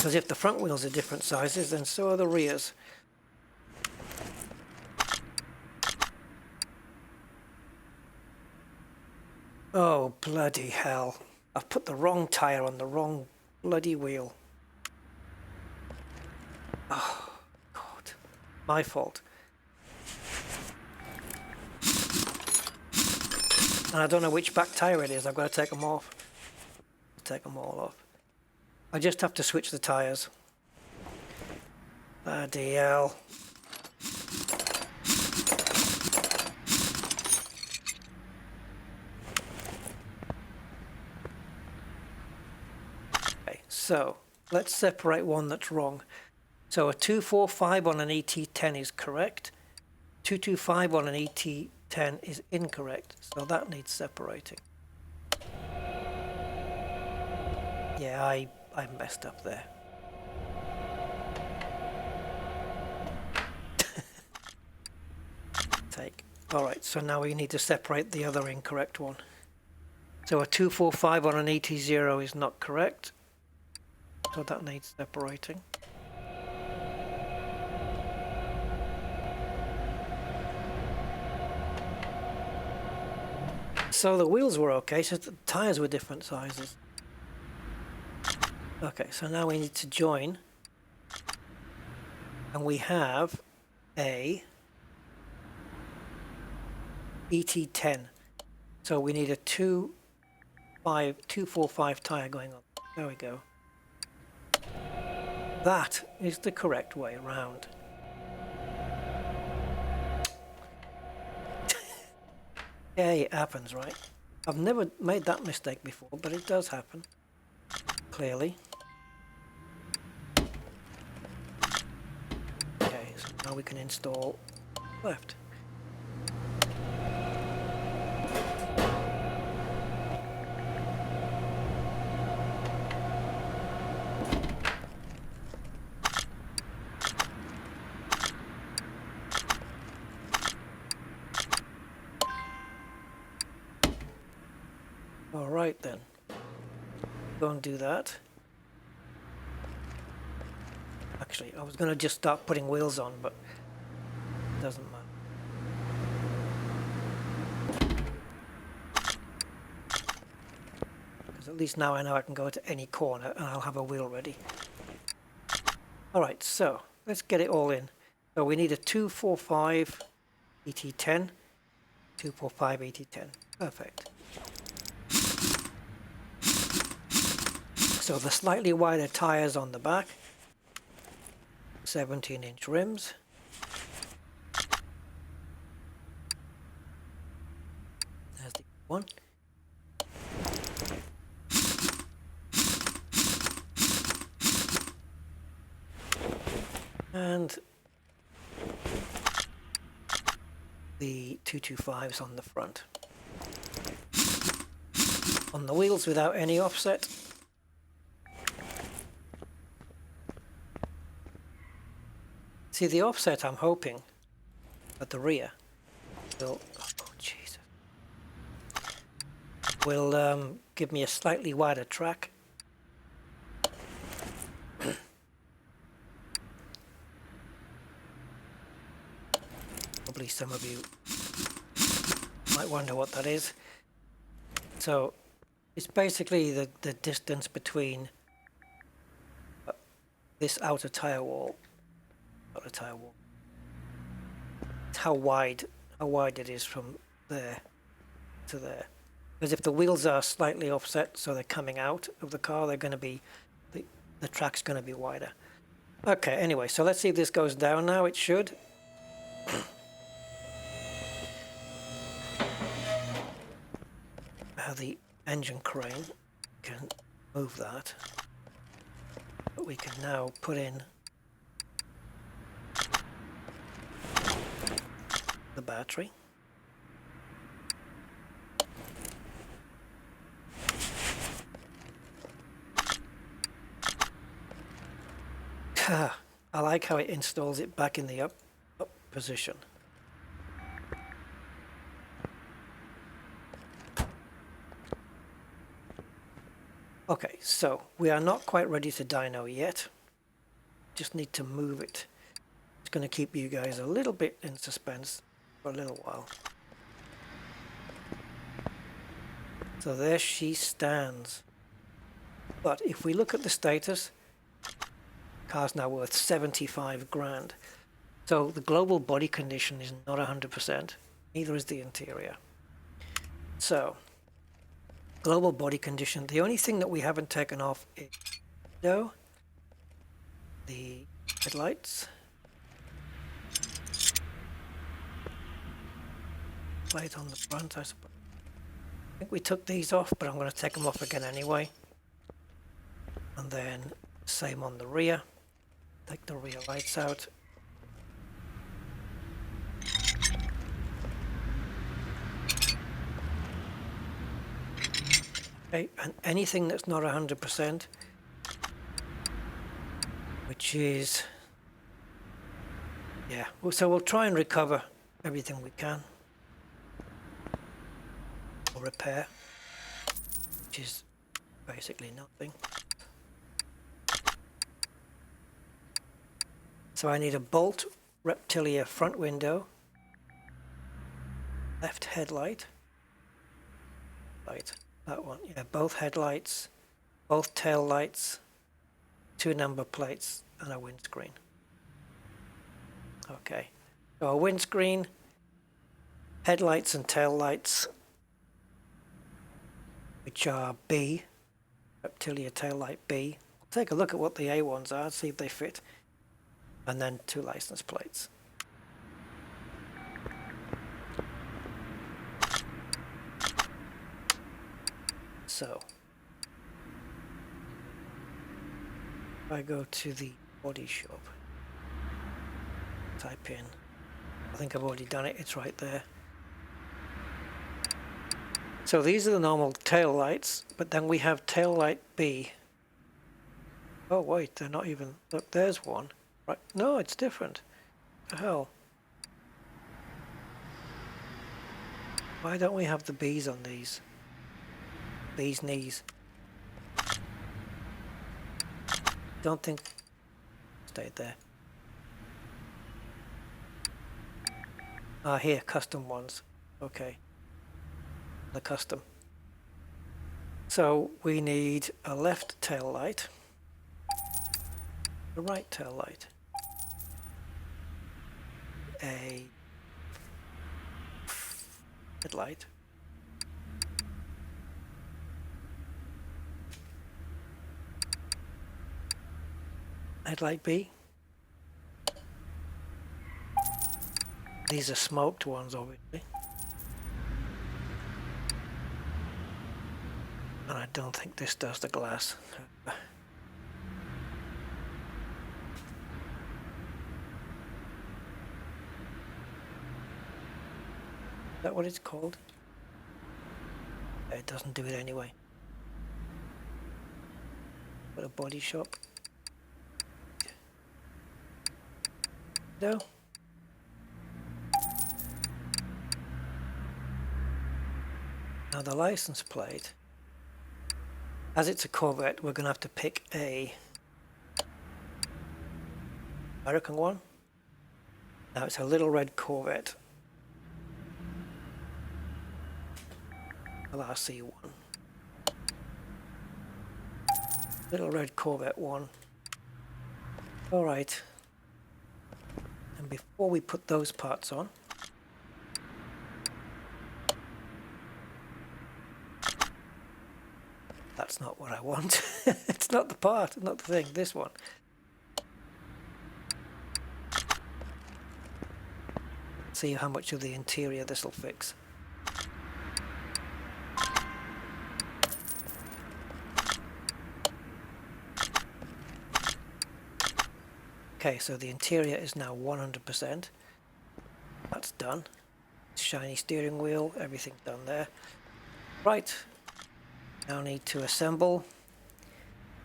Because if the front wheels are different sizes, then so are the rears. Oh, bloody hell. I've put the wrong tyre on the wrong bloody wheel. Oh, God. My fault. And I don't know which back tyre it is. I've got to take them off. Take them all off. I just have to switch the tyres. Bloody hell. Okay, so let's separate one that's wrong. So a 245 on an ET10 is correct. 225 on an ET10 is incorrect. So that needs separating. Yeah, I messed up there. Take. Alright, so now we need to separate the other incorrect one. So a 245 on an ET0 is not correct. So that needs separating. So the wheels were okay, so the tyres were different sizes. Okay, so now we need to join. And we have a ET10. So we need a 245 tyre going on. There we go. That is the correct way around. Yeah, it happens, right? I've never made that mistake before, but it does happen. Clearly. Okay, so now we can install left. Alright then, go and do that. Actually, I was going to just start putting wheels on, but it doesn't matter. Because at least now I know I can go to any corner and I'll have a wheel ready. Alright, so let's get it all in. So we need a 245 ET10, 245 ET10, perfect. So the slightly wider tyres on the back, 17-inch rims. There's the one. And the 225s on the front. On the wheels without any offset. See, the offset, I'm hoping, at the rear will, oh Jesus, will give me a slightly wider track. Probably some of you might wonder what that is. So it's basically the distance between this outer tyre wall. Outer tyre wall. It's how wide it is from there to there. Because if the wheels are slightly offset, so they're coming out of the car, they're going to be the track's going to be wider. Okay, anyway, so let's see if this goes down now. It should. The engine crane can move that, but we can now put in the battery. I like how it installs it back in the up position. Okay, so we are not quite ready to dyno yet. just need to move it. It's going to keep you guys a little bit in suspense for a little while. So there she stands. But if we look at the status, car's now worth 75 grand. So the global body condition is not 100%, neither is the interior. So, global body condition, the only thing that we haven't taken off is the headlights, light on the front, I suppose. I think we took these off, but I'm going to take them off again anyway. And then same on the rear. Take the rear lights out. Okay, and anything that's not 100%, which is, yeah, so we'll try and recover everything we can. Or repair, which is basically nothing. So I need a Bolt Reptilia front window, left headlight, light, that one, yeah, both headlights, both tail lights, 2 number plates, and a windscreen. Okay, so a windscreen, headlights and tail lights, which are B, Reptilia tail light B. We'll take a look at what the A ones are, see if they fit. And then 2 license plates. So, if I go to the body shop, type in, I think I've already done it, it's right there. So these are the normal tail lights, but then we have tail light B. Oh wait, they're not even, look, there's one. Right, no, it's different. What the hell? Why don't we have the B's on these? B's knees. Don't think, stayed there. Ah, here, custom ones. Okay. The custom. So we need a left tail light, a right tail light, a headlight, headlight B. These are smoked ones, obviously. And I don't think this does the glass. Is that what it's called? It doesn't do it anyway. Got a body shop. No. Now the license plate, as it's a Corvette, we're going to have to pick a American one. Now it's a little red Corvette. LRC one. Little red Corvette one. Alright. And before we put those parts on, that's not what I want. It's not the part, not the thing, this one. See how much of the interior this will fix. Okay, so the interior is now 100%. That's done. Shiny steering wheel, everything done there. Right. Now need to assemble.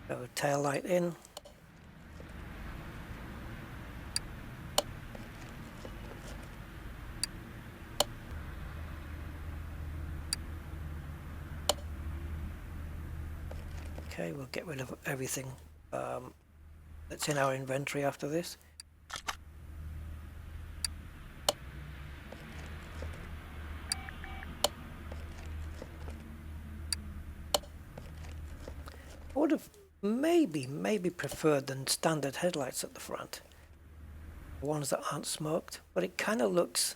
Go tail light in. Okay, we'll get rid of everything that's in our inventory after this. I would have maybe preferred the standard headlights at the front, the ones that aren't smoked, but it kind of looks,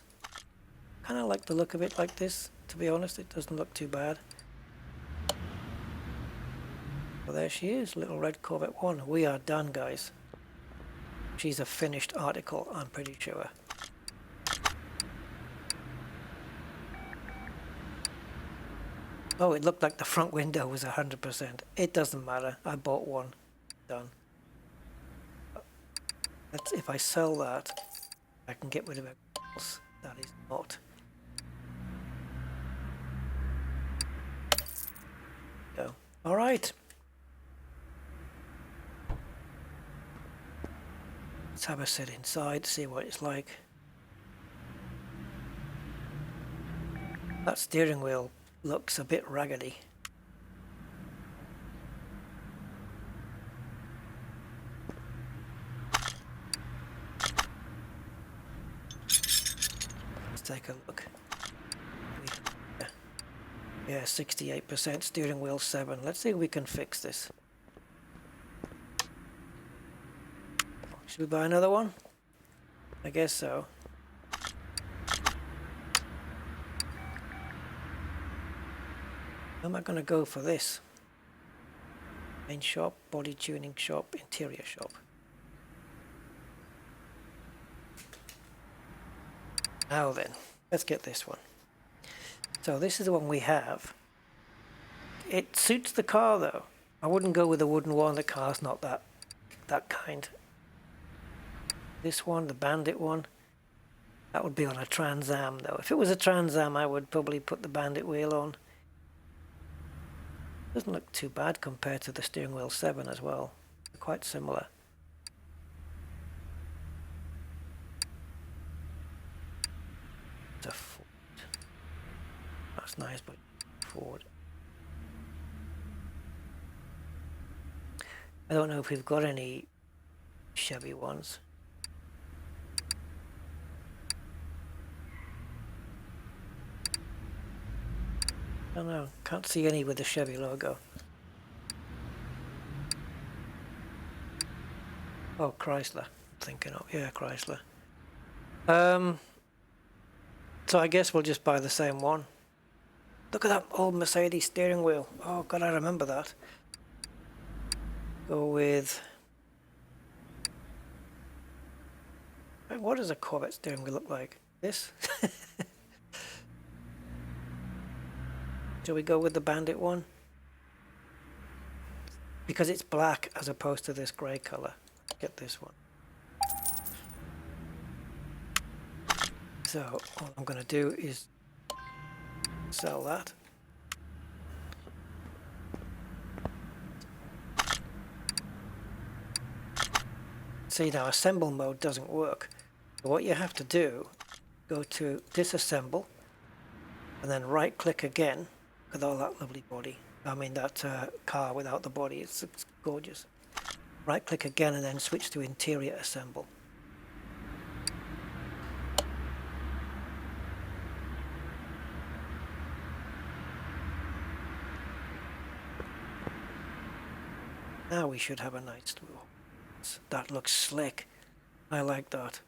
kind of like the look of it like this. To be honest, it doesn't look too bad. Well, there she is, little red Corvette 1. We are done, guys. She's a finished article, I'm pretty sure. Oh, it looked like the front window was 100%. It doesn't matter. I bought one. Done. Let's, if I sell that, I can get rid of everything else that is not. Go. All right. Let's have a sit inside, see what it's like. That steering wheel looks a bit raggedy. Let's take a look. Yeah, 68%, steering wheel 7. Let's see if we can fix this. Should we buy another one? I guess so. How am I going to go for this? Main shop, body tuning shop, interior shop. Now then, let's get this one. So this is the one we have. It suits the car though. I wouldn't go with the wooden one, the car's not that kind. This one, the Bandit one, that would be on a Trans Am though. If it was a Trans Am, I would probably put the Bandit wheel on. Doesn't look too bad compared to the steering wheel 7 as well. They're quite similar. It's a Ford. That's nice, but Ford. I don't know if we've got any Chevy ones. I don't know, can't see any with the Chevy logo. Oh, Chrysler, I'm thinking of, yeah, Chrysler. So I guess we'll just buy the same one. Look at that old Mercedes steering wheel. Oh God, I remember that. Go with... What does a Corvette steering wheel look like? This? Shall we go with the Bandit one? Because it's black as opposed to this grey colour. Get this one. So all I'm going to do is sell that. See now, assemble mode doesn't work. So what you have to do, go to disassemble and then right click again. With all that lovely body. I mean that car without the body, it's gorgeous. Right click again and then switch to interior assemble. Now we should have a nice tool. That looks slick. I like that.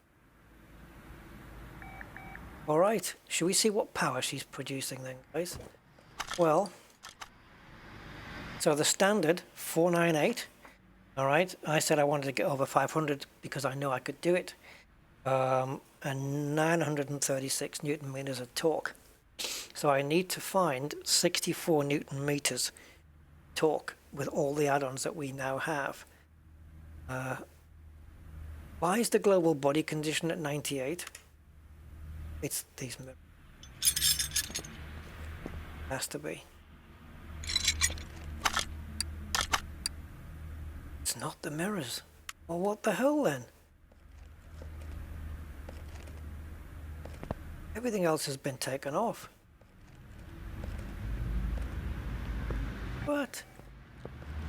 Alright, should we see what power she's producing then, guys? Well, so the standard 498, all right, I said I wanted to get over 500 because I know I could do it, and 936 newton meters of torque. So I need to find 64 newton meters torque with all the add-ons that we now have. Why is the global body condition at 98? It's these mirrors. Has to be. It's not the mirrors. Well, what the hell then? Everything else has been taken off. What?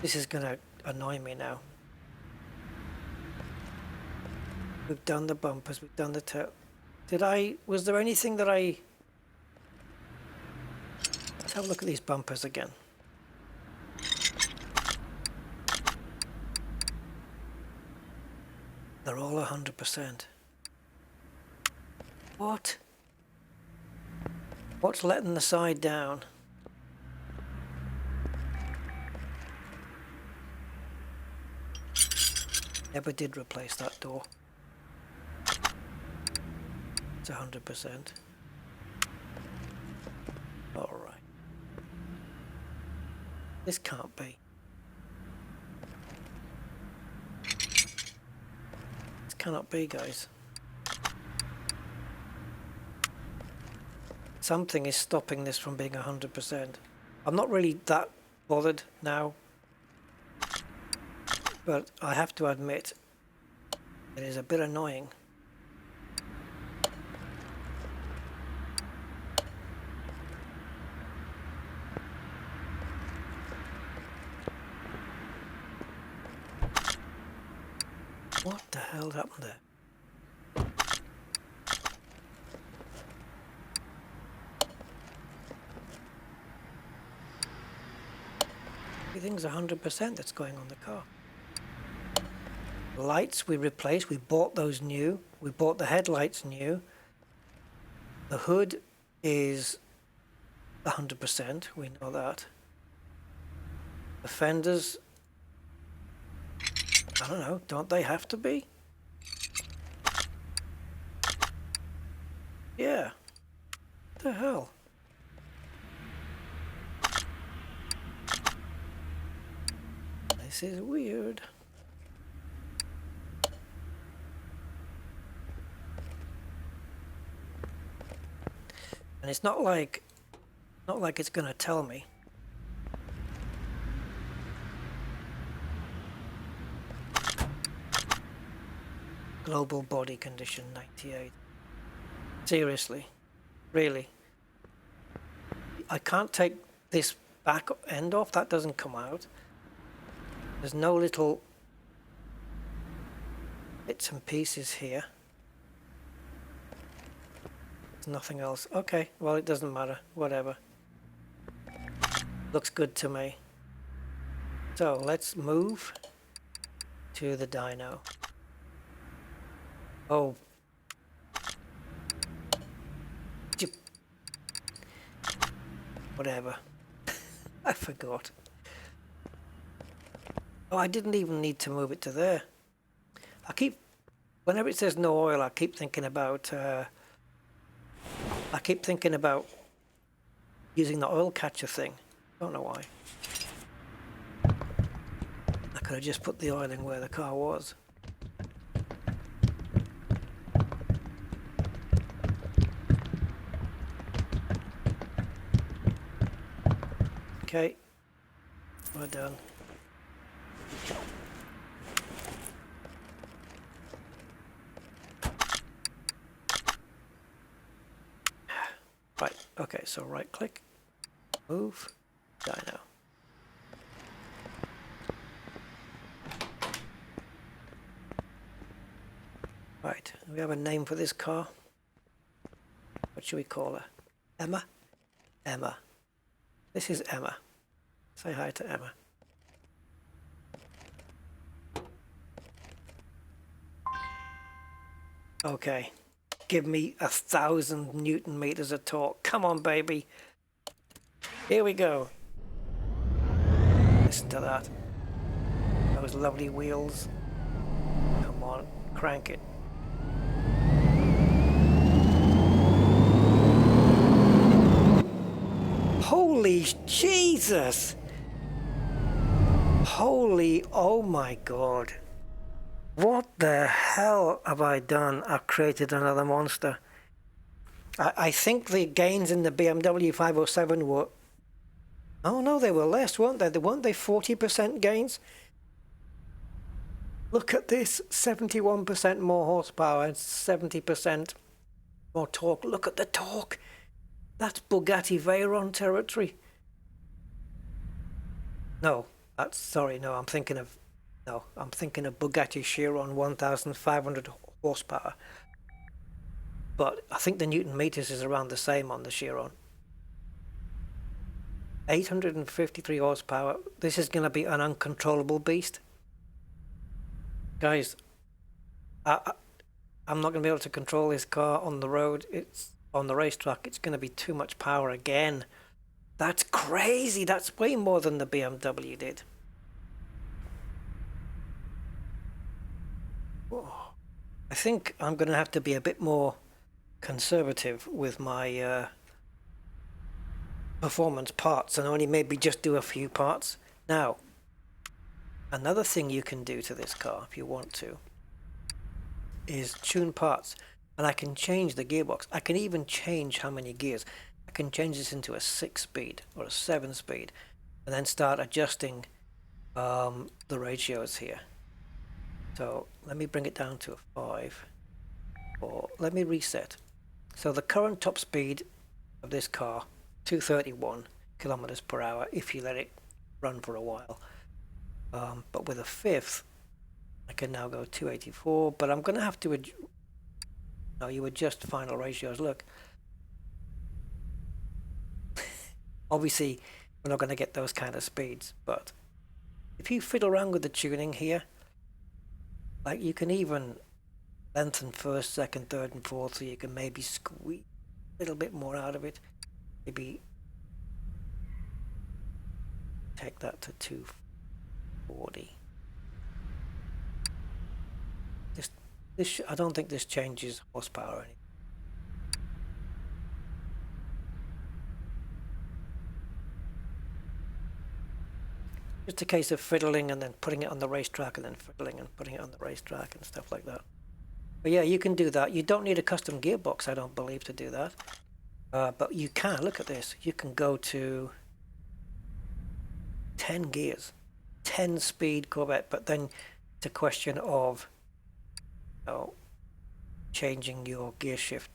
This is gonna annoy me now. We've done the bumpers, we've done the tail. Was there anything that let's have a look at these bumpers again. They're all 100%. What? What's letting the side down? Never did replace that door. It's 100%. Alright. This can't be. This cannot be, guys. Something is stopping this from being 100%. I'm not really that bothered now, but I have to admit it is a bit annoying. What the hell happened there? Everything's 100% that's going on the car. Lights we replaced, we bought those new. We bought the headlights new. The hood is 100%, we know that. The fenders, I don't know, don't they have to be? Yeah. What the hell? This is weird. And it's not like it's gonna tell me. Global body condition 98. Seriously, really. I can't take this back end off, that doesn't come out. There's no little bits and pieces here. There's nothing else. Okay, well it doesn't matter, whatever. Looks good to me. So let's move to the dyno. Oh. Whatever. I forgot. Oh, I didn't even need to move it to there. Whenever it says no oil, I keep thinking about using the oil catcher thing. Don't know why. I could have just put the oil in where the car was. Okay, we're done. Right, okay, so right click, move, dyno. Right, we have a name for this car. What should we call her? Emma? Emma. This is Emma. Say hi to Emma. Okay. Give me 1,000 Newton meters of torque. Come on, baby. Here we go. Listen to that. Those lovely wheels. Come on, crank it. Holy Jesus! Holy, oh my God. What the hell have I done? I've created another monster. I think the gains in the BMW 507 were... Oh no, they were less, weren't they? Weren't they 40% gains? Look at this, 71% more horsepower and 70% more torque. Look at the torque. That's Bugatti Veyron territory. No, I'm thinking of Bugatti Chiron 1500 horsepower. But I think the Newton meters is around the same on the Chiron. 853 horsepower. This is going to be an uncontrollable beast. Guys, I'm not going to be able to control this car on the road. It's on the racetrack. It's going to be too much power again. That's crazy. That's way more than the BMW did. Whoa. I think I'm going to have to be a bit more conservative with my performance parts and only maybe just do a few parts. Now, another thing you can do to this car if you want to is tune parts, and I can change the gearbox. I can even change how many gears. I can change this into a 6-speed or a 7-speed and then start adjusting the ratios here. So let me bring it down to a 5, or let me reset. So the current top speed of this car, 231 kilometers per hour if you let it run for a while. But with a 5th, I can now go 284, but I'm going to have to you adjust final ratios. Look, obviously we're not going to get those kind of speeds, but if you fiddle around with the tuning here, like you can even lengthen first, second, third and fourth, so you can maybe squeeze a little bit more out of it. Maybe take that to 240. I don't think this changes horsepower or anything. Just a case of fiddling and then putting it on the racetrack and then fiddling and putting it on the racetrack and stuff like that. But yeah, you can do that. You don't need a custom gearbox, I don't believe, to do that. But you can, look at this, you can go to 10 gears, 10-speed Corvette, but then it's a question of changing your gear shift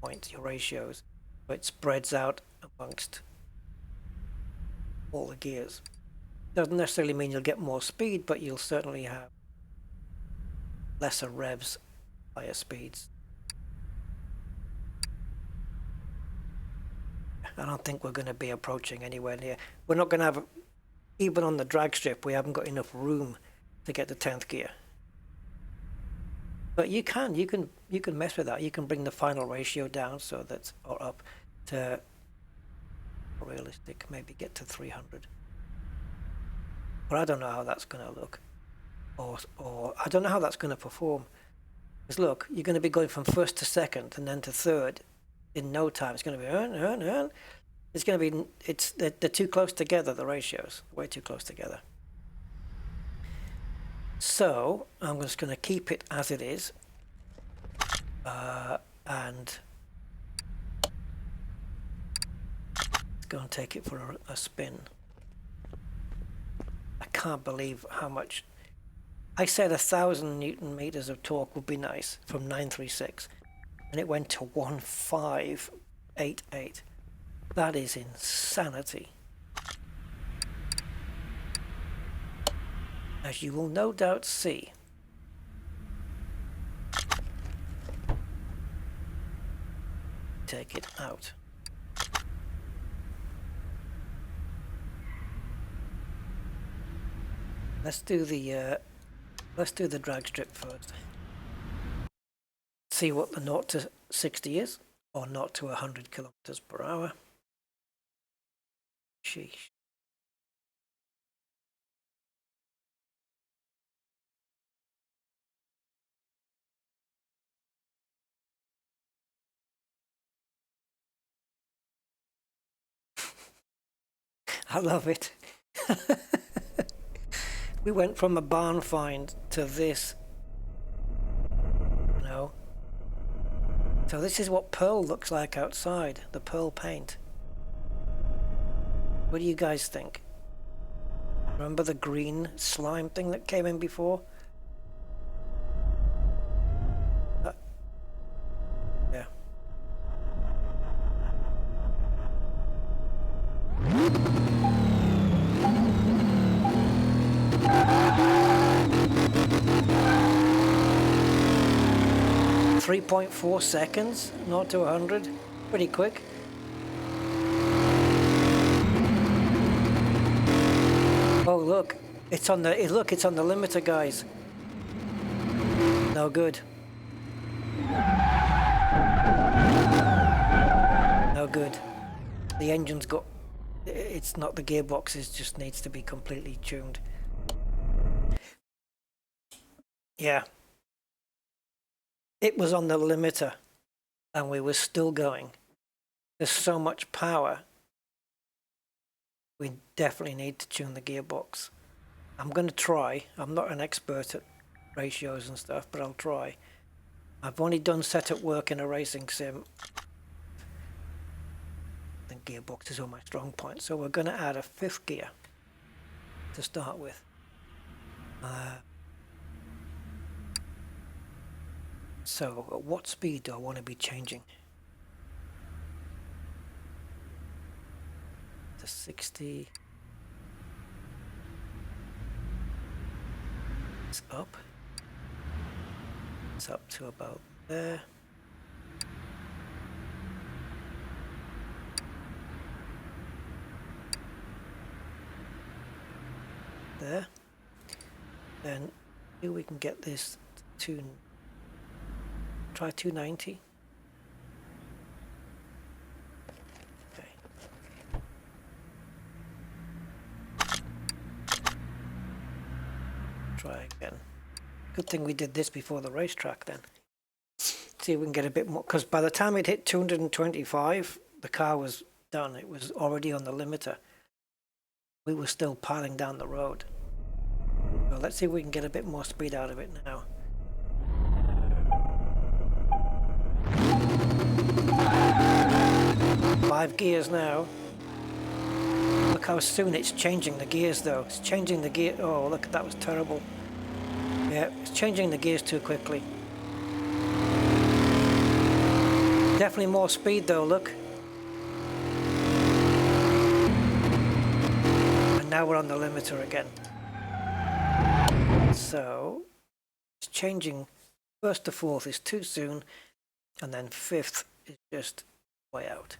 points, your ratios, so it spreads out amongst all the gears. Doesn't necessarily mean you'll get more speed, but you'll certainly have lesser revs, higher speeds. I don't think we're going to be approaching anywhere near. We're not going to have, even on the drag strip, we haven't got enough room to get the 10th gear. But you can mess with that. You can bring the final ratio down so that's, or up to realistic, maybe get to 300. But I don't know how that's going to look, or I don't know how that's going to perform. Because look, you're going to be going from first to second and then to third in no time. It's going to be It's going to be, they're too close together, the ratios, way too close together. So I'm just going to keep it as it is, and let's go and take it for a spin. I can't believe how much. I said 1,000 Newton meters of torque would be nice from 936, and it went to 1588. That is insanity. As you will no doubt see. Take it out. Let's do the drag strip first. See what the 0 to 60 is, or 0 to 100 kilometers per hour. Sheesh. I love it. We went from a barn find to this, you know. So this is what pearl looks like outside, the pearl paint. What do you guys think? Remember the green slime thing that came in before? Yeah. 3.4 seconds, 0 to 100, pretty quick. Oh look, it's on the limiter, guys. No good. No good. The engine's got, it's not the gearbox, it just needs to be completely tuned. Yeah. It was on the limiter and we were still going. There's so much power. We definitely need to tune the gearbox. I'm going to try. I'm not an expert at ratios and stuff, but I'll try. I've only done setup work in a racing sim. The gearbox is all my strong point, so we're going to add a 5th gear to start with. So at what speed do I want to be changing? To 60. It's up. It's up to about there. There. Then see if we can get this to try 290. Okay. Try again. Good thing we did this before the racetrack then. See if we can get a bit more, because by the time it hit 225, the car was done. It was already on the limiter. We were still piling down the road. So let's see if we can get a bit more speed out of it now. Five gears now. Look how soon it's changing the gears though. It's changing the gear. Oh, look, that was terrible. Yeah, it's changing the gears too quickly. Definitely more speed though, look. And now we're on the limiter again. So, it's changing. 1st to 4th is too soon, and then 5th is just way out.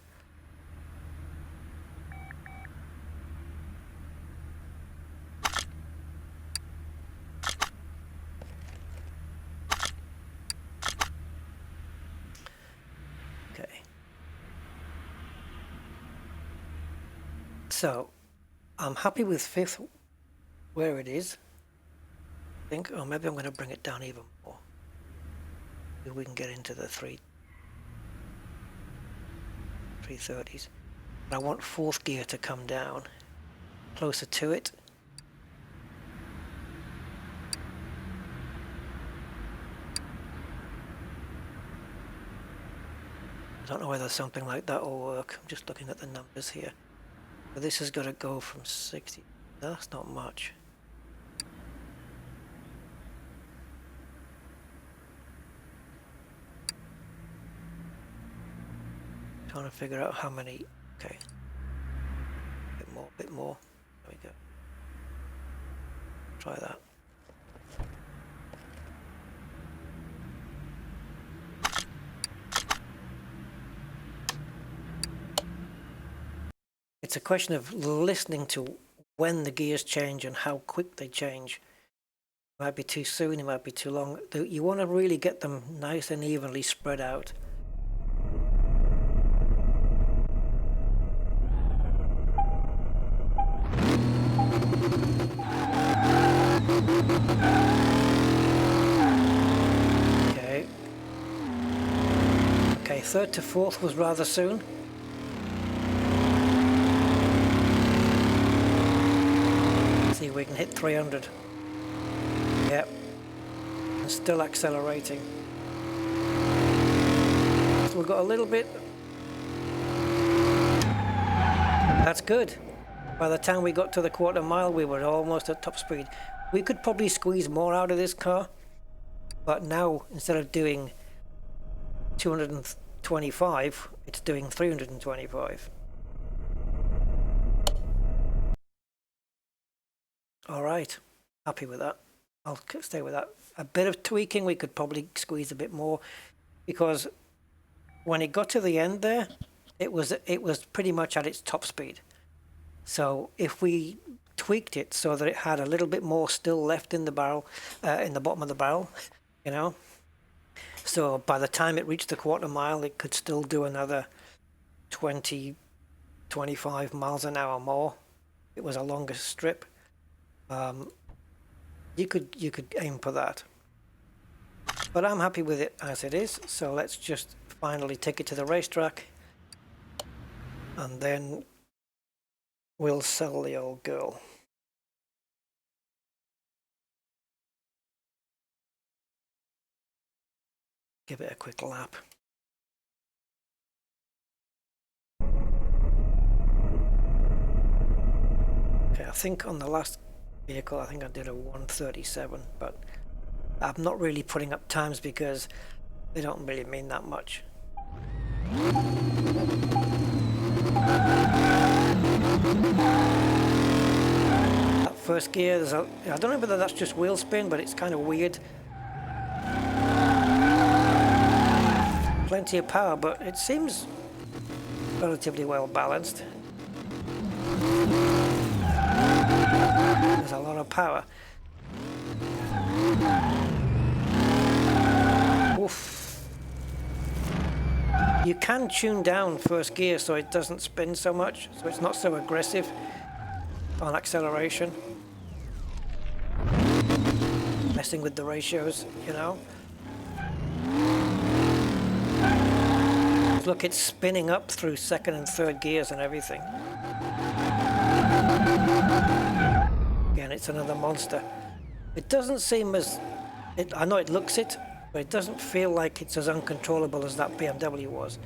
Okay. So, I'm happy with 5th where it is. I think, or maybe I'm going to bring it down even more. Maybe we can get into the 330s. But I want 4th gear to come down closer to it. I don't know whether something like that will work. I'm just looking at the numbers here. But this has got to go from 60. That's not much. Trying to figure out how many. Okay. Bit more. There we go. Try that. It's a question of listening to when the gears change and how quick they change. It might be too soon, it might be too long. You want to really get them nice and evenly spread out. Okay, 3rd to 4th was rather soon. Let's see if we can hit 300. Yep. And still accelerating. So we've got a little bit. That's good. By the time we got to the 1/4 mile, we were almost at top speed. We could probably squeeze more out of this car. But now, instead of doing 225, it's doing 325. All right, happy with that. I'll stay with that. A bit of tweaking, we could probably squeeze a bit more. because when it got to the end there, it was pretty much at its top speed. So if we tweaked it so that it had a little bit more still left in the barrel, in the bottom of the barrel, you know, so by the time it reached the quarter mile, it could still do another 20, 25 miles an hour more. It was a longer strip. You could aim for that. But I'm happy with it as it is, so let's just finally take it to the racetrack, and then we'll sell the old girl. Give it a quick lap. Okay, I think on the last vehicle, I think I did a 1:37, but I'm not really putting up times because they don't really mean that much. That first gear, I don't know whether that's just wheel spin, but it's kind of weird. Plenty of power, but it seems relatively well balanced. There's a lot of power. Oof. You can tune down first gear so it doesn't spin so much, so it's not so aggressive on acceleration. Messing with the ratios, you know. Look, it's spinning up through second and third gears and everything. Again, it's another monster. It doesn't seem as... I know it looks it, but it doesn't feel like it's as uncontrollable as that BMW was,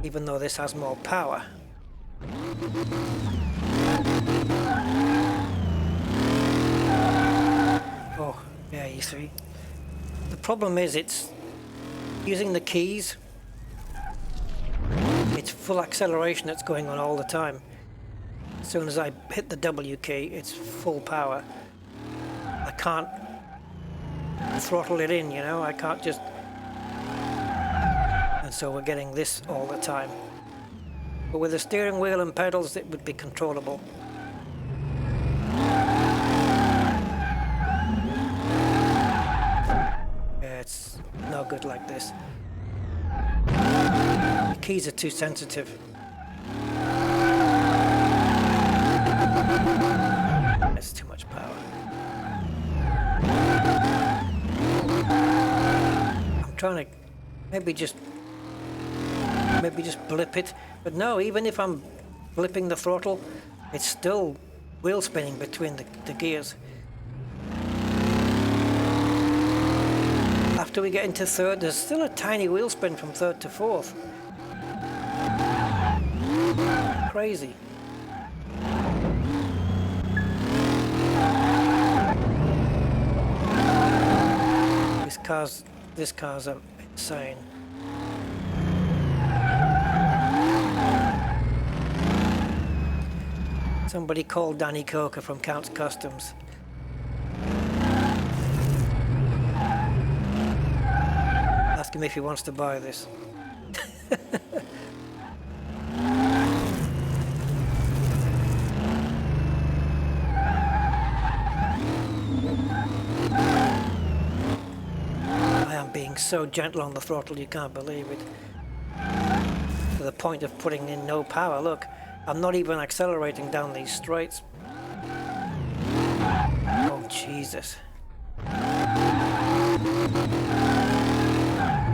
even though this has more power. Oh, yeah, you see. The problem is it's using the keys. It's full acceleration that's going on all the time. As soon as I hit the W key, it's full power. I can't throttle it in, you know, I can't just... And so we're getting this all the time. But with the steering wheel and pedals, it would be controllable. Yeah, it's no good like this. The keys are too sensitive. It's too much power. I'm trying to maybe just blip it, but no, even if I'm blipping the throttle, it's still wheel spinning between the gears. After we get into third, there's still a tiny wheel spin from third to fourth. Crazy. This car's insane. Somebody called Danny Coker from Count's Customs. Ask him if he wants to buy this. I am being so gentle on the throttle, you can't believe it. To the point of putting in no power. Look, I'm not even accelerating down these straights. Oh, Jesus.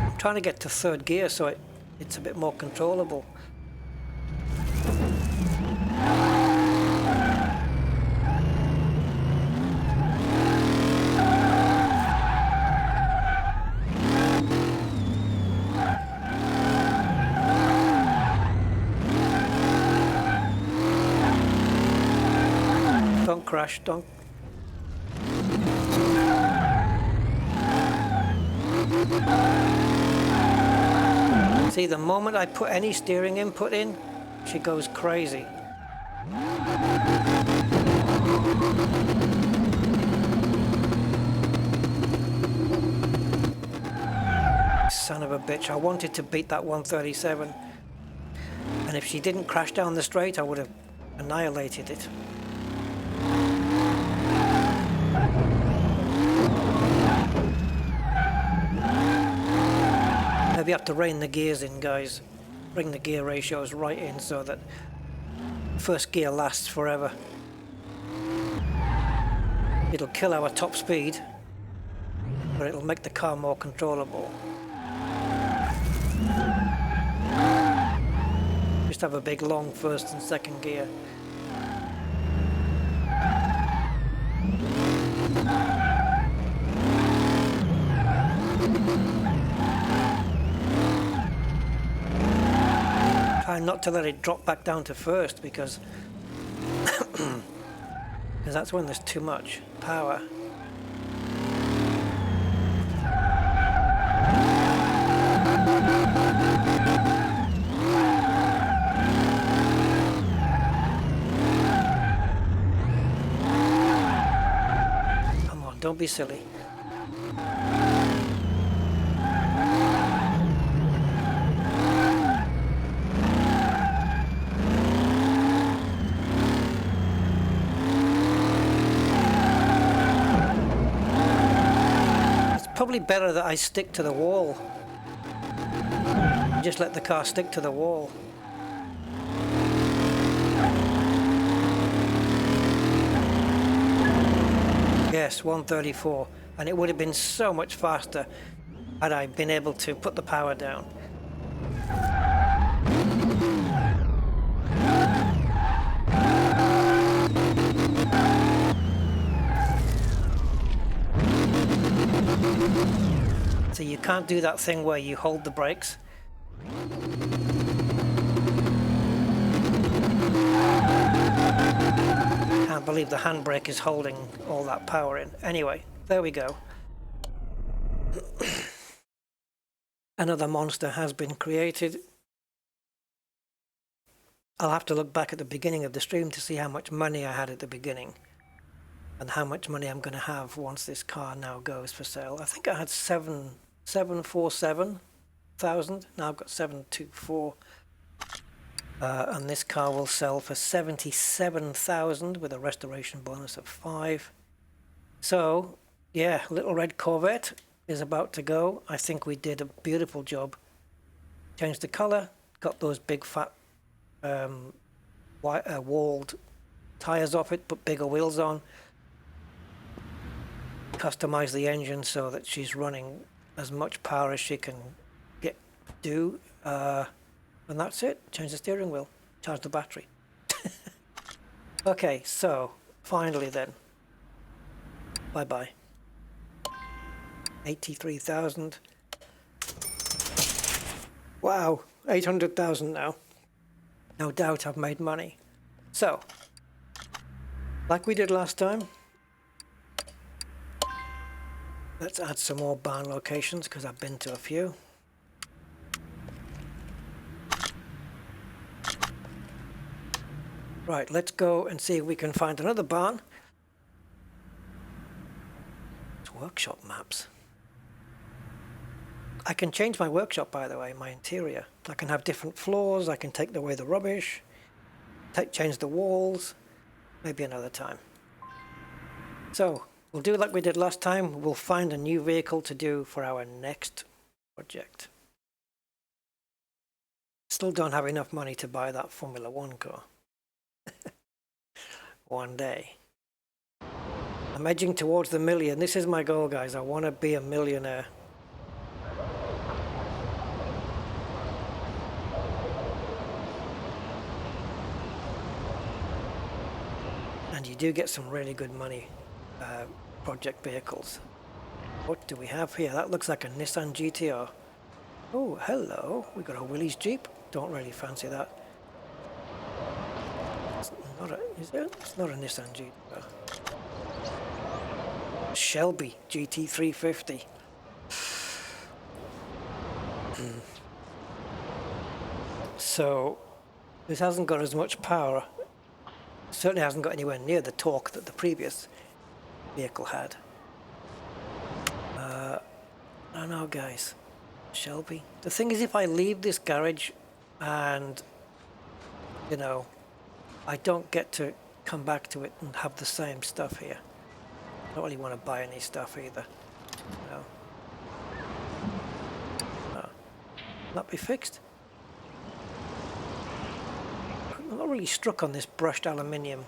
I'm trying to get to third gear so it's a bit more controllable. Don't crash, don't. See, the moment I put any steering input in, she goes crazy. son of a bitch. I wanted to beat that 137. And if she didn't crash down the straight, I would have annihilated it. Maybe you have to rein the gears in, guys. Bring the gear ratios right in so that first gear lasts forever. It'll kill our top speed, but it'll make the car more controllable. Just have a big long first and second gear. Try not to let it drop back down to first because that's when there's too much power. Come on, don't be silly. Probably better that I stick to the wall. Just let the car stick to the wall. Yes, 134. And it would have been so much faster had I been able to put the power down. So you can't do that thing where you hold the brakes. Can't believe the handbrake is holding all that power in. Anyway, there we go. Another monster has been created. I'll have to look back at the beginning of the stream to see how much money I had at the beginning and how much money I'm going to have once this car now goes for sale. I think I had 747,000. Now I've got 724. And this car will sell for 77,000 with a restoration bonus of 5. So, yeah, little red Corvette is about to go. I think we did a beautiful job. Changed the color, got those big fat walled tires off it, put bigger wheels on. Customize the engine so that she's running as much power as she can do, and that's it. Change the steering wheel, charge the battery. Okay, so finally then, bye bye. 83,000. Wow, 800,000 now. No doubt I've made money. So, like we did last time, let's add some more barn locations because I've been to a few. Right, let's go and see if we can find another barn. It's workshop maps. I can change my workshop, by the way, my interior. I can have different floors, I can take away the rubbish, change the walls, maybe another time. So, we'll do like we did last time. We'll find a new vehicle to do for our next project. Still don't have enough money to buy that Formula 1 car. One day. I'm edging towards the million. This is my goal, guys. I want to be a millionaire. And you do get some really good money project vehicles. What do we have here? That looks like a Nissan GTR. Oh, hello. We got a Willys Jeep. Don't really fancy that. It's not a, is it? It's not a Nissan GTR. Shelby GT350. So this hasn't got as much power. Certainly hasn't got anywhere near the torque that the previous vehicle had. I don't know, guys. Shelby. The thing is, if I leave this garage and, you know, I don't get to come back to it and have the same stuff here. I don't really want to buy any stuff either. No. Oh. Not be fixed. I'm not really struck on this brushed aluminium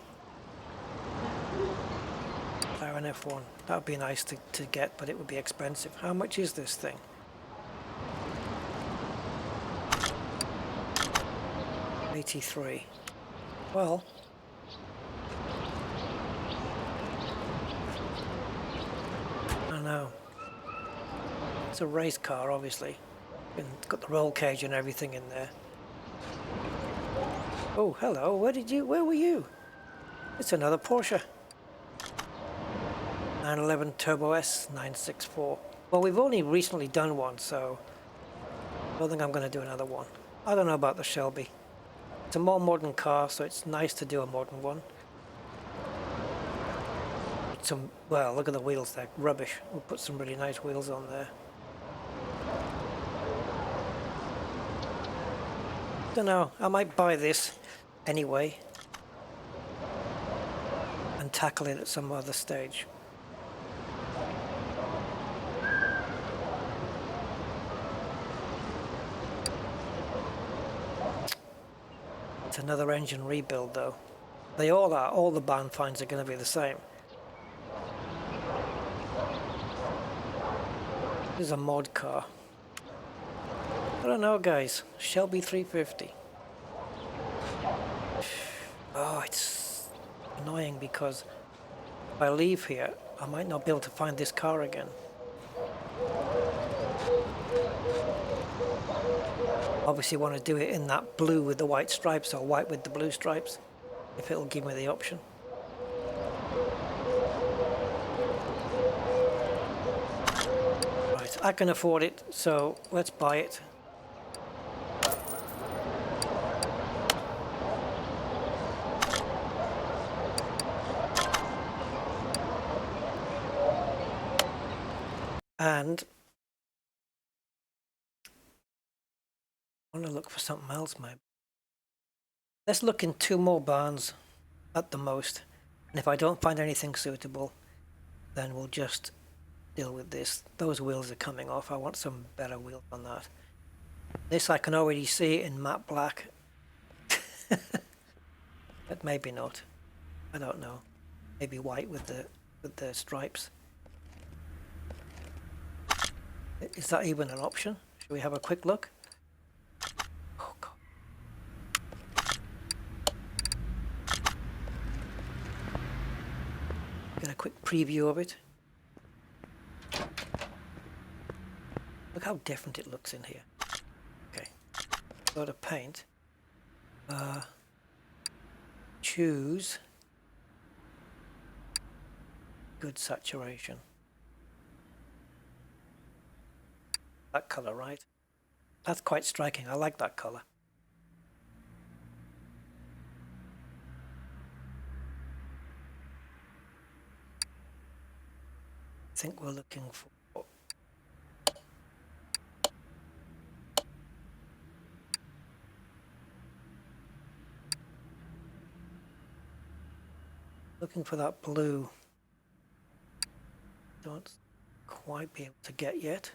McLaren F1. That would be nice to get, but it would be expensive. How much is this thing? $83. Well, I don't know. It's a race car, obviously. And it's got the roll cage and everything in there. Oh, hello. Where were you? It's another Porsche. 911 Turbo S 964. Well, we've only recently done one, so I don't think I'm going to do another one. I don't know about the Shelby. It's a more modern car, so it's nice to do a modern one. Well, look at the wheels, they're rubbish. We'll put some really nice wheels on there. Don't know, I might buy this anyway and tackle it at some other stage. It's another engine rebuild though. They all are, all the barn finds are going to be the same. This is a mod car. I don't know guys, Shelby 350. Oh, it's annoying because if I leave here, I might not be able to find this car again. Obviously want to do it in that blue with the white stripes or white with the blue stripes, if it'll give me the option. Right, I can afford it, so let's buy it. And I want to look for something else maybe. Let's look in 2 more barns at the most, and if I don't find anything suitable, then we'll just deal with this. Those wheels are coming off. I want some better wheels on that. This I can already see in matte black. But maybe not. I don't know. Maybe white with the stripes. Is that even an option? Should we have a quick look? Oh God. Get a quick preview of it. Look how different it looks in here. Okay. Go to paint. Choose good saturation. That color, right? That's quite striking. I like that color. I think we're looking for that blue. Don't quite be able to get yet.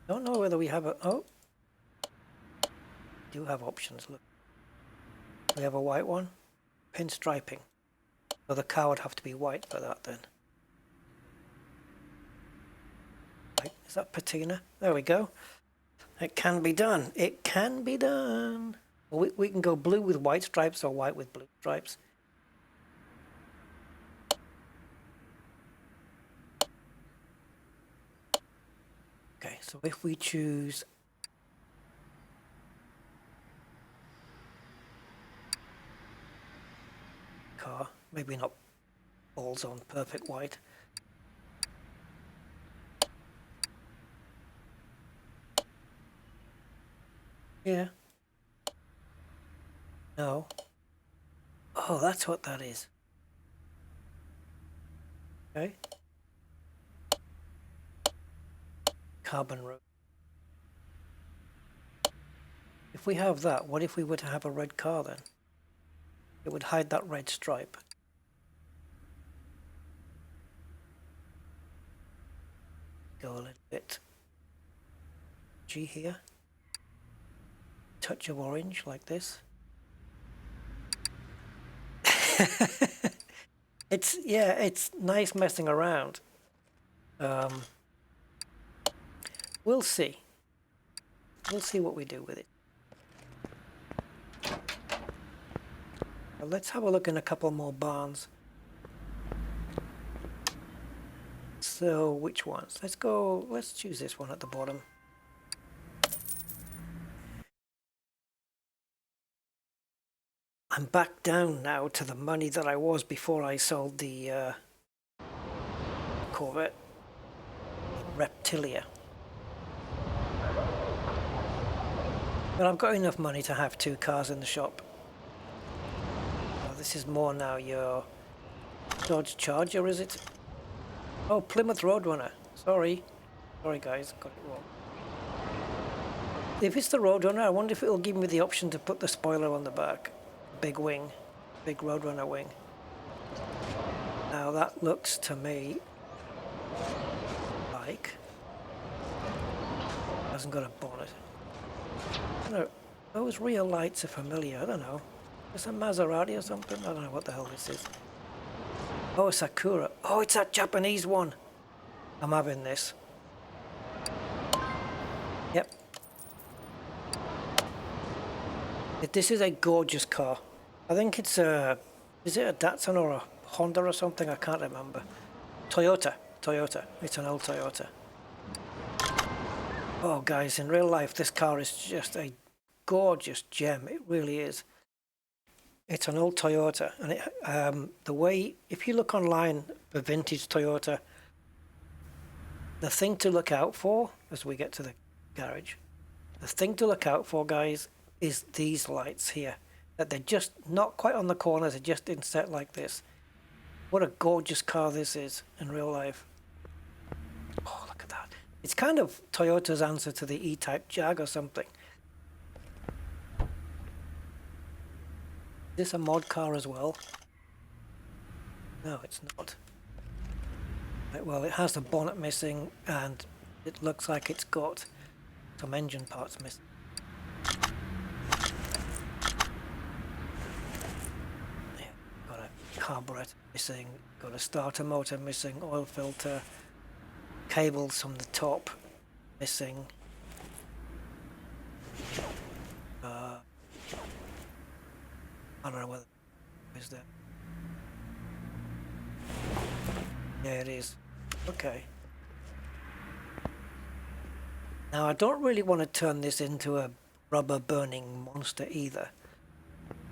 Don't know whether we have a... Oh! We do have options, look. We have a white one. Pinstriping. So the car would have to be white for that then. Right, is that patina? There we go. It can be done. It can be done. Well, we can go blue with white stripes or white with blue stripes. Okay, so if we choose car, maybe not balls on perfect white. Yeah. No. Oh, that's what that is. Okay. carbon roof. If we have that, what if we were to have a red car then? It would hide that red stripe. Go a little bit G here. Touch of orange like this. It's nice messing around. We'll see. We'll see what we do with it. Well, let's have a look in a couple more barns. So which ones? Let's choose this one at the bottom. I'm back down now to the money that I was before I sold the Corvette Reptilia. But I've got enough money to have 2 cars in the shop. This is more now your Dodge Charger, is it? Oh, Plymouth Roadrunner. Sorry guys, got it wrong. If it's the Roadrunner, I wonder if it'll give me the option to put the spoiler on the back. Big wing, big Roadrunner wing. Now that looks to me like it hasn't got a bonnet. No, those rear lights are familiar. I don't know. It's a Maserati or something. I don't know what the hell this is. Oh, a Sakura. Oh, it's that Japanese one. I'm having this. Yep. This is a gorgeous car. I think it's a... Is it a Datsun or a Honda or something? I can't remember. Toyota. It's an old Toyota. Oh, guys, in real life, this car is just a gorgeous gem. It really is. It's an old Toyota, and the way, if you look online for vintage Toyota, the thing to look out for as we get to the garage, the thing to look out for, guys, is these lights here. That they're just not quite on the corners, they're just inset like this. What a gorgeous car this is in real life. Oh, look at that. It's kind of Toyota's answer to the E-Type Jag or something. Is this a mod car as well? No, it's not. Right, well, it has the bonnet missing, and it looks like it's got some engine parts missing. Yeah, got a carburetor missing, got a starter motor missing, oil filter, cables from the top missing. I don't know whether is there. Yeah, it is. Okay. Now I don't really want to turn this into a rubber burning monster either.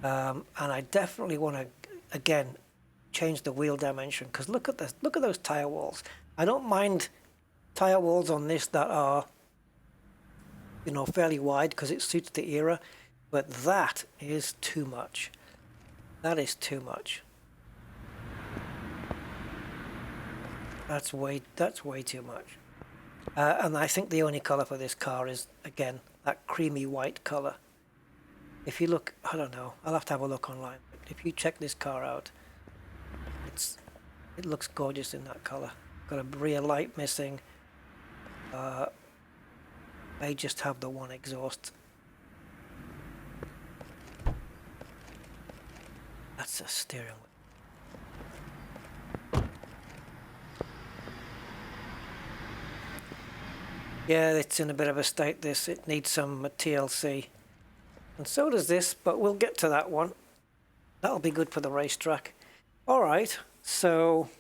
And I definitely want to again change the wheel dimension, because look at this, look at those tire walls. I don't mind tire walls on this that are, you know, fairly wide because it suits the era, but that is too much. That is too much. That's way too much. And I think the only color for this car is, again, that creamy white color. If you look, I don't know, I'll have to have a look online. But if you check this car out, it looks gorgeous in that color. Got a rear light missing. May just have the one exhaust. That's a steering wheel. Yeah, it's in a bit of a state, this. It needs some TLC. And so does this, but we'll get to that one. That'll be good for the racetrack. Alright, so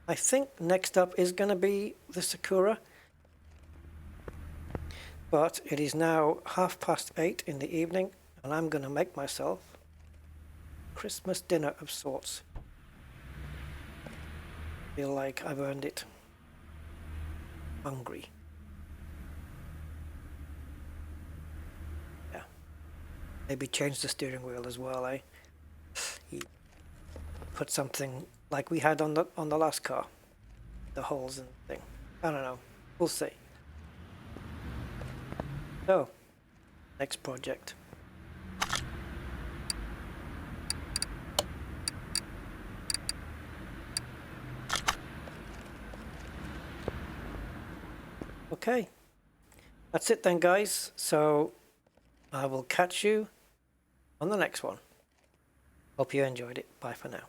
I think next up is going to be the Sakura. But it is now 8:30 in the evening, and I'm going to make myself Christmas dinner of sorts. Feel like I've earned it. Hungry. Yeah. Maybe change the steering wheel as well, eh? Put something like we had on the last car. The holes and thing. I don't know. We'll see. So, next project. Okay, that's it then, guys. So I will catch you on the next one. Hope you enjoyed it. Bye for now.